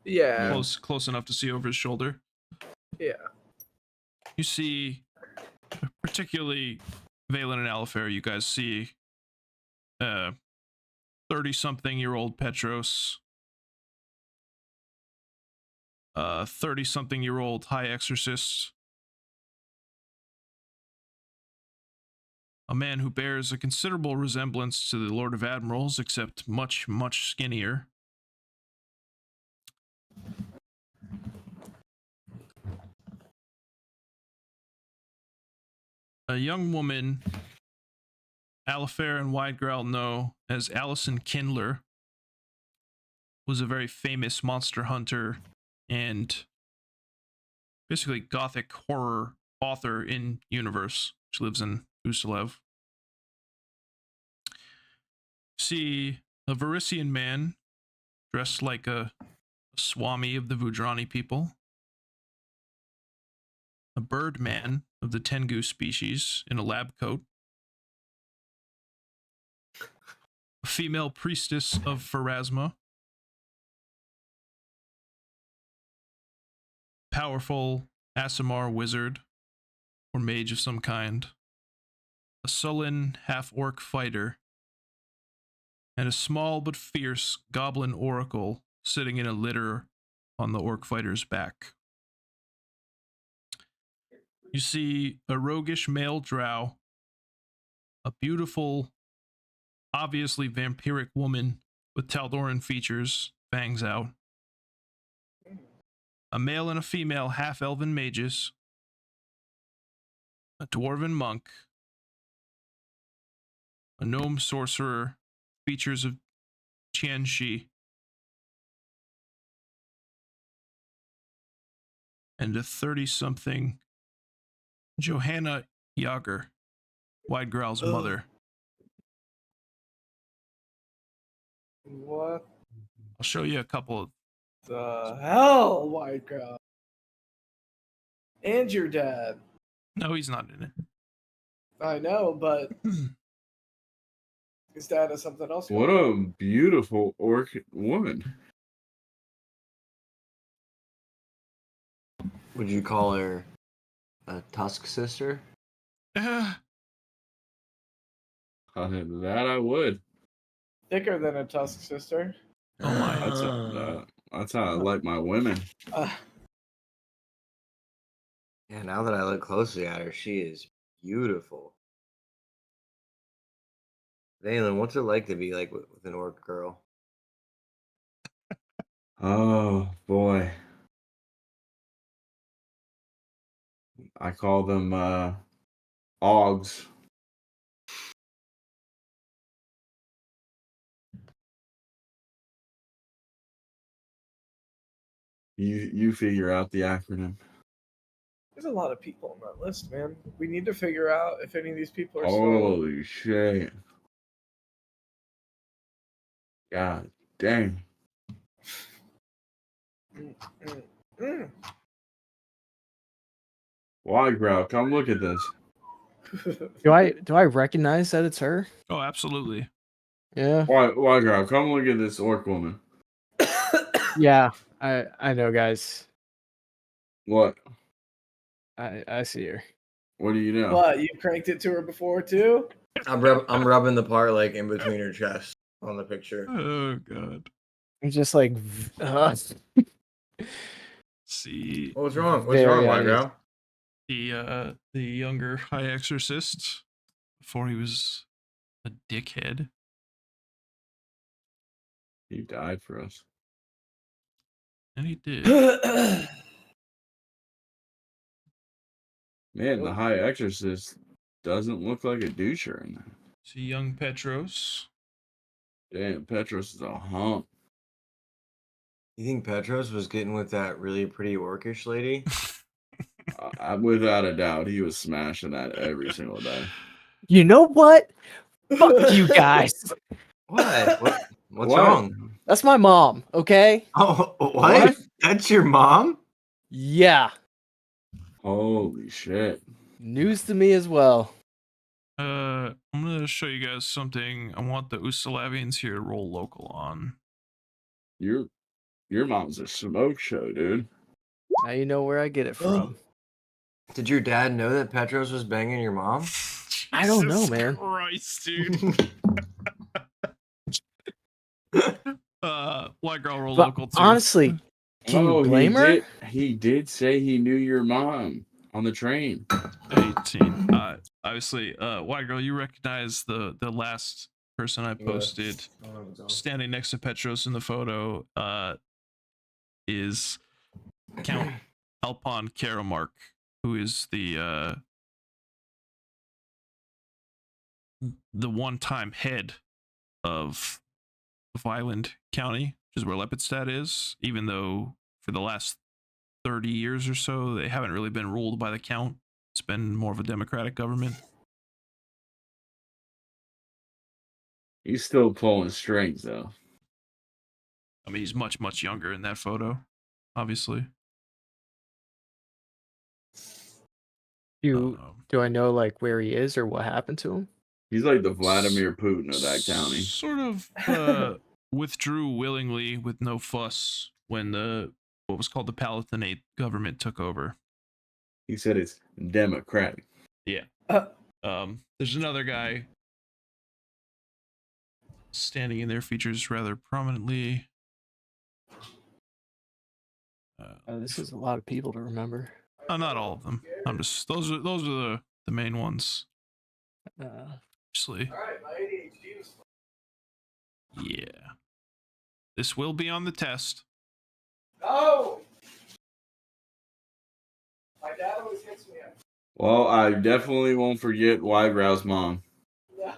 S2: Yeah.
S1: close enough to see over his shoulder.
S2: Yeah.
S1: You see, particularly Valan and Alafair, you guys see 30-something-year-old Petros, 30-something-year-old High Exorcist, a man who bears a considerable resemblance to the Lord of Admirals, except much, much skinnier. A young woman Alafair and Widegrowl know as Allison Kindler, was a very famous monster hunter and basically gothic horror author in universe. She lives in Ustalav. See a Varisian man dressed like a Swami of the Vudrani people. A bird man of the Tengu species in a lab coat. A female priestess of Pharasma. Powerful Aasimar wizard or mage of some kind. A sullen half-orc fighter. And a small but fierce goblin oracle sitting in a litter on the orc fighter's back. You see a roguish male drow, a beautiful, obviously vampiric woman with Taldoran features, fangs out, a male and a female half-elven mages, a dwarven monk, a gnome sorcerer, features of Qianxi, and a 30-something Johanna Iager, Widegrowl's mother.
S2: What
S1: I'll show you a couple of.
S2: the hell, Widegrowl? And your dad.
S1: No, he's not in it.
S2: I know, but his dad has something else
S4: What
S2: going
S4: a
S2: on.
S4: beautiful orc woman.
S3: Would you call her a Tusk sister?
S1: Uh,
S4: That I would.
S2: Thicker than a Tusk sister.
S1: Oh my.
S4: That's how I like my women.
S3: Yeah, now that I look closely at her, she is beautiful. Valan, what's it like to be like with an orc girl?
S4: Oh boy. I call them Augs. You figure out the acronym.
S2: There's a lot of people on that list, man. We need to figure out if any of these people are still.
S4: Holy shit. God dang.
S2: Mm.
S4: Widegrowl, come look at this.
S5: Do I recognize that it's her?
S1: Oh, absolutely.
S5: Yeah.
S4: Widegrowl, come look at this orc woman.
S5: Yeah. I know, guys.
S4: What?
S5: I see her.
S4: What do you know?
S2: What, you cranked it to her before too?
S3: I'm rubbing the part like in between her chest on the picture.
S1: Oh god.
S5: I'm just like,
S1: See
S3: What's wrong? What's
S5: Very
S3: wrong,
S5: uneasy.
S3: Widegrowl?
S1: the younger high exorcist before he was a dickhead.
S4: He died for us.
S1: And he did.
S4: Man, the High Exorcist doesn't look like a doucher in that.
S1: See young Petros.
S4: Damn, Petros is a hump.
S3: You think Petros was getting with that really pretty orcish lady?
S4: Without a doubt, he was smashing that every single day.
S5: you know what? Fuck you guys.
S3: What? What's
S4: What?
S3: wrong?
S5: That's my mom, okay?
S3: Oh, what?
S4: What?
S3: That's your mom?
S5: Yeah.
S4: Holy shit.
S5: News to me as well.
S1: I'm gonna show you guys something I want the Ustalavians here to roll local on.
S4: Your mom's a smoke show, dude.
S5: Now you know where I get it from.
S3: Did your dad know that Petros was banging your mom?
S5: I don't know,
S1: Jesus
S5: man.
S1: Christ, dude. White girl roll
S5: But
S1: local too.
S5: honestly, can you blame her?
S4: He did say he knew your mom on the train.
S1: 18. Obviously, white girl, you recognize the last person I posted standing next to Petros in the photo is Count Alpon Karamark, who is the one-time head of Island County, which is where Lepidstadt is, even though for the last 30 years or so, they haven't really been ruled by the Count. It's been more of a democratic government.
S4: He's still pulling strings, though.
S1: I mean, he's much, much younger in that photo, obviously.
S5: Do I know like where he is or what happened to him?
S4: He's like the Vladimir Putin of that county.
S1: Sort of withdrew willingly with no fuss when what was called the Palatinate government took over.
S4: He said it's democratic.
S1: Yeah. There's another guy standing in their features rather prominently.
S5: This is a lot of people to remember.
S1: Not all of them. I'm just those are the main ones. Obviously.
S2: Alright, my ADHD was fun.
S1: Yeah. This will be on the test.
S2: No! My dad always hits me up.
S4: Well, I definitely won't forget Widegrowl's mom.
S2: Yeah.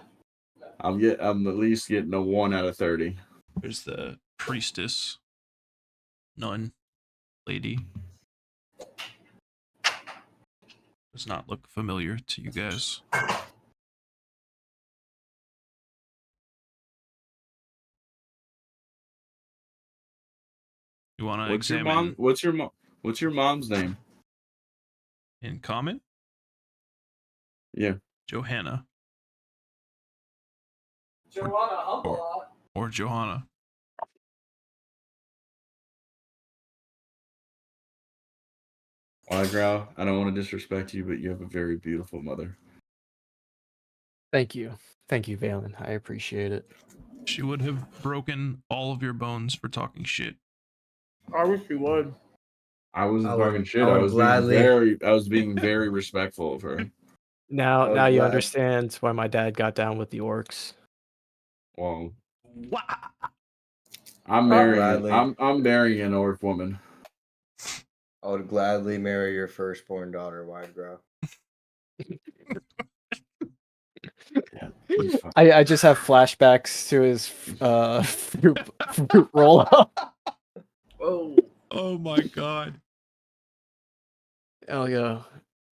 S4: I'm at least getting a 1 out of 30.
S1: There's the priestess, nun, lady. Does not look familiar to you guys. You want to
S4: What's your
S1: examine
S4: mom? What's your mom's name?
S1: in common?
S4: Yeah.
S1: Johanna
S2: Joanna Humble.
S1: or Johanna.
S4: Widegrowl, I don't want to disrespect you, but you have a very beautiful mother.
S5: Thank you. Thank you, Valan. I appreciate it.
S1: She would have broken all of your bones for talking shit.
S2: I wish you would.
S4: I wasn't
S6: I would-
S4: talking shit.
S6: I
S4: I
S6: would
S4: was
S6: gladly-
S4: I was being very respectful of her.
S5: Now,
S6: Oh,
S5: now you
S6: glad-
S5: understand why my dad got down with the orcs.
S4: Well,
S1: Wow.
S4: I'm marrying.
S6: Gladly.
S4: I'm marrying an orc woman.
S6: I would gladly marry your firstborn daughter, Widegrowl.
S4: He's fine.
S5: I just have flashbacks to his fruit roll up.
S2: Whoa.
S1: Oh my god.
S5: Oh yeah.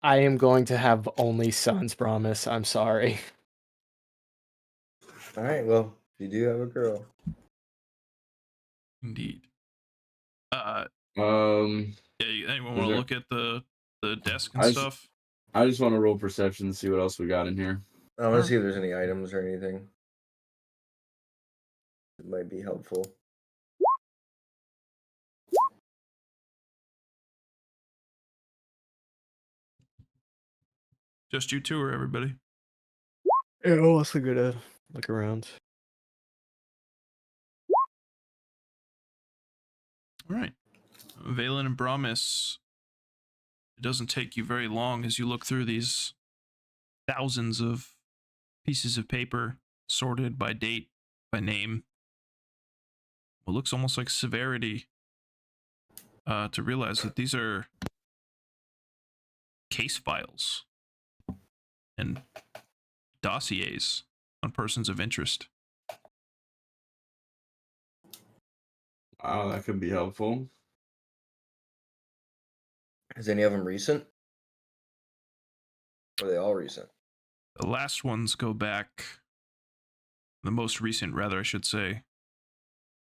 S5: I am going to have only sons, Brommus. I'm sorry.
S6: All right, well, you do have a girl.
S1: Indeed. Yeah, anyone
S4: Is
S1: want to
S4: there-
S1: look at the desk and
S4: I s-
S1: stuff?
S4: I just want to roll perception to see what else we got in here.
S6: I want to see if there's any items or anything. It might be helpful.
S1: Just you two or everybody?
S5: Yeah, I'm also gonna look around.
S1: All right. Valan and Brommus, it doesn't take you very long as you look through these thousands of pieces of paper sorted by date, by name. What looks almost like severity, to realize that these are case files and dossiers on persons of interest.
S4: Wow, that could be helpful.
S6: Is any of them recent? Or are they all recent?
S1: The last ones go back, the most recent, rather, I should say,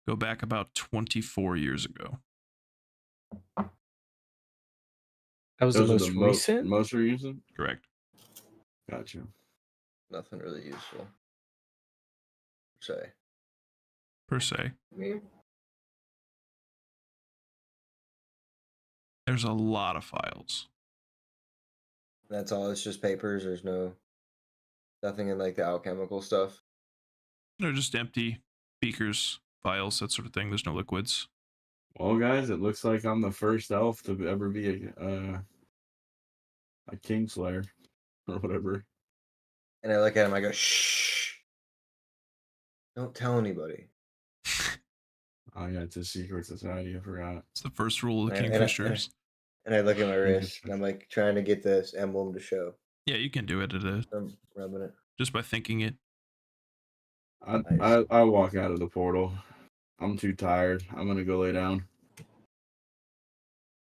S1: go back about 24 years ago.
S5: That was
S4: Those
S5: the
S4: are
S5: most recent.
S4: Most recent.
S1: Correct.
S4: Gotcha.
S6: Nothing really useful. Say.
S1: Per se.
S2: Me?
S1: There's a lot of files.
S6: That's all. It's just papers. There's nothing in like the alchemical stuff.
S1: They're just empty beakers, vials, that sort of thing. There's no liquids.
S4: Well, guys, it looks like I'm the first elf to ever be a Kingslayer or whatever.
S6: And I look at him. I go, shh. Don't tell anybody.
S4: Oh yeah, it's a secret society. I forgot.
S1: It's the first rule of the
S6: And I-
S1: Kingfishers.
S6: And I look at my wrist. And I'm like trying to get this emblem to show.
S1: Yeah, you can do it
S6: I'm rubbing it.
S1: just by thinking it.
S4: I walk out of the portal. I'm too tired. I'm gonna go lay down.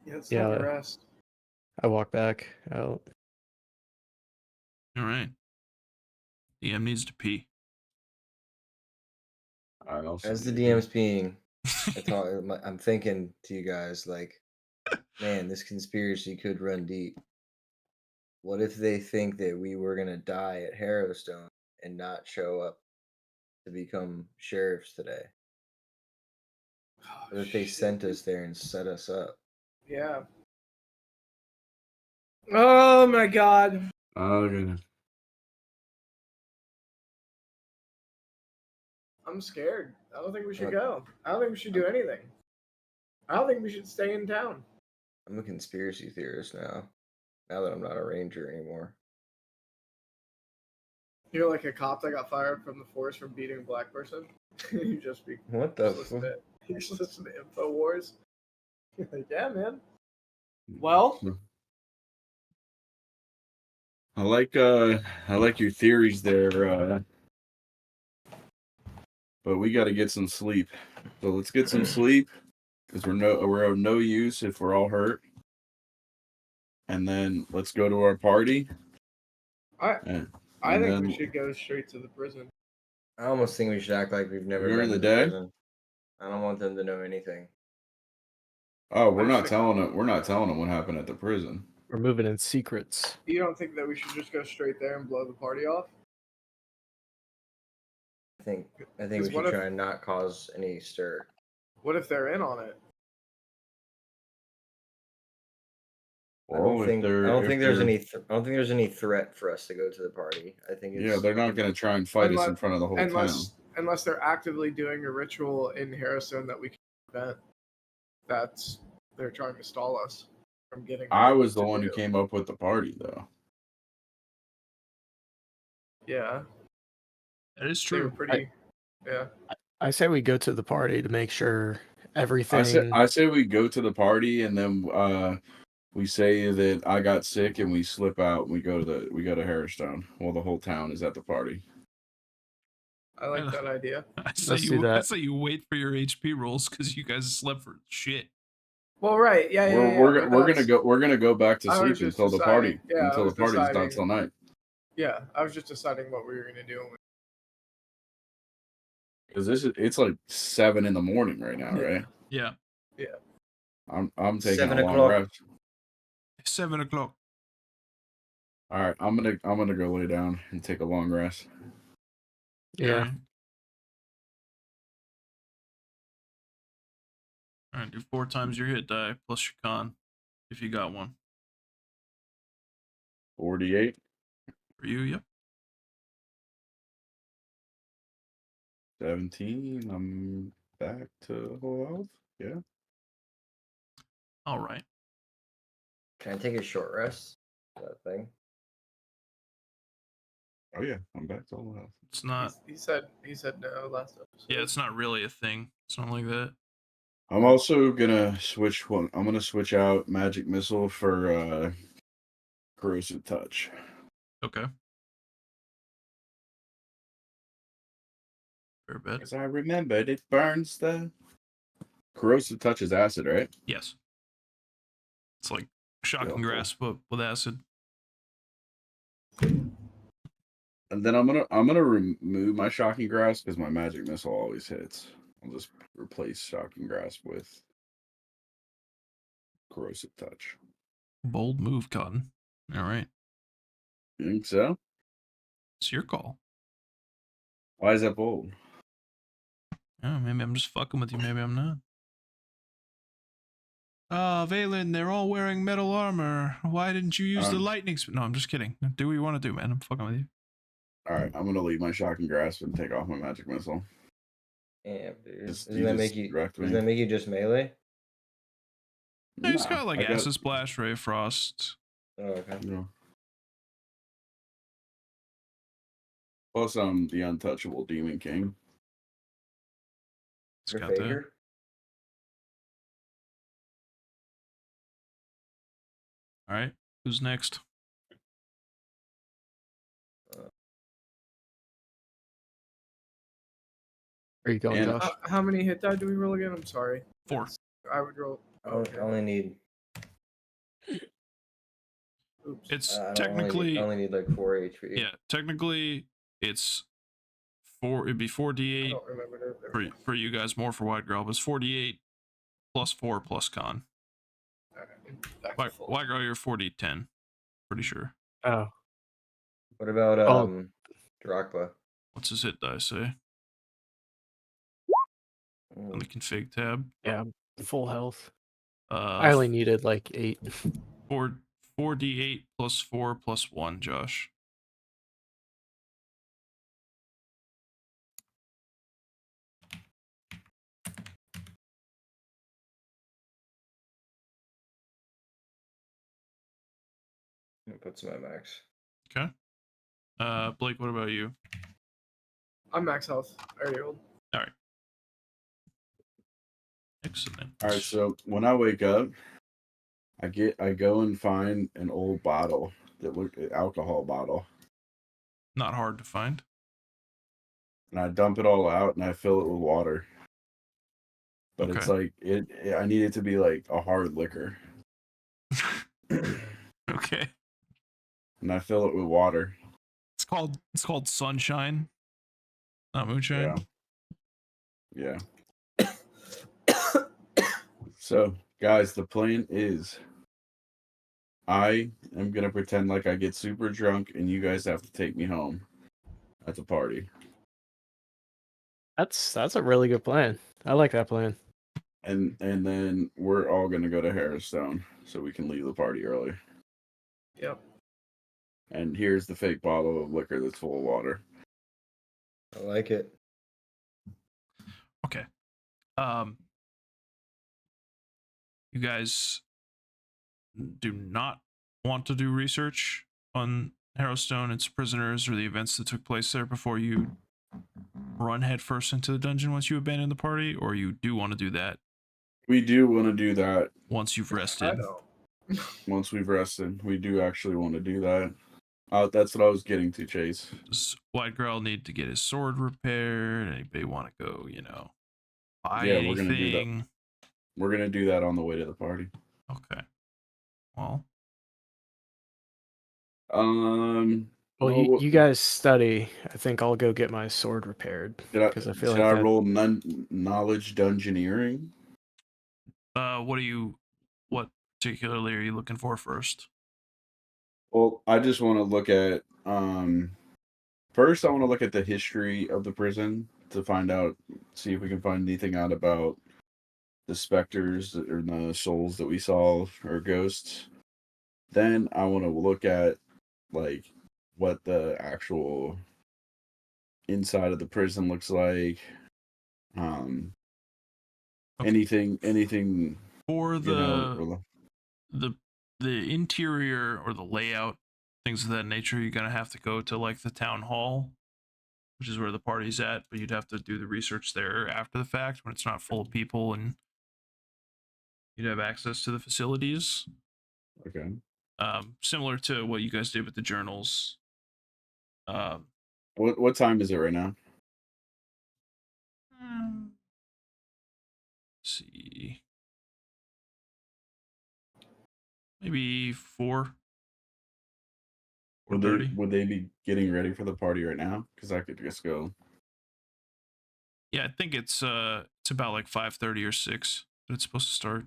S2: Yeah, it's
S5: Yeah.
S2: time to rest.
S5: I walk back out.
S1: All right. DM needs to pee.
S4: All right,
S6: As the DM's peeing, I'm thinking to you guys like, man, this conspiracy could run deep. What if they think that we were gonna die at Harrowstone and not show up to become sheriffs today? What if they sent us there and set us up?
S2: Yeah. Oh my god.
S4: Okay.
S2: I'm scared. I don't think we should go. I don't think we should do anything. I don't think we should stay in town.
S6: I'm a conspiracy theorist now. Now that I'm not a ranger anymore.
S2: You're like a cop that got fired from the force for beating a black person. You just be
S6: What the
S2: listen
S6: fuck?
S2: to, you just listen to InfoWars. You're like, yeah, man. Well,
S4: I like your theories there, but we got to get some sleep. So let's get some sleep because we're of no use if we're all hurt. And then let's go to our party.
S2: I
S4: And
S2: think
S4: then
S2: we should go straight to the prison.
S6: I almost think we should act like we've never
S4: During
S6: been
S4: the
S6: to
S4: day?
S6: prison. I don't want them to know anything.
S4: Oh, we're
S2: I
S4: not
S2: think-
S4: telling them. We're not telling them what happened at the prison.
S5: We're moving in secrets.
S2: You don't think that we should just go straight there and blow the party off?
S6: I think we
S2: 'Cause
S6: should
S2: what if-
S6: try and not cause any stir.
S2: What if they're in on it?
S6: I don't
S4: Well,
S6: think
S4: if they're,
S6: I don't
S4: if
S6: think there's
S4: they're-
S6: any I don't think there's any threat for us to go to the party. I think it's
S4: Yeah, they're not going to try and fight us in front of the whole
S2: Unless they're actively doing a ritual in Harrowstone that we can prevent. They're trying to stall us from getting.
S4: I was the
S2: to
S4: one who
S2: do.
S4: came up with the party, though.
S2: Yeah,
S1: That is
S2: they were
S1: true.
S2: pretty. Yeah.
S5: I say we go to the party to make sure everything.
S4: I say we go to the party and then we say that I got sick and we slip out and we go to Harrowstone while the whole town is at the party.
S2: I like that idea.
S1: I say
S5: Let's do
S1: I
S5: that.
S1: say you wait for your HP rolls because you guys slept for shit.
S2: Well, right. Yeah.
S4: We're gonna go back to
S2: I was
S4: sleep
S2: just
S4: until the party
S2: deciding- yeah, I
S4: until the
S2: was
S4: party's not
S2: deciding-
S4: till night.
S2: Yeah, I was just deciding what we were gonna do.
S4: Because it's like 7 a.m. right now, right?
S1: Yeah.
S4: I'm taking
S6: 7
S4: a long
S6: o'clock.
S4: rest.
S1: 7 o'clock.
S4: All right, I'm gonna go lay down and take a long rest.
S5: Yeah.
S1: All right, do 4 times your hit die plus your con, if you got one.
S4: 48,
S1: For you, yep.
S4: 17. I'm back to full health. Yeah.
S1: All right.
S6: Can I take a short rest? That thing.
S4: Oh yeah, I'm back to full health.
S1: It's not.
S2: He said no last episode.
S1: Yeah, it's not really a thing. It's not like that.
S4: I'm also gonna switch one. I'm gonna switch out magic missile for corrosive touch.
S1: Okay. Fair bet.
S4: Because I remembered it burns the corrosive touch is acid, right?
S1: Yes. It's like shocking
S4: Cool.
S1: grasp, but with acid.
S4: And then I'm gonna remove my shocking grasp because my magic missile always hits. I'll just replace shocking grasp with corrosive touch.
S1: Bold move, Cotton. All right.
S4: You think so?
S1: It's your call.
S4: Why is that bold?
S1: Oh, maybe I'm just fucking with you. Maybe I'm not. Ah, Valan, they're all wearing metal armor. Why didn't you use the lightning? No, I'm just kidding. Do what you want to do, man. I'm fucking with you.
S4: All right, I'm gonna leave my shocking grasp and take off my magic missile.
S6: Damn, dude.
S4: Just-
S6: Doesn't
S4: you
S6: that
S4: just
S6: make you?
S4: wrecked me.
S6: Doesn't that make you just melee?
S1: No, he's
S4: Nah,
S1: got like
S4: I
S1: acid splash, ray of frost.
S6: Oh, okay.
S4: Yeah. Plus, I'm the untouchable demon king.
S1: He's
S6: For
S1: got that.
S6: Faker?
S1: All right. Who's next?
S5: Where you going,
S4: And-
S5: Josh?
S2: How many hit die do we roll again? I'm sorry.
S1: 4.
S2: I would roll.
S6: I
S2: Okay.
S6: only need.
S2: Oops.
S1: It's
S6: I
S1: technically
S6: only need like 4 HP.
S1: yeah. Technically, it's 4. It'd be
S2: I
S1: 4d8
S2: don't remember. There.
S1: for you guys, more for Widegrowl, but it's 4d8 plus 4 plus con.
S2: Alright, back to full.
S1: Widegrowl, you're 4d10. Pretty sure.
S5: Oh,
S6: What about
S5: Oh.
S6: Darakb?
S1: What's his hit die say on the config tab?
S5: yeah, full health.
S1: Uh,
S5: I only needed like 8.
S1: 4d8 plus 4 plus 1, Josh.
S6: Puts my max.
S1: Okay. Blake, what about you?
S2: I'm max health. I already rolled.
S1: Excellent.
S4: All right, so when I wake up, I go and find an old bottle that look alcohol bottle,
S1: Not hard to find.
S4: and I dump it all out and I fill it with water. But it's like I need it to be like a hard liquor,
S1: Okay.
S4: and I fill it with water.
S1: It's called sunshine, not moonshine.
S4: Yeah. So Guys, the plan is I am gonna pretend like I get super drunk and you guys have to take me home at the party.
S5: That's a really good plan. I like that plan.
S4: And then we're all gonna go to Harrowstone so we can leave the party early.
S2: Yep.
S4: And here's the fake bottle of liquor that's full of water.
S6: I like it.
S1: Okay. You guys do not want to do research on Harrowstone, its prisoners, or the events that took place there before you run headfirst into the dungeon once you abandon the party, or you do want to do that
S4: We do want to do that
S1: once you've
S2: I
S1: rested?
S2: don't.
S4: once we've rested. We do actually want to do that. That's what I was getting to, Chase.
S1: Does Widegrowl need to get his sword repaired? Anybody want to go, buy
S4: Yeah, we're gonna do that.
S1: anything?
S4: We're gonna do that on the way to the party.
S1: Okay. Well,
S4: Um.
S5: Well,
S4: well,
S5: you guys study. I think I'll go get my sword repaired because I feel
S4: should
S5: like
S4: I
S5: that.
S4: roll knowledge dungeoneering?
S1: what particularly are you looking for first?
S4: Well, I just want to look at first I want to look at the history of the prison to find out, see if we can find anything out about the specters or the souls that we saw or ghosts. Then I want to look at like what the actual inside of the prison looks like.
S1: Okay.
S4: Anything
S1: For
S4: you know,
S1: the interior or the layout, things of that nature, you're gonna have to go to like the town hall, which is where the party's at, but you'd have to do the research there after the fact when it's not full of people and you'd have access to the facilities.
S4: okay.
S1: Similar to what you guys did with the journals.
S4: What time is it right now?
S1: See, maybe 4:30.
S4: Would they be getting ready for the party right now? Because I could just go.
S1: Yeah, I think it's about like 5:30 or 6 that it's supposed to start.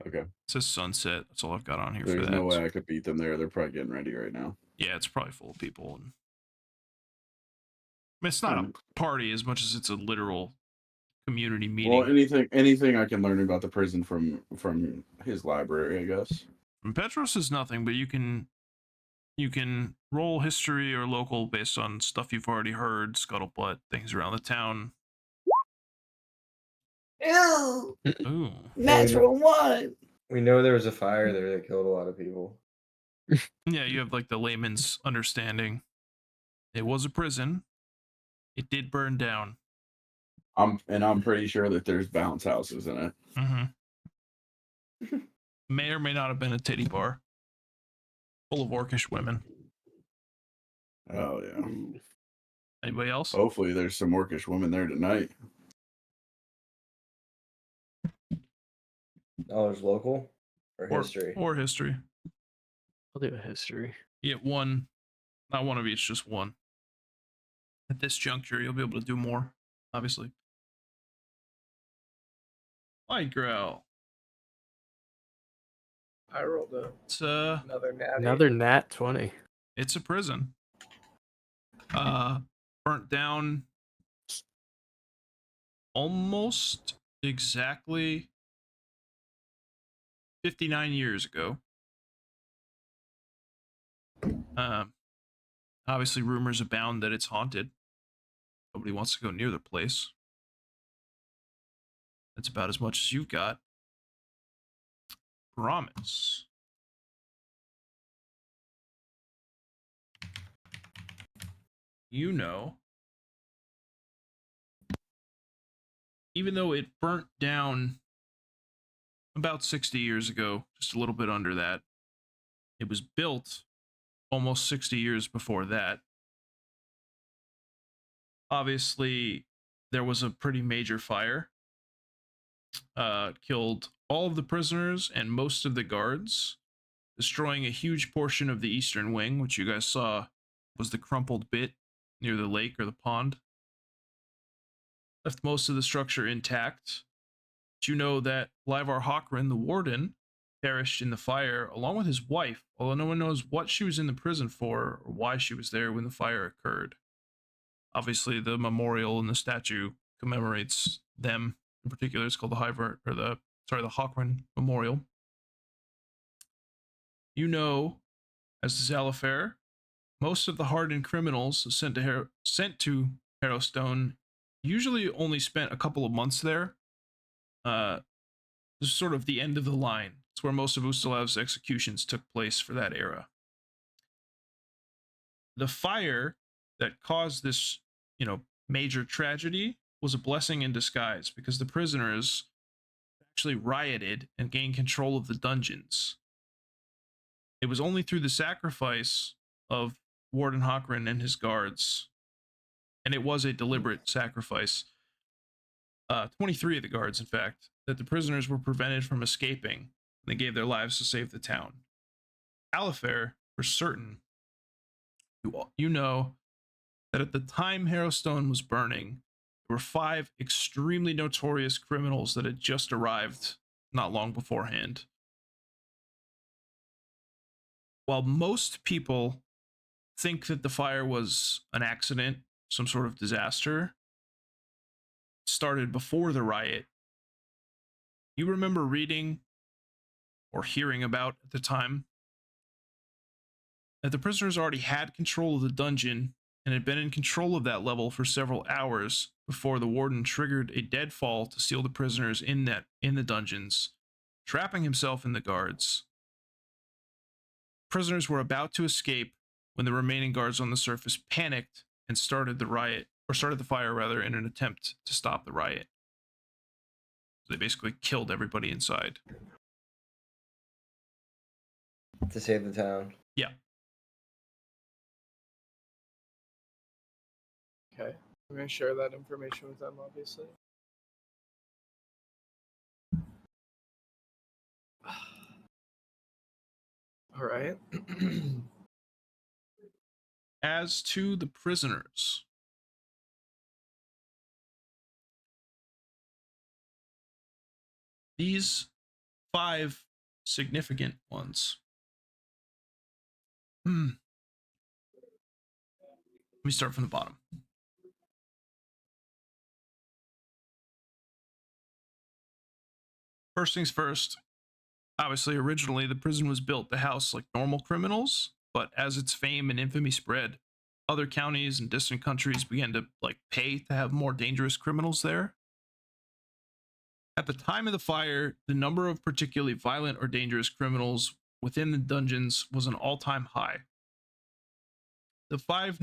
S4: Okay.
S1: It says sunset. That's all I've got on here for
S4: There's
S1: that.
S4: no way I could beat them there. They're probably getting ready right now.
S1: Yeah, it's probably full of people. And I mean, it's not a party as much as it's a literal community meeting.
S4: Well, anything I can learn about the prison from his library, I guess.
S1: From Petros is nothing, but you can roll history or local based on stuff you've already heard, scuttlebutt, things around the town.
S6: Ew.
S1: Ooh.
S6: Natural one. We know there was a fire there that killed a lot of people.
S1: Yeah, you have like the layman's understanding. It was a prison. It did burn down.
S4: I'm pretty sure that there's bounce houses in it.
S1: Mm-hmm. May or may not have been a titty bar full of orcish women.
S4: Oh yeah.
S1: Anybody else?
S4: Hopefully there's some orcish women there tonight.
S6: Oh, there's local or history.
S1: Or history.
S5: I'll do a history.
S1: You get one, not one of each, just one. At this juncture, you'll be able to do more, obviously. Widegrowl.
S2: I rolled
S1: It's
S2: another natty.
S5: Another nat 20.
S1: It's a prison. Burnt down almost exactly 59 years ago. Obviously, rumors abound that it's haunted. Nobody wants to go near the place. That's about as much as you've got. Promise. You know, even though it burnt down about 60 years ago, just a little bit under that, it was built almost 60 years before that. Obviously, there was a pretty major fire. Killed all of the prisoners and most of the guards, destroying a huge portion of the eastern wing, which you guys saw was the crumpled bit near the lake or the pond. Left most of the structure intact, you know that Lyvar Hochran, the warden, perished in the fire along with his wife, although no one knows what she was in the prison for or why she was there when the fire occurred. Obviously, the memorial and the statue commemorates them. In particular, it's called the the Hochran Memorial. You know, as does Alafair, most of the hardened criminals sent to Harrowstone usually only spent a couple of months there. This is sort of the end of the line. It's where most of Ustalav's executions took place for that era. The fire that caused this, major tragedy was a blessing in disguise because the prisoners actually rioted and gained control of the dungeons. It was only through the sacrifice of Warden Hochran and his guards, and it was a deliberate sacrifice, 23 of the guards, in fact, that the prisoners were prevented from escaping, and they gave their lives to save the town. Alafair, for certain, you know that at the time Harrowstone was burning, there were 5 extremely notorious criminals that had just arrived not long beforehand. While most people think that the fire was an accident, some sort of disaster, started before the riot, you remember reading or hearing about at the time that the prisoners already had control of the dungeon and had been in control of that level for several hours before the warden triggered a deadfall to seal the prisoners in the dungeons, trapping himself in the guards. Prisoners were about to escape when the remaining guards on the surface panicked and started the fire in an attempt to stop the riot. So they basically killed everybody inside.
S6: To save the town.
S1: Yeah.
S2: Okay. I'm going to share that information with them, obviously. All right.
S1: As to the prisoners, these 5 significant ones. Let me start from the bottom. First things first, obviously, originally the prison was built to house like normal criminals, but as its fame and infamy spread, other counties and distant countries began to pay to have more dangerous criminals there. At the time of the fire, the number of particularly violent or dangerous criminals within the dungeons was an all-time high. The 5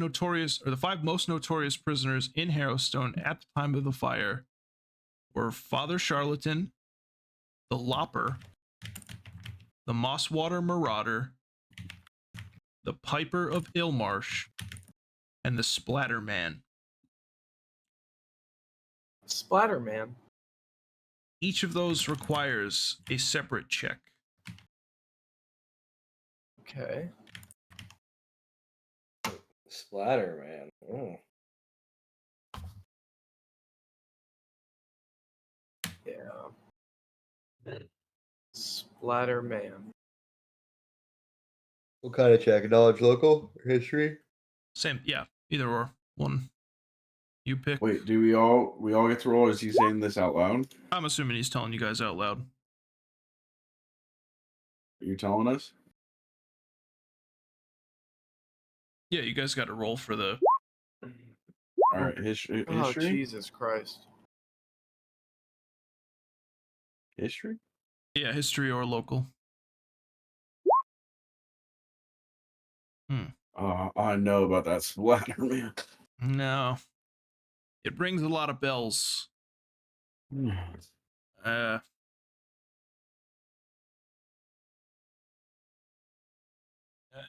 S1: most notorious prisoners in Harrowstone at the time of the fire were Father Charlatan, the Lopper, the Mosswater Marauder, the Piper of Illmarsh, and the Splatterman.
S2: Splatterman.
S1: Each of those requires a separate check.
S2: Okay.
S6: Splatter, man.
S2: Yeah. Splatterman.
S6: What kind of check? Knowledge local? Or history?
S1: Same, yeah, either or. One you pick.
S4: Wait, do we all get to roll? Is he saying this out loud?
S1: I'm assuming he's telling you guys out loud.
S4: Are you telling us?
S1: Yeah, you guys got to roll for the...
S4: All right, history.
S2: Oh, Jesus Christ.
S4: History?
S1: Yeah, history or local.
S4: I know about that splatter, man.
S1: No. It rings a lot of bells.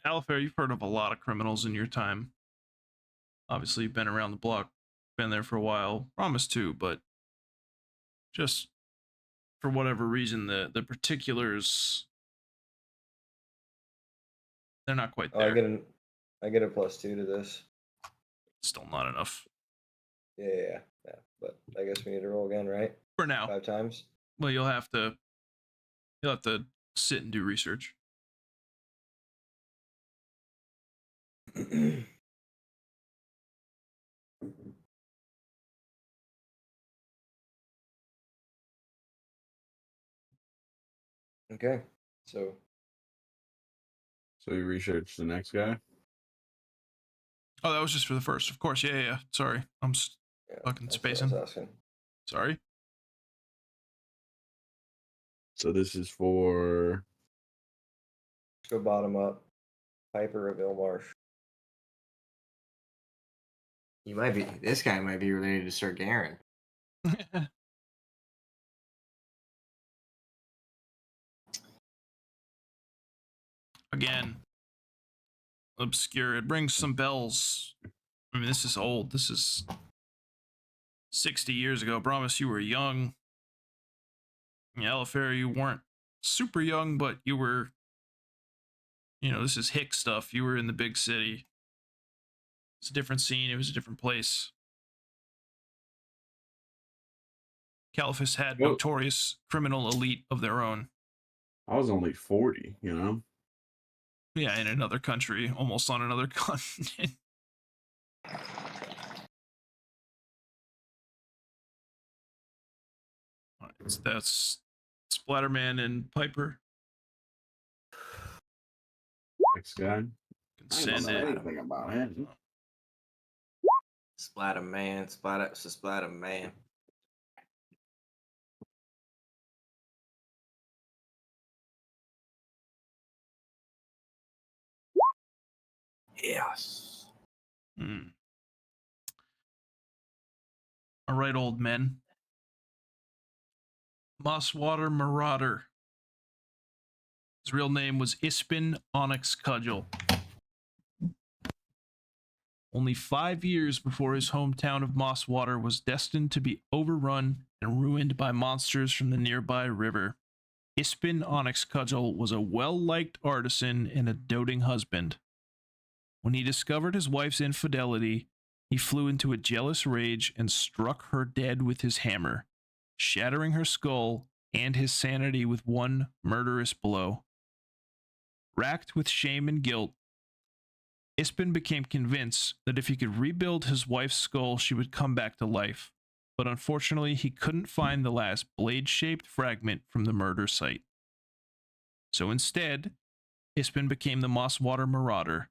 S1: Alafair, you've heard of a lot of criminals in your time. Obviously, you've been around the block, been there for a while. Brommus too, but just for whatever reason, the particulars, they're not quite there.
S6: I get a +2 to this.
S1: Still not enough.
S6: Yeah. But I guess we need to roll again, right?
S1: For now.
S6: 5 times.
S1: Well, you'll have to sit and do research.
S6: Okay, so
S4: you researched the next guy?
S1: Oh, that was just for the first. Of course. Yeah. Sorry. I'm
S6: yeah,
S1: fucking
S6: that's what I
S1: spacing.
S6: was asking.
S1: Sorry.
S4: So this is for
S6: Let's go bottom up. Piper of Ilmarsh.
S3: This guy might be related to Sir Garen.
S1: Again, obscure. It rings some bells. I mean, this is old. This is 60 years ago. Brommus, you were young. Alafair, you weren't super young, but you were, this is hick stuff. You were in the big city. It's a different scene. It was a different place. Caliphus had
S4: Well-
S1: notorious criminal elite of their own.
S4: I was only 40, you know?
S1: Yeah, in another country, almost on another continent. That's Splatterman and Piper.
S4: Next guy.
S1: Can send it.
S4: anything about him.
S3: Splatter man. Splatter man.
S6: Yes.
S1: All right, old men. Mosswater Marauder. His real name was Ispin Onyx Cudgel. Only 5 years before his hometown of Mosswater was destined to be overrun and ruined by monsters from the nearby river, Ispin Onyx Cudgel was a well-liked artisan and a doting husband. When he discovered his wife's infidelity, he flew into a jealous rage and struck her dead with his hammer, shattering her skull and his sanity with one murderous blow. Racked with shame and guilt, Ispin became convinced that if he could rebuild his wife's skull, she would come back to life, but unfortunately he couldn't find the last blade-shaped fragment from the murder site. So instead, Ispin became the Mosswater Marauder.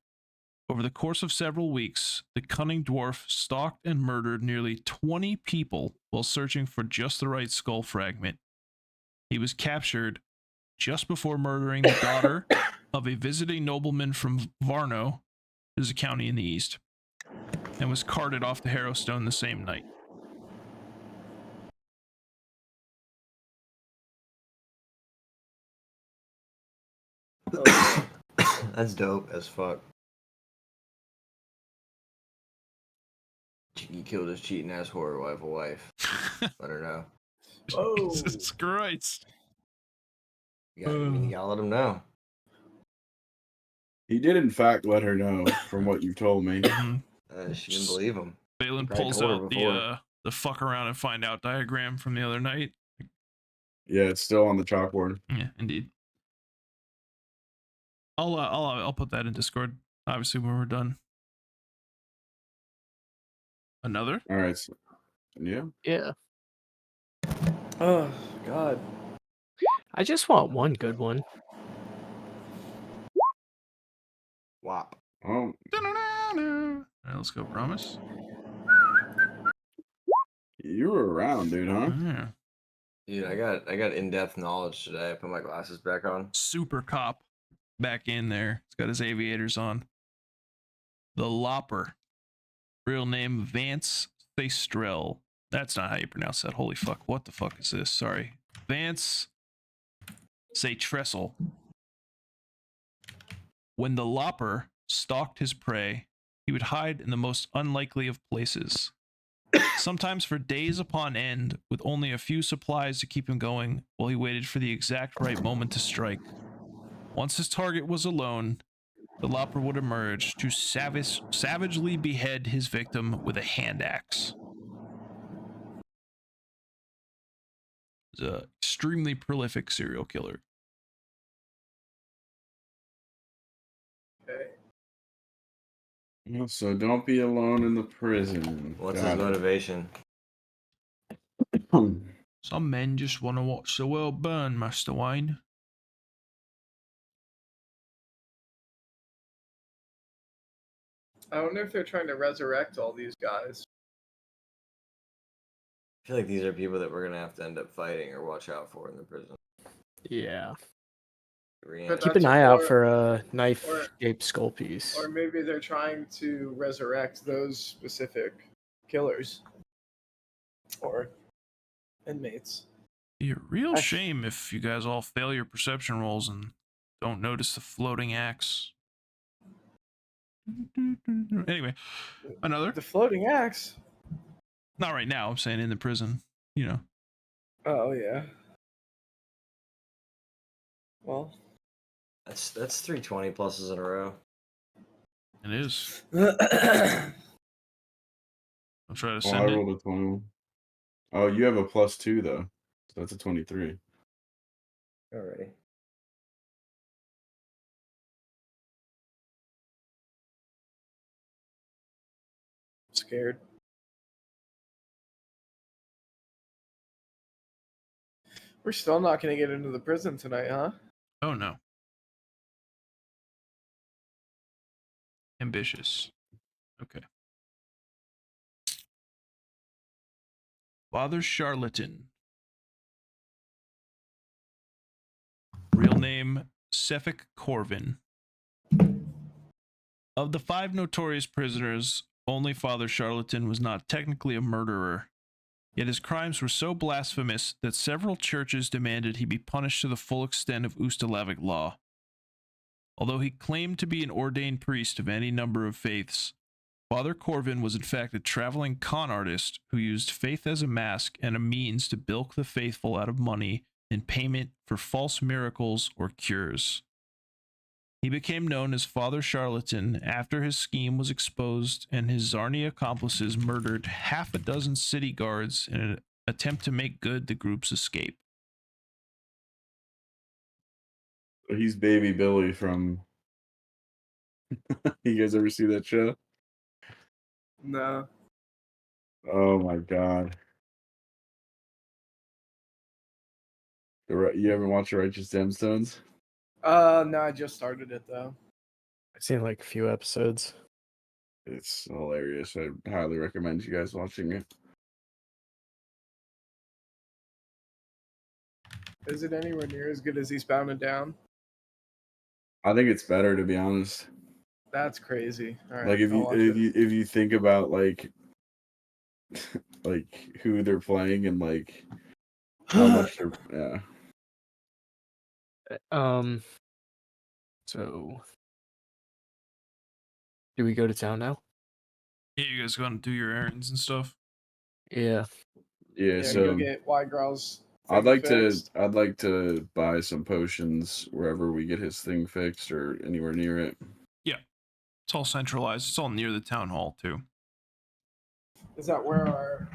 S1: Over the course of several weeks, the cunning dwarf stalked and murdered nearly 20 people while searching for just the right skull fragment. He was captured just before murdering the daughter of a visiting nobleman from Varno, which is a county in the east, and was carted off to Harrowstone the same night.
S6: Okay.
S3: That's dope as fuck. He killed his cheating ass horror wife. Let her know.
S2: Oh,
S1: Jesus Christ.
S3: You gotta let him know.
S4: He did, in fact, let her know from what you told me.
S3: She didn't believe him.
S1: Balin
S3: Probably
S1: pulls
S3: told her
S1: out
S3: before.
S1: the fuck around and find out diagram from the other night.
S4: Yeah, it's still on the chalkboard.
S1: Yeah, indeed. I'll put that in Discord, obviously, when we're done. Another?
S4: All right. So, yeah.
S5: Yeah.
S2: oh God.
S5: I just want one good one.
S3: Wop.
S4: Oh,
S1: All right, let's go, Promise.
S4: you were around, dude, huh?
S1: Yeah.
S3: Dude, I got in-depth knowledge today. I put my glasses back on.
S1: Super cop back in there. He's got his aviators on. The Lopper. Real name Vance Thestrel. That's not how you pronounce that. Holy fuck. What the fuck is this? Sorry. Vance Trestle. When the Lopper stalked his prey, he would hide in the most unlikely of places. Sometimes for days upon end, with only a few supplies to keep him going while he waited for the exact right moment to strike. Once his target was alone, the Lopper would emerge to savagely behead his victim with a hand axe. extremely prolific serial killer.
S2: Okay.
S4: So don't be alone in the prison.
S3: What's
S4: Got
S3: his
S4: it.
S3: motivation?
S1: Some men just want to watch the world burn, Master Wayne.
S2: I wonder if they're trying to resurrect all these guys.
S3: I feel like these are people that we're gonna have to end up fighting or watch out for in the prison.
S5: Yeah.
S2: But
S5: Keep
S2: that's
S5: an eye out
S2: or-
S5: for a
S2: or-
S5: knife-shaped skull piece.
S2: Or maybe they're trying to resurrect those specific killers or inmates.
S1: Be a real
S2: I-
S1: shame if you guys all fail your perception rolls and don't notice the floating axe. Anyway, another.
S2: The floating axe.
S1: Not right now. I'm saying in the prison. You know.
S2: Oh yeah. Well,
S3: That's 320 pluses in a row.
S1: It is.
S6: Alrighty.
S1: I'll try to
S4: Well, I
S1: send it.
S4: rolled a 20. Oh, you have a +2 though, so that's a 23.
S2: scared. We're still not going to get into the prison tonight, huh?
S1: Oh no. Ambitious. Okay. Father Charlatan. Real name Cephik Corvin. Of the 5 notorious prisoners, only Father Charlatan was not technically a murderer. Yet his crimes were so blasphemous that several churches demanded he be punished to the full extent of Ustalavic law. Although he claimed to be an ordained priest of any number of faiths, Father Corvin was in fact a traveling con artist who used faith as a mask and a means to bilk the faithful out of money in payment for false miracles or cures. He became known as Father Charlatan after his scheme was exposed and his Zarni accomplices murdered half a dozen city guards in an attempt to make good the group's escape.
S4: He's Baby Billy from. You guys ever see that show?
S2: No.
S4: Oh my god. You haven't watched The Righteous Gemstones?
S2: No, I just started it though.
S5: I've seen like a few episodes.
S4: It's hilarious. I highly recommend you guys watching it.
S2: Is it anywhere near as good as Eastbound and Down?
S4: I think it's better, to be honest.
S2: That's crazy. All right,
S4: Like if
S2: I'll
S4: you
S2: watch
S4: if
S2: it.
S4: you think about like like who they're playing and like how much they're
S5: So do we go to town now?
S1: Yeah, you guys going to do your errands and stuff?
S5: Yeah.
S4: yeah.
S2: Yeah,
S4: So
S2: go get Widegrowl's
S4: I'd
S2: thing
S4: like
S2: fixed.
S4: to buy some potions wherever we get his thing fixed or anywhere near it.
S1: Yeah. It's all centralized. It's all near the town hall, too.
S2: Is that where our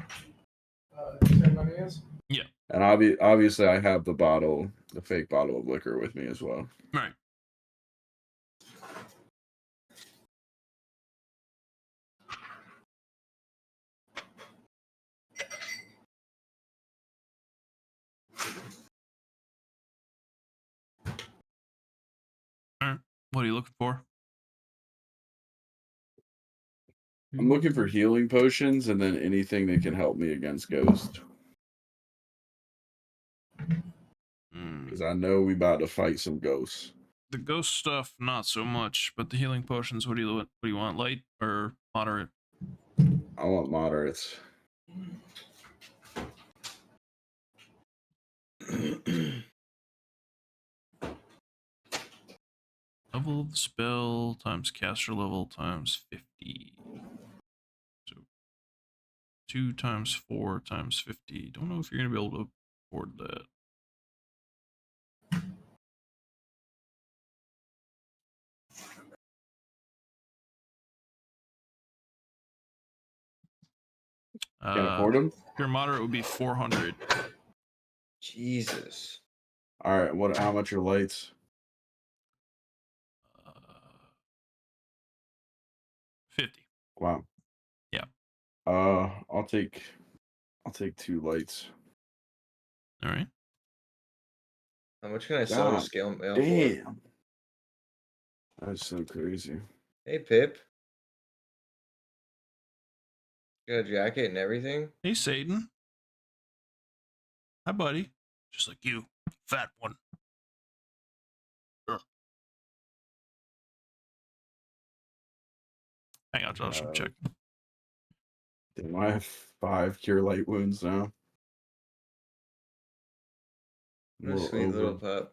S2: ceremony is?
S1: Yeah.
S4: And obviously I have the fake bottle of liquor with me as well.
S1: Right. All right. What are you looking for?
S4: I'm looking for healing potions and then anything that can help me against ghost. Because I know we about to fight some ghosts.
S1: The ghost stuff, not so much, but the healing potions. What do you want? Light or moderate?
S4: I want moderates.
S1: Level of the spell times caster level times 50. So 2 times 4 times 50. Don't know if you're gonna be able to afford that.
S4: Can't afford them?
S1: Your moderate would be 400.
S6: Jesus.
S4: All right, what? How much are lights?
S1: 50.
S4: Wow.
S1: Yeah.
S4: I'll take 2 lights.
S1: All right.
S6: How much can I sell to
S4: God
S6: scale mail for?
S4: Damn. That's so crazy.
S6: Hey, Pip. Got a jacket and everything?
S1: Hey, Satan. Hi, buddy. Just like you, fat one. Ugh. Hang on, Josh. I'm checking.
S4: Damn, I have 5 cure light wounds now.
S6: What a
S4: We're
S6: sweet little
S4: over.
S6: pup.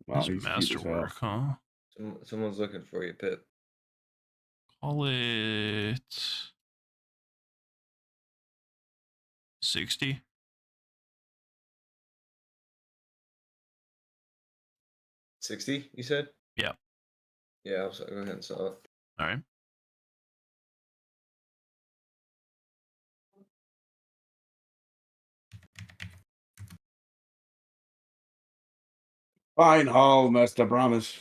S4: Wow,
S1: That's
S4: he's cute as
S1: masterwork, huh?
S6: Someone's looking for you, Pip.
S1: Call it 60.
S6: $60, you said?
S1: Yeah.
S6: Yeah, I'll go ahead and sell it.
S1: All right.
S4: Fine, all, Master Brommus.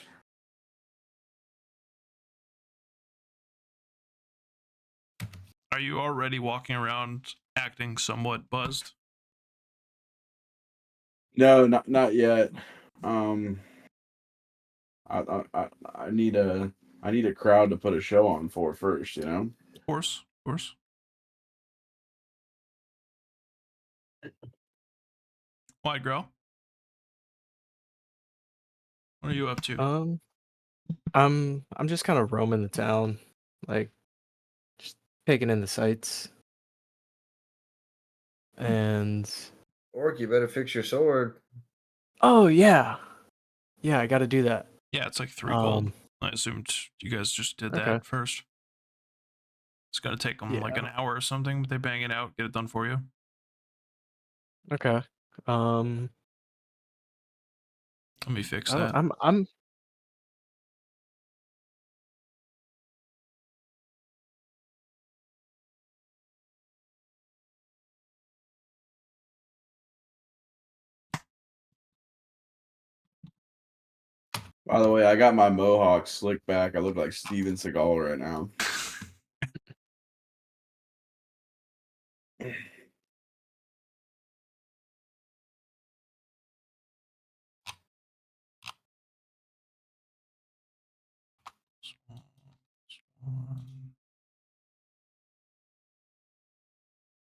S1: Are you already walking around acting somewhat buzzed?
S4: No, not yet. I need a crowd to put a show on for first, you know.
S1: Of course, of course. Widegrowl, what are you up to?
S5: I'm just kind of roaming the town, like just taking in the sights. And
S6: Orc, you better fix your sword.
S5: oh yeah, I got to do that.
S1: Yeah, it's like 3 gold. I assumed you guys just did that
S5: Okay.
S1: first. It's gonna take them like
S5: Yeah.
S1: an hour or something, but they bang it out, get it done for you.
S5: Okay.
S1: Let me fix that.
S5: I'm
S4: By the way, I got my mohawk slicked back. I look like Steven Seagal right now.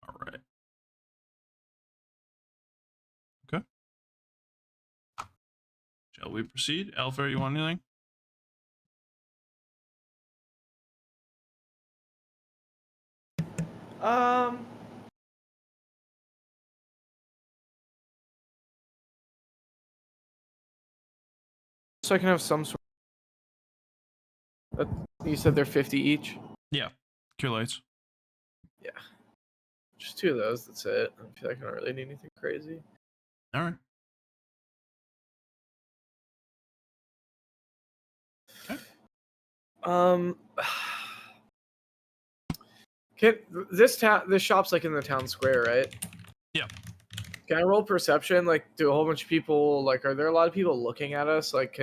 S1: All right. Okay. Shall we proceed? Alafair, you want anything?
S2: So I can have some sort. You said they're 50 each.
S1: Yeah. Cure lights.
S2: Yeah, just 2 of those. That's it. I feel like I don't really need anything crazy.
S1: All right. Okay.
S2: This shop's like in the town square, right?
S1: Yeah.
S2: Can I roll perception? Like, do a whole bunch of people, like, are there a lot of people looking at us? Like,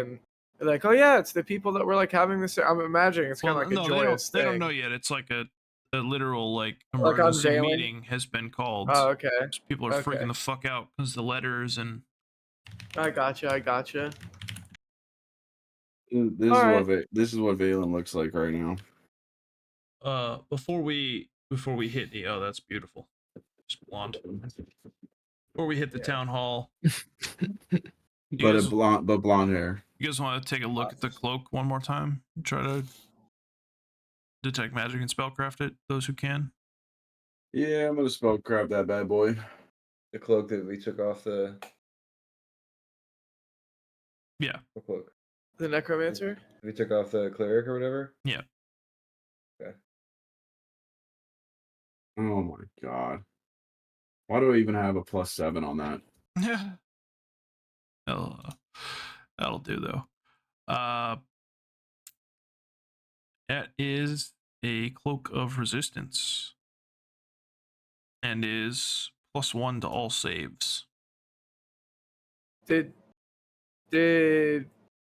S2: like, oh yeah, it's the people that were like having this. I'm imagining it's kind of like a joyous
S1: they
S2: thing.
S1: don't know yet. It's like a literal like
S2: Like
S1: emergency
S2: unveiling?
S1: meeting has been called.
S2: Oh, okay.
S1: People are
S2: Okay.
S1: freaking the fuck out because the letters and
S2: I gotcha.
S4: This is what Valen looks like right now.
S1: before we hit the that's beautiful. Just blonde. Before we hit the town hall.
S4: Blonde hair.
S1: You guys want to take a look at the cloak one more time? Try to detect magic and spellcraft it, those who can.
S4: Yeah, I'm gonna spellcraft that bad boy.
S6: The cloak that we took off the.
S1: Yeah.
S6: What cloak?
S2: The necromancer?
S6: We took off the cleric or whatever?
S1: Yeah.
S6: Okay.
S4: Oh my god. Why do I even have a +7 on that?
S1: Yeah. That'll do though. That is a cloak of resistance. And is +1 to all saves.
S2: Did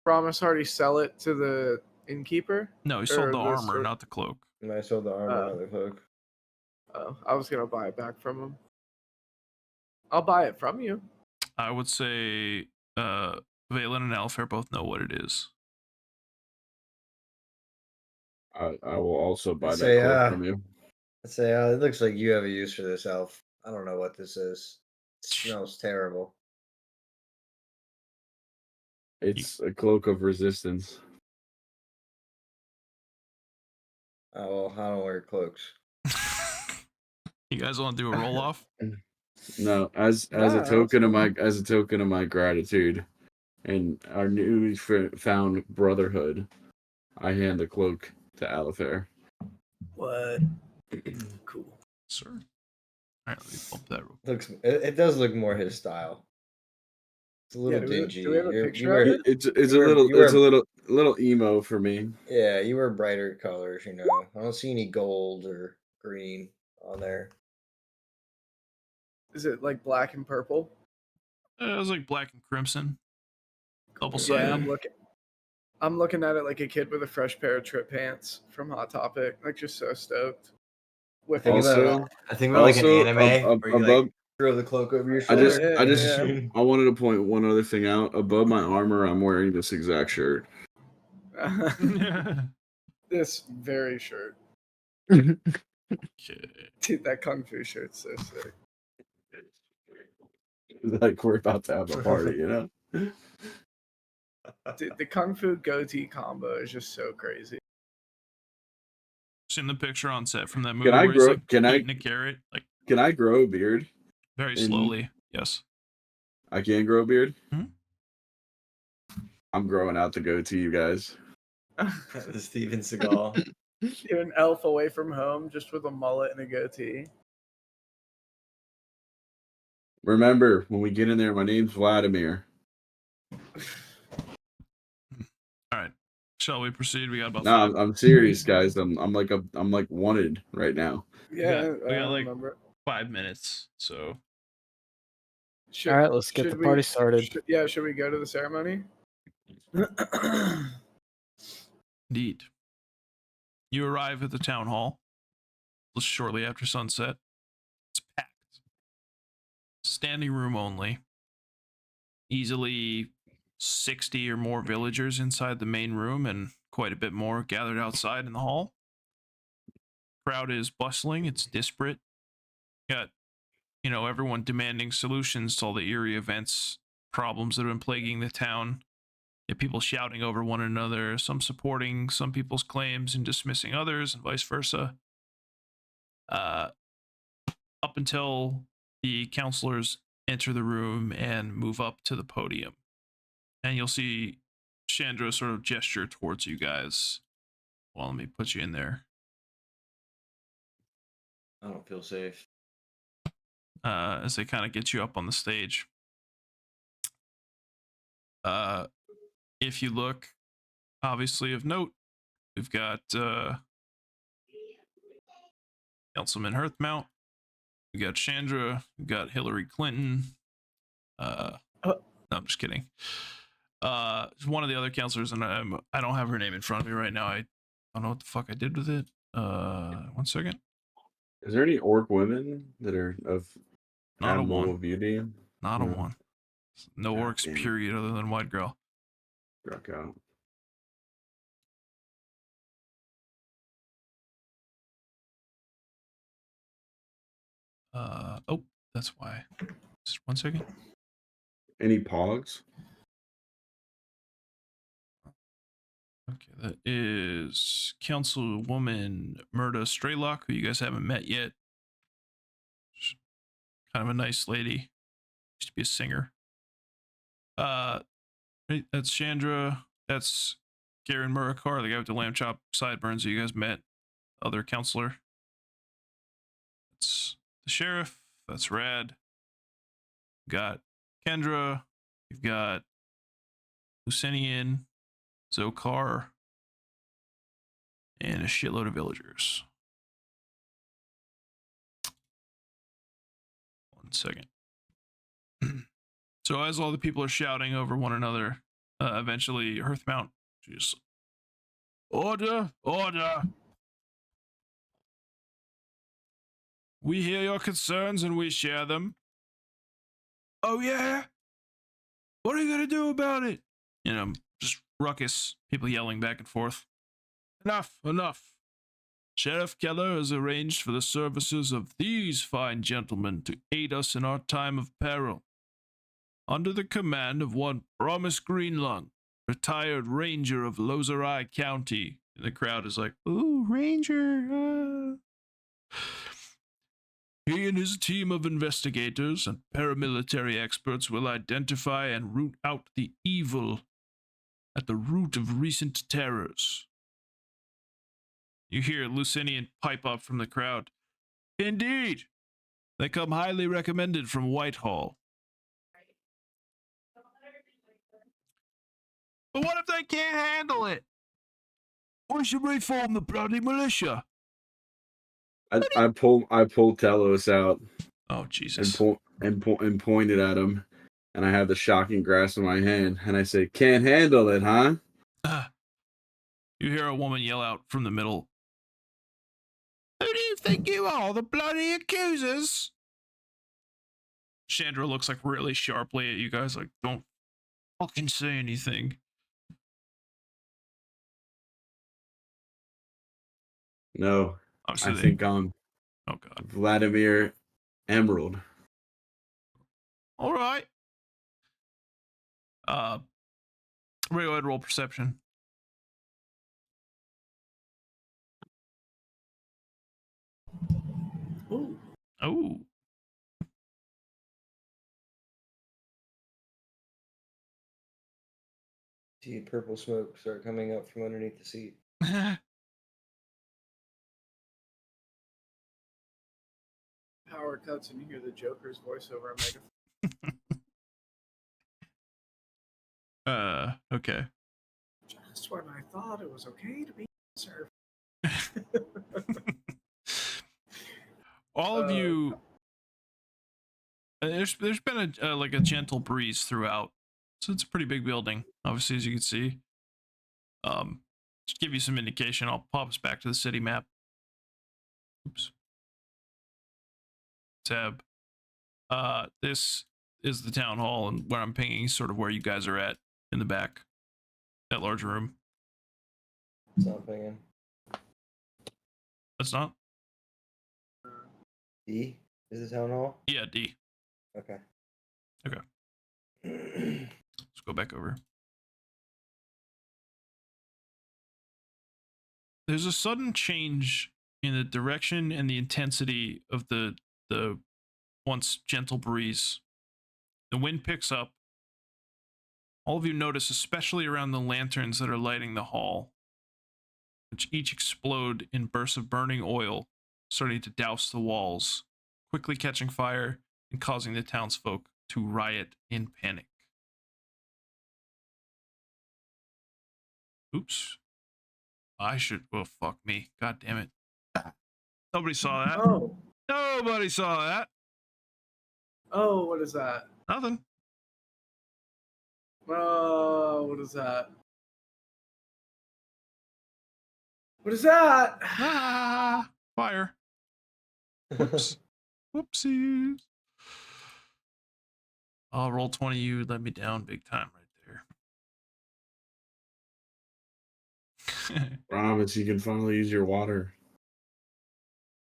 S2: Brommus already sell it to the innkeeper?
S1: No, he sold
S2: Or
S1: the
S2: the
S1: armor,
S2: sword-
S1: not the cloak.
S6: And I sold the armor,
S2: Oh.
S6: not the cloak.
S2: Oh, I was gonna buy it back from him. I'll buy it from you.
S1: I would say Valan and Alafair both know what it is.
S4: I will also buy that
S6: Say,
S4: cloak from you.
S6: I'd say, it looks like you have a use for this elf. I don't know what this is. It smells terrible.
S4: It's a cloak of resistance.
S6: Oh, well, I don't wear cloaks.
S1: You guys want to do a roll off?
S4: No, as
S2: Nah,
S4: a token of
S2: that's
S4: my gratitude and our newly found brotherhood, I hand the cloak to Alafair.
S2: What? Cool.
S1: Sir. All right, let me bump that real
S6: Looks, it does look more his style. It's a little
S2: do
S6: dingy.
S2: we have a
S6: You
S2: picture
S6: wear,
S2: of it?
S4: It's
S6: You wear-
S4: a little emo for me.
S6: Yeah, you wear brighter colors. You know, I don't see any gold or green on there.
S2: Is it like black and purple?
S1: It was like black and crimson. Double
S2: Yeah,
S1: sided.
S2: I'm looking at it like a kid with a fresh pair of trip pants from Hot Topic. Like just so stoked. With
S6: Think about
S4: Also,
S3: I think we're like an
S4: also
S3: anime where you
S4: above.
S3: like
S6: throw the cloak over your
S4: I
S6: shoulder.
S4: just
S2: Yeah.
S4: I wanted to point one other thing out. Above my armor, I'm wearing this exact shirt.
S2: This very shirt.
S1: Okay.
S2: Dude, that Kung Fu shirt's so sick.
S4: Like we're about to have a party, you know?
S2: Dude, the Kung Fu goatee combo is just so crazy.
S1: Seen the picture on set from that movie
S4: I
S1: where he's
S4: grow-
S1: like
S4: can I-
S1: eating a carrot, like
S4: Can I grow a beard?
S1: very
S4: in-
S1: slowly. Yes.
S4: I can grow a beard.
S1: Mhm.
S4: I'm growing out the goatee, you guys.
S3: the Steven Seagal.
S2: You're an elf away from home just with a mullet and a goatee.
S4: Remember, when we get in there, my name's Vladimir.
S1: All right. Shall we proceed? We got about
S4: No,
S1: five.
S4: I'm serious, guys. I'm like wanted right now.
S2: Yeah,
S1: we
S2: I
S1: got like
S2: remember.
S1: 5 minutes. So
S2: Should,
S5: All right, let's get
S2: should
S5: the
S2: we-
S5: party started.
S2: Should we go to the ceremony?
S1: indeed. You arrive at the town hall just shortly after sunset. It's packed. Standing room only. Easily 60 or more villagers inside the main room and quite a bit more gathered outside in the hall. Crowd is bustling, it's disparate. Got, everyone demanding solutions to all the eerie events, problems that have been plaguing the town. You have people shouting over one another, some supporting some people's claims and dismissing others, and vice versa. Up until the counselors enter the room and move up to the podium. And you'll see Chandra sort of gesture towards you guys. Well, let me put you in there.
S3: I don't feel safe.
S1: As they kind of get you up on the stage. If you look, obviously of note, we've got Councilman Hearthmount, we got Chandra, we got Hillary Clinton. No, I'm just kidding. One of the other counselors, and I don't have her name in front of me right now. I don't know what the fuck I did with it. 1 second.
S4: Is there any orc women that are of
S1: Not a
S4: admirable
S1: one.
S4: beauty?
S1: Not a
S4: No.
S1: one. No
S4: God
S1: orcs,
S4: damn it.
S1: period, other than Widegrowl.
S4: Struck out.
S1: Oh, that's why. Just 1 second.
S4: Any pogs?
S1: Okay, that is Councilwoman Murda Straylock, who you guys haven't met yet. She's kind of a nice lady. Used to be a singer. Right, that's Chandra. That's Garen Murakar, the guy with the lamb chop sideburns that you guys met. Other counselor. That's the sheriff. That's Rad. You've got Kendra. You've got Lucinian, Zokar, and a shitload of villagers. 1 second. So as all the people are shouting over one another, eventually Hearthmount just order, order. We hear your concerns and we share them. Oh yeah? What are you gonna do about it? You know, just ruckus, people yelling back and forth. Enough, enough. Sheriff Keller has arranged for the services of these fine gentlemen to aid us in our time of peril. Under the command of one Brommus Greenlung, retired ranger of Lozerai County. And the crowd is like, ooh, ranger. He and his team of investigators and paramilitary experts will identify and root out the evil at the root of recent terrors. You hear Lucinian pipe up from the crowd. Indeed, they come highly recommended from Whitehall. But what if they can't handle it? We should reform the bloody militia.
S4: I pulled Telos out
S1: Oh, Jesus.
S4: and pointed at him, and I have the shocking grasp in my hand, and I say, "Can't handle it, huh?"
S1: You hear a woman yell out from the middle. Who do you think you are, the bloody accusers? Chandra looks like really sharply at you guys, like, don't fucking say anything.
S4: No,
S1: Obviously,
S4: I think I'm
S1: oh god.
S4: Vladimir Emerald.
S1: All right. Go ahead and roll perception.
S2: Ooh.
S1: Oh.
S6: See purple smoke start coming up from underneath the seat.
S2: Power cuts and you hear the Joker's voice over a megaphone.
S1: Okay.
S2: Just when I thought it was okay to be served.
S1: All of you. There's been a like a gentle breeze throughout, so it's a pretty big building. Obviously, as you can see. Just give you some indication. I'll pop us back to the city map. Oops. Tab. This is the town hall, and where I'm pinging is sort of where you guys are at in the back, that large room.
S6: Something.
S1: That's not.
S6: D is the town hall.
S1: Yeah, D.
S6: Okay.
S1: Okay. Let's go back over. There's a sudden change in the direction and the intensity of the once gentle breeze. The wind picks up. All of you notice, especially around the lanterns that are lighting the hall, which each explode in bursts of burning oil, starting to douse the walls, quickly catching fire and causing the townsfolk to riot in panic. Oops. Oh, fuck me. God damn it. Nobody saw that.
S2: Oh.
S1: Nobody saw that.
S2: Oh, what is that?
S1: Nothing.
S2: Oh, what is that? What is that?
S1: Ah, fire. Whoops. Whoopsies. I'll roll 20. You let me down big time right there.
S4: Promise you can finally use your water.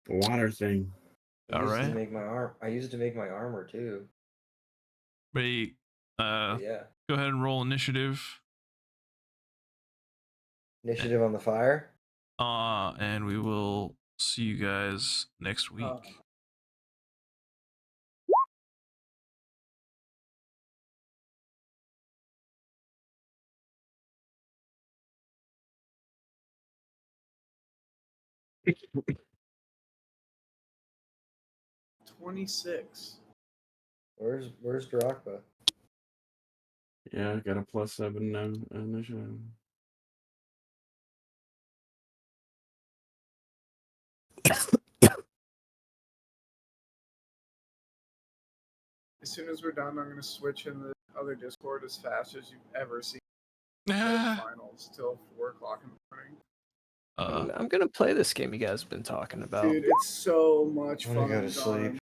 S4: The water thing.
S1: All right.
S6: I use it to make my armor too.
S1: Ready?
S6: Yeah.
S1: Go ahead and roll initiative.
S6: Initiative on the fire.
S1: And we will see you guys next week.
S2: Oh. Oh. 26.
S6: Where's Darakb?
S4: Yeah, I got a +7 now initiative.
S2: As soon as we're done, I'm gonna switch in the other Discord as fast as you've ever seen
S1: Ah,
S2: finals till 4:00 in the morning.
S5: I'm gonna play this game you guys have been talking about.
S2: Dude, it's so much
S6: I wanna
S2: fun.
S6: go to sleep.